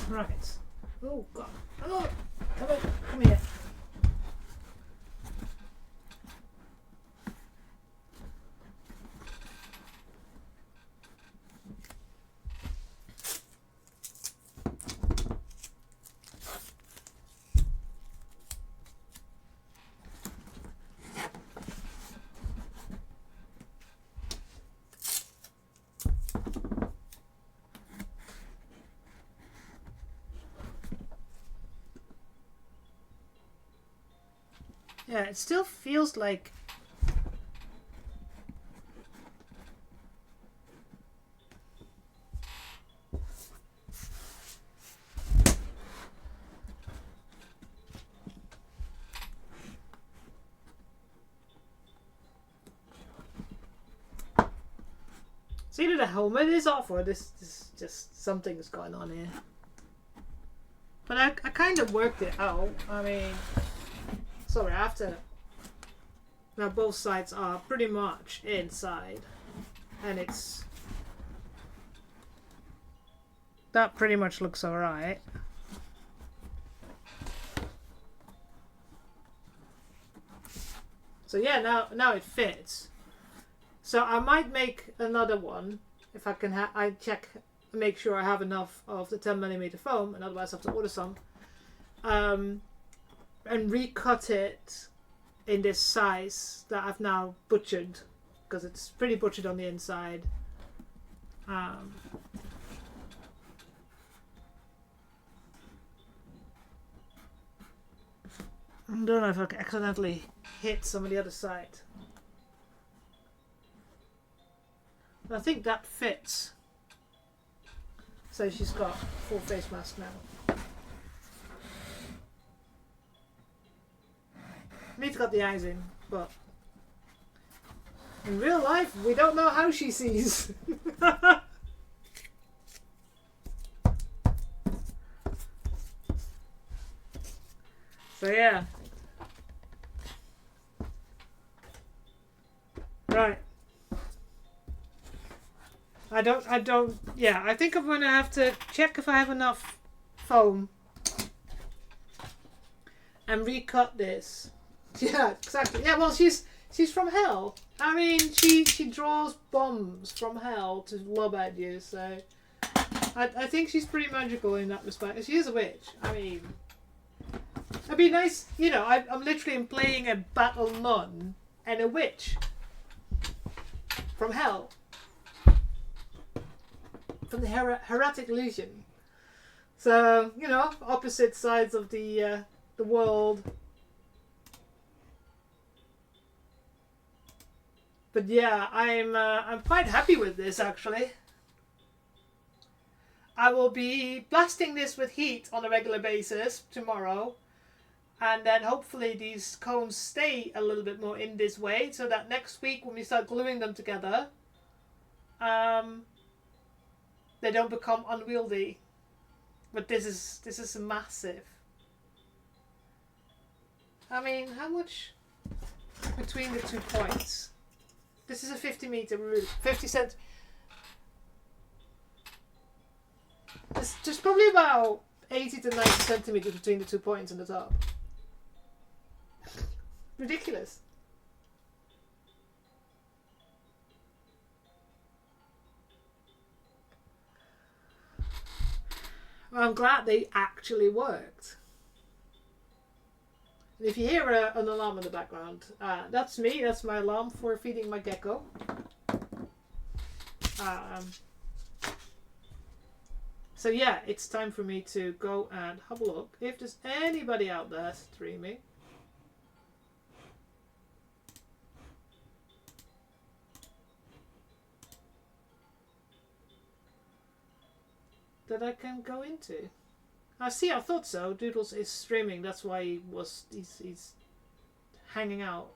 Right. Oh god. Oh, come here. Yeah, it still feels like... It's either the helmet is off or this just something's going on here. But I kind of worked it out. I mean... Sorry, after now both sides are pretty much inside, and it's that pretty much looks alright. So yeah, now it fits. So I might make another one if I can. I make sure I have enough of the 10mm foam, and otherwise I have to order some. And recut it in this size that I've now butchered, because it's pretty butchered on the inside. I don't know if I accidentally hit some of the other side. But I think that fits. So she's got full face mask now. Needs got the eyes in, but in real life we don't know how she sees. So yeah. Right. I think I'm gonna have to check if I have enough foam and recut this. Yeah, exactly. Yeah, well, she's from hell. I mean, she draws bombs from hell to lob at you. So I think she's pretty magical in that respect. She is a witch. I mean, it'd be nice, you know. I'm literally playing a battle nun and a witch from hell, from the heretic legion. So you know, opposite sides of the world. But yeah, I'm quite happy with this actually. I will be blasting this with heat on a regular basis tomorrow, and then hopefully these cones stay a little bit more in this way, so that next week when we start gluing them together, they don't become unwieldy. But this is massive. I mean, how much between the 2 points? This is a 50-meter route, 50 cent. There's just probably about 80 to 90 centimeters between the 2 points and the top. Ridiculous. Well, I'm glad they actually worked. And if you hear an alarm in the background, that's me. That's my alarm for feeding my gecko. So yeah, it's time for me to go and have a look if there's anybody out there streaming. That I can go into. I see. I thought so. Doodles is streaming. That's why he's hanging out.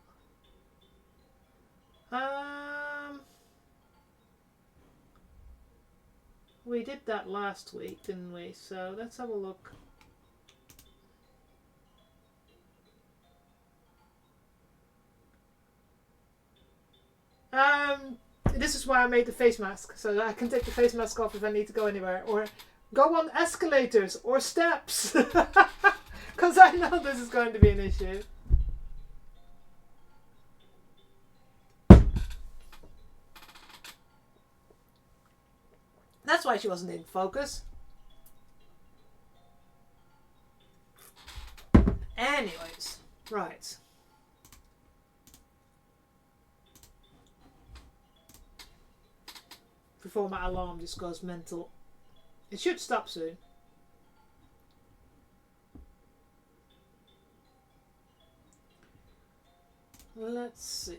We did that last week, didn't we? So let's have a look. This is why I made the face mask, so that I can take the face mask off if I need to go anywhere, or go on escalators or steps, because I know this is going to be an issue. That's why she wasn't in focus. Anyways, right. Before my alarm just goes mental. It should stop soon. Let's see.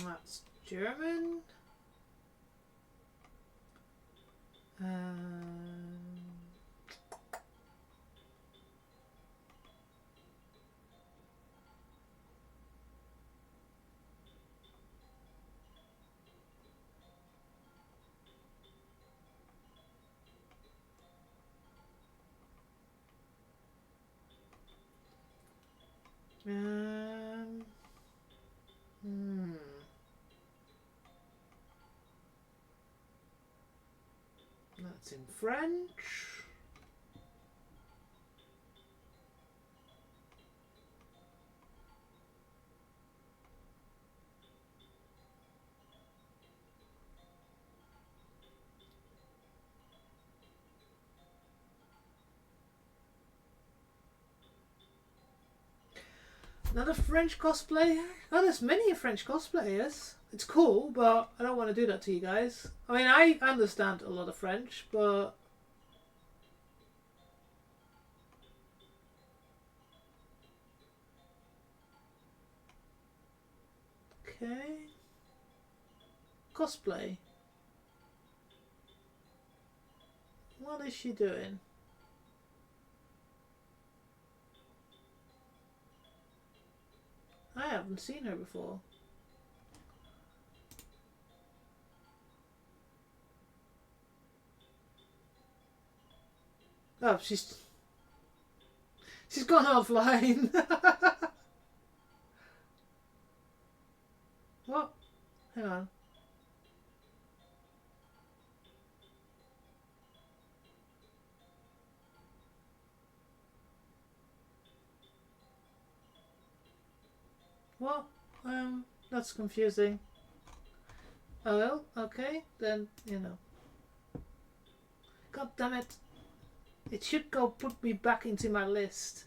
That's German. That's in French. Another French cosplayer? Oh, there's many French cosplayers. It's cool, but I don't want to do that to you guys. I mean, I understand a lot of French, but... Okay. Cosplay. What is she doing? I haven't seen her before. Oh, she's gone offline. What? Hang on. What? That's confusing. Oh well, okay, then, God damn it. It should go put me back into my list.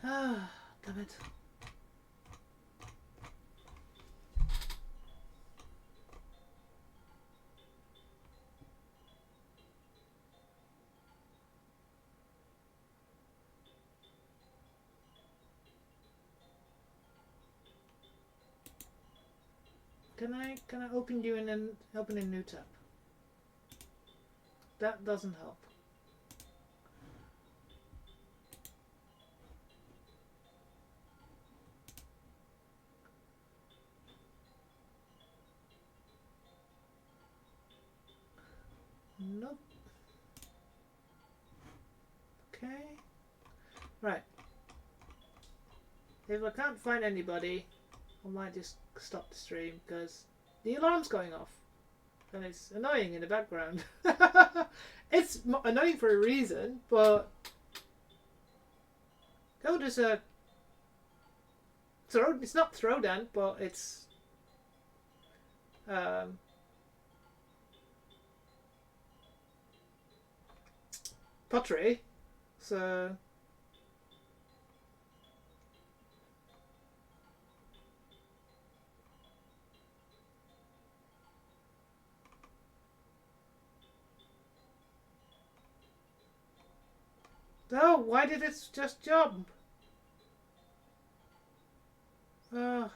Ah, damn it. Can I open you in open a new tab? That doesn't help. Nope. Okay. Right. If I can't find anybody, I might just stop the stream because the alarm's going off. And it's annoying in the background. It's annoying for a reason, but... Oh, there's a... It's not throwdown, but it's... pottery. So... Oh, why did it just jump? And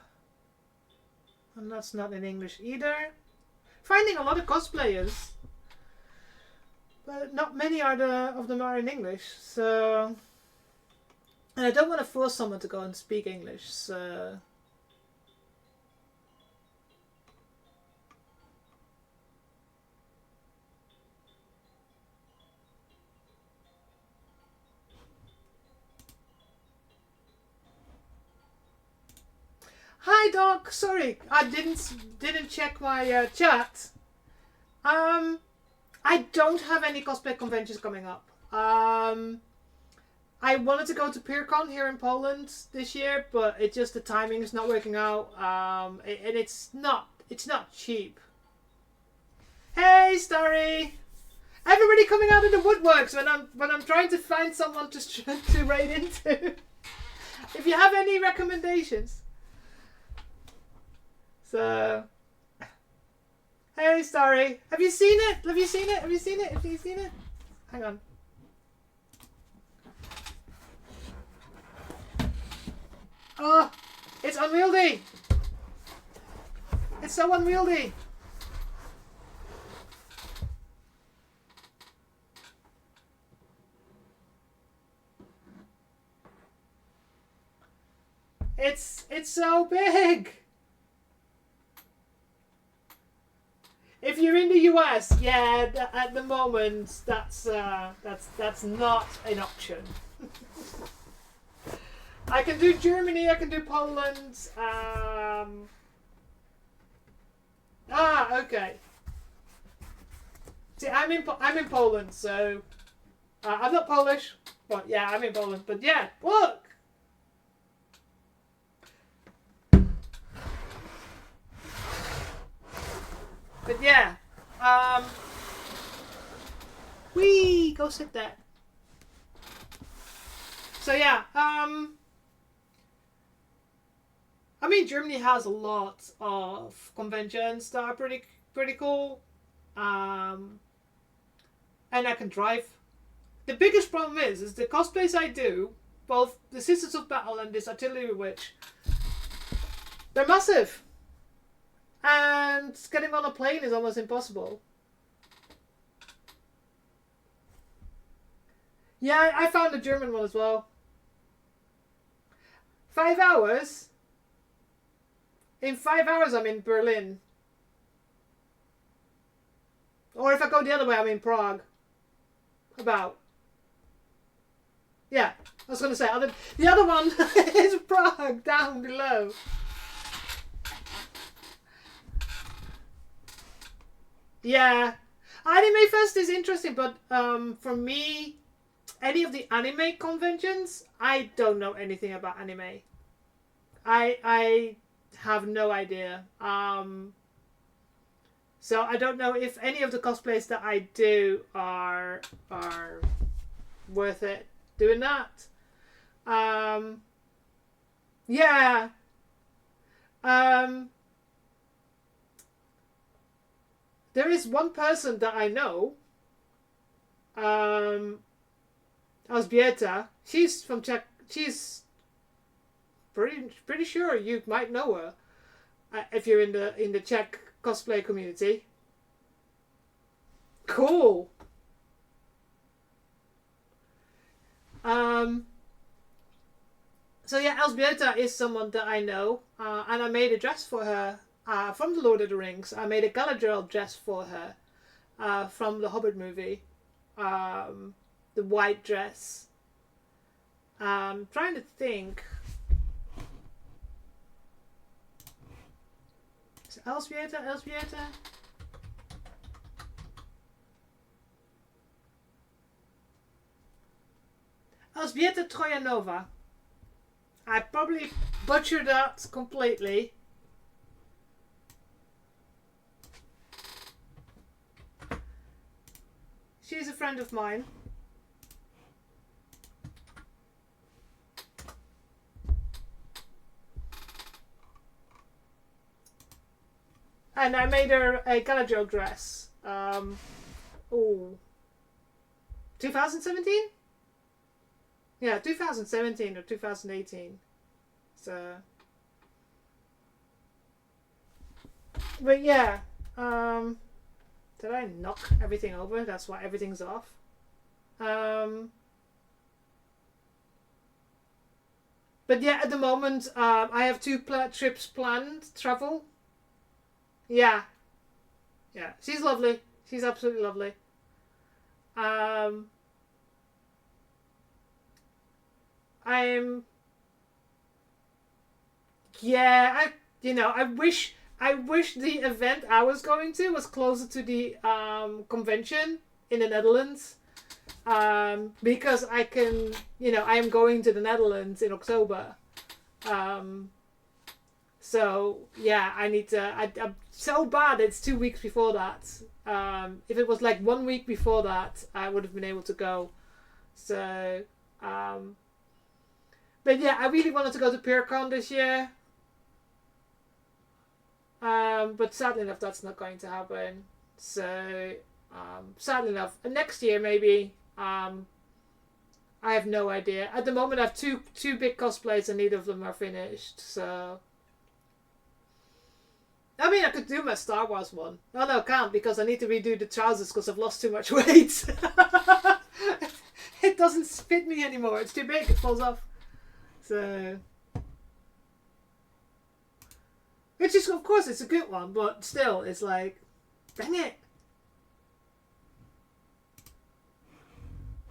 that's not in English either. Finding a lot of cosplayers, but not many of them are in English. So, and I don't want to force someone to go and speak English. So. Hi Doc, sorry, I didn't check my chat. I don't have any cosplay conventions coming up. I wanted to go to PeerCon here in Poland this year, but the timing is not working out. And it's not cheap. Hey Starry, everybody coming out of the woodworks when I'm trying to find someone to raid into. If you have any recommendations. So, hey, Starry, have you seen it? Have you seen it? Have you seen it? Have you seen it? Hang on. Oh, it's unwieldy. It's so unwieldy. It's so big. If you're in the US, yeah, at the moment that's not an option. I can do Germany, I can do Poland. Okay. See, I'm in Poland, so I'm not Polish, but yeah, I'm in Poland. But yeah, look. But yeah, go sit there. So yeah, I mean, Germany has a lot of conventions that are pretty cool, and I can drive. The biggest problem is the cosplays I do, both the Sisters of Battle and this Artillery Witch, they're massive. And getting on a plane is almost impossible. Yeah, I found a German one as well. 5 hours? In 5 hours I'm in Berlin. Or if I go the other way, I'm in Prague. About. Yeah, I was going to say, the other one is Prague, down below. Yeah, Anime Fest is interesting, but for me, any of the anime conventions, I don't know anything about anime. I have no idea. So I don't know if any of the cosplays that I do are worth it doing that. Yeah. Um, there is one person that I know. Alzbieta. She's from Czech. She's pretty sure you might know her if you're in the Czech cosplay community. Cool. Um, so yeah, Alzbieta is someone that I know, and I made a dress for her from the Lord of the Rings. I made a Galadriel dress for her from the Hobbit movie, the white dress. Trying to think. Is it Elzbieta? Elzbieta? Elzbieta Trojanova. I probably butchered that completely. She's a friend of mine. And I made her a Galadriel dress. 2017? Yeah, 2017 or 2018. So, but yeah, did I knock everything over? That's why everything's off. But yeah, at the moment, I have two trips planned. Travel. Yeah, yeah. She's lovely. She's absolutely lovely. I'm. Yeah, I wish the event I was going to was closer to the convention in the Netherlands. Because I can, I am going to the Netherlands in October. So yeah, I need to. I'm so bad. It's 2 weeks before that. If it was like 1 week before that, I would have been able to go. So, but yeah, I really wanted to go to PureCon this year. But sadly enough, that's not going to happen. So, sadly enough, next year maybe. I have no idea. At the moment, I have two big cosplays, and neither of them are finished. So, I mean, I could do my Star Wars one. Oh no, I can't because I need to redo the trousers because I've lost too much weight. It doesn't fit me anymore. It's too big. It falls off. So, which is, of course, it's a good one, but still, it's like, dang it.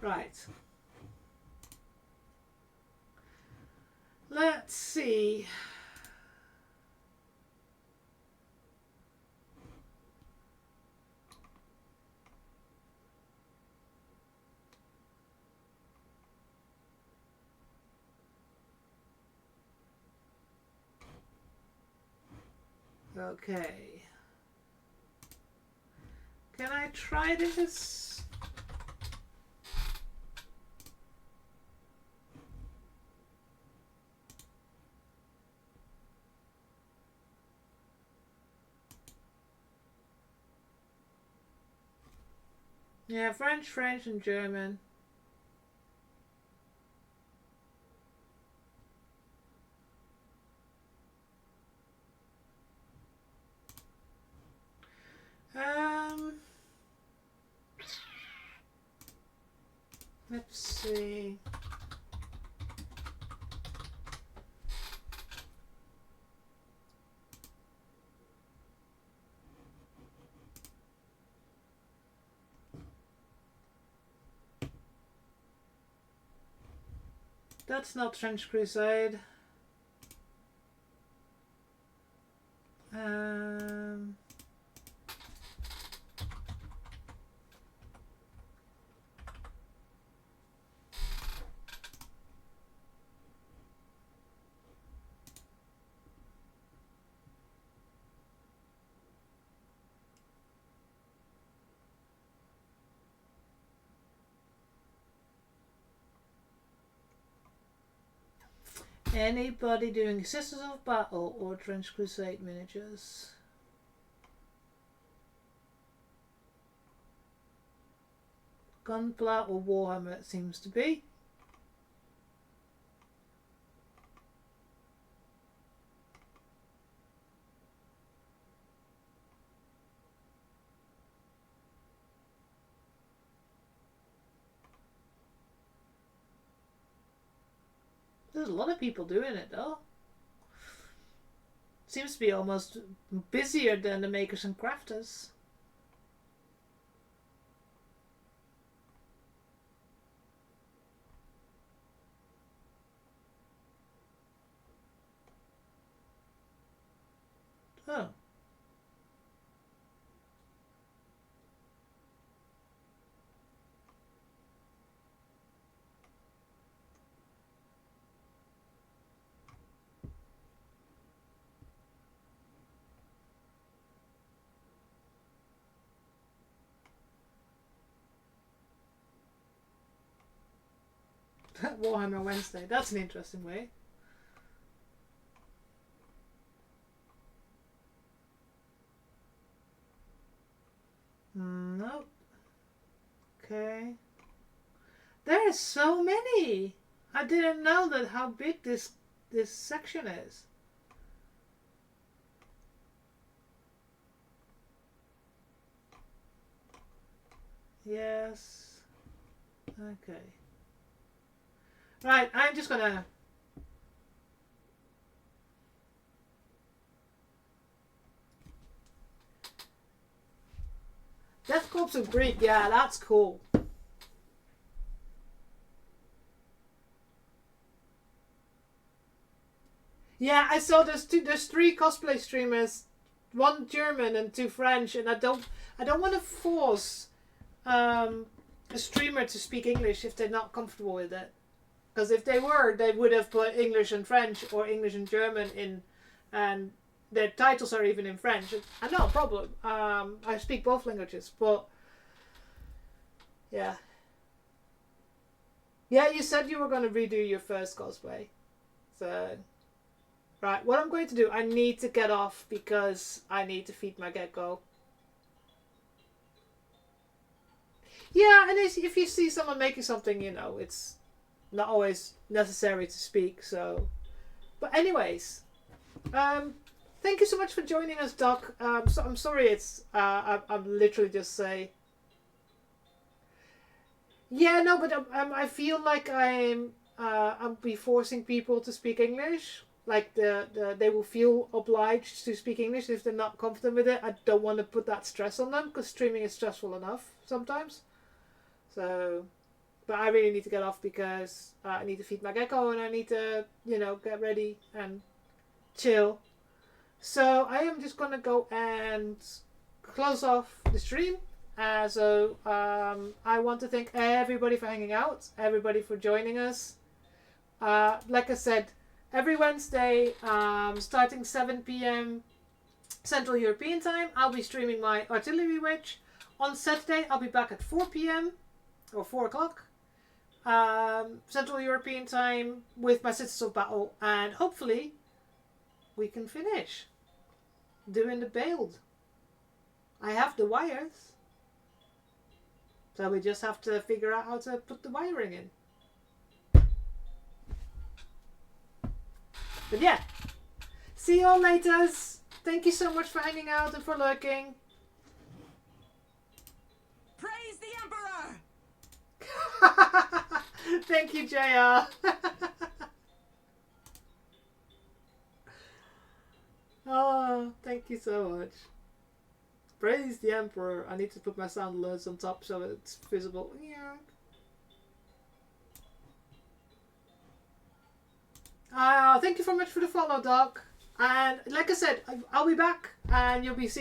Right. Let's see. Okay. Can I try this? Yeah, French, and German. Let's see. That's not French Crusade. Anybody doing Sisters of Battle or Trench Crusade miniatures? Gunpla or Warhammer, it seems to be. There's a lot of people doing it though. Seems to be almost busier than the makers and crafters. Oh. Warhammer Wednesday. That's an interesting way. Nope. Okay. There are so many. I didn't know that how big this section is. Yes. Okay. Right, I'm just gonna... Death Corps of Greek, yeah, that's cool. Yeah, I saw there's 3 cosplay streamers, 1 German and 2 French, and I don't want to force a streamer to speak English if they're not comfortable with it. Because if they were, they would have put English and French or English and German in, and their titles are even in French. And no problem. I speak both languages, but yeah. Yeah, you said you were going to redo your first cosplay. So, right, what I'm going to do, I need to get off because I need to feed my gecko. Yeah, and if you see someone making something, you know, it's not always necessary to speak, so... But anyways, thank you so much for joining us, Doc. So I'm sorry it's... I'm literally just say... Yeah, no, but I feel like I'll be forcing people to speak English. Like, they will feel obliged to speak English if they're not comfortable with it. I don't want to put that stress on them, because streaming is stressful enough sometimes. So... But I really need to get off because I need to feed my gecko and I need to, you know, get ready and chill. So I am just going to go and close off the stream. So I want to thank everybody for hanging out, everybody for joining us. Like I said, every Wednesday, starting 7 p.m. Central European Time, I'll be streaming my Artillery Witch. On Saturday, I'll be back at 4 p.m. or 4 o'clock. Central European Time with my Sisters of Battle, and hopefully we can finish doing the build. I have the wires, so we just have to figure out how to put the wiring in. But yeah, see you all later. Thank you so much for hanging out and for lurking. Praise the Emperor! Thank you, JR. Oh, thank you so much. Praise the Emperor. I need to put my sound alerts on top so it's visible. Yeah. Thank you so much for the follow, Doc. And like I said, I'll be back and you'll be seeing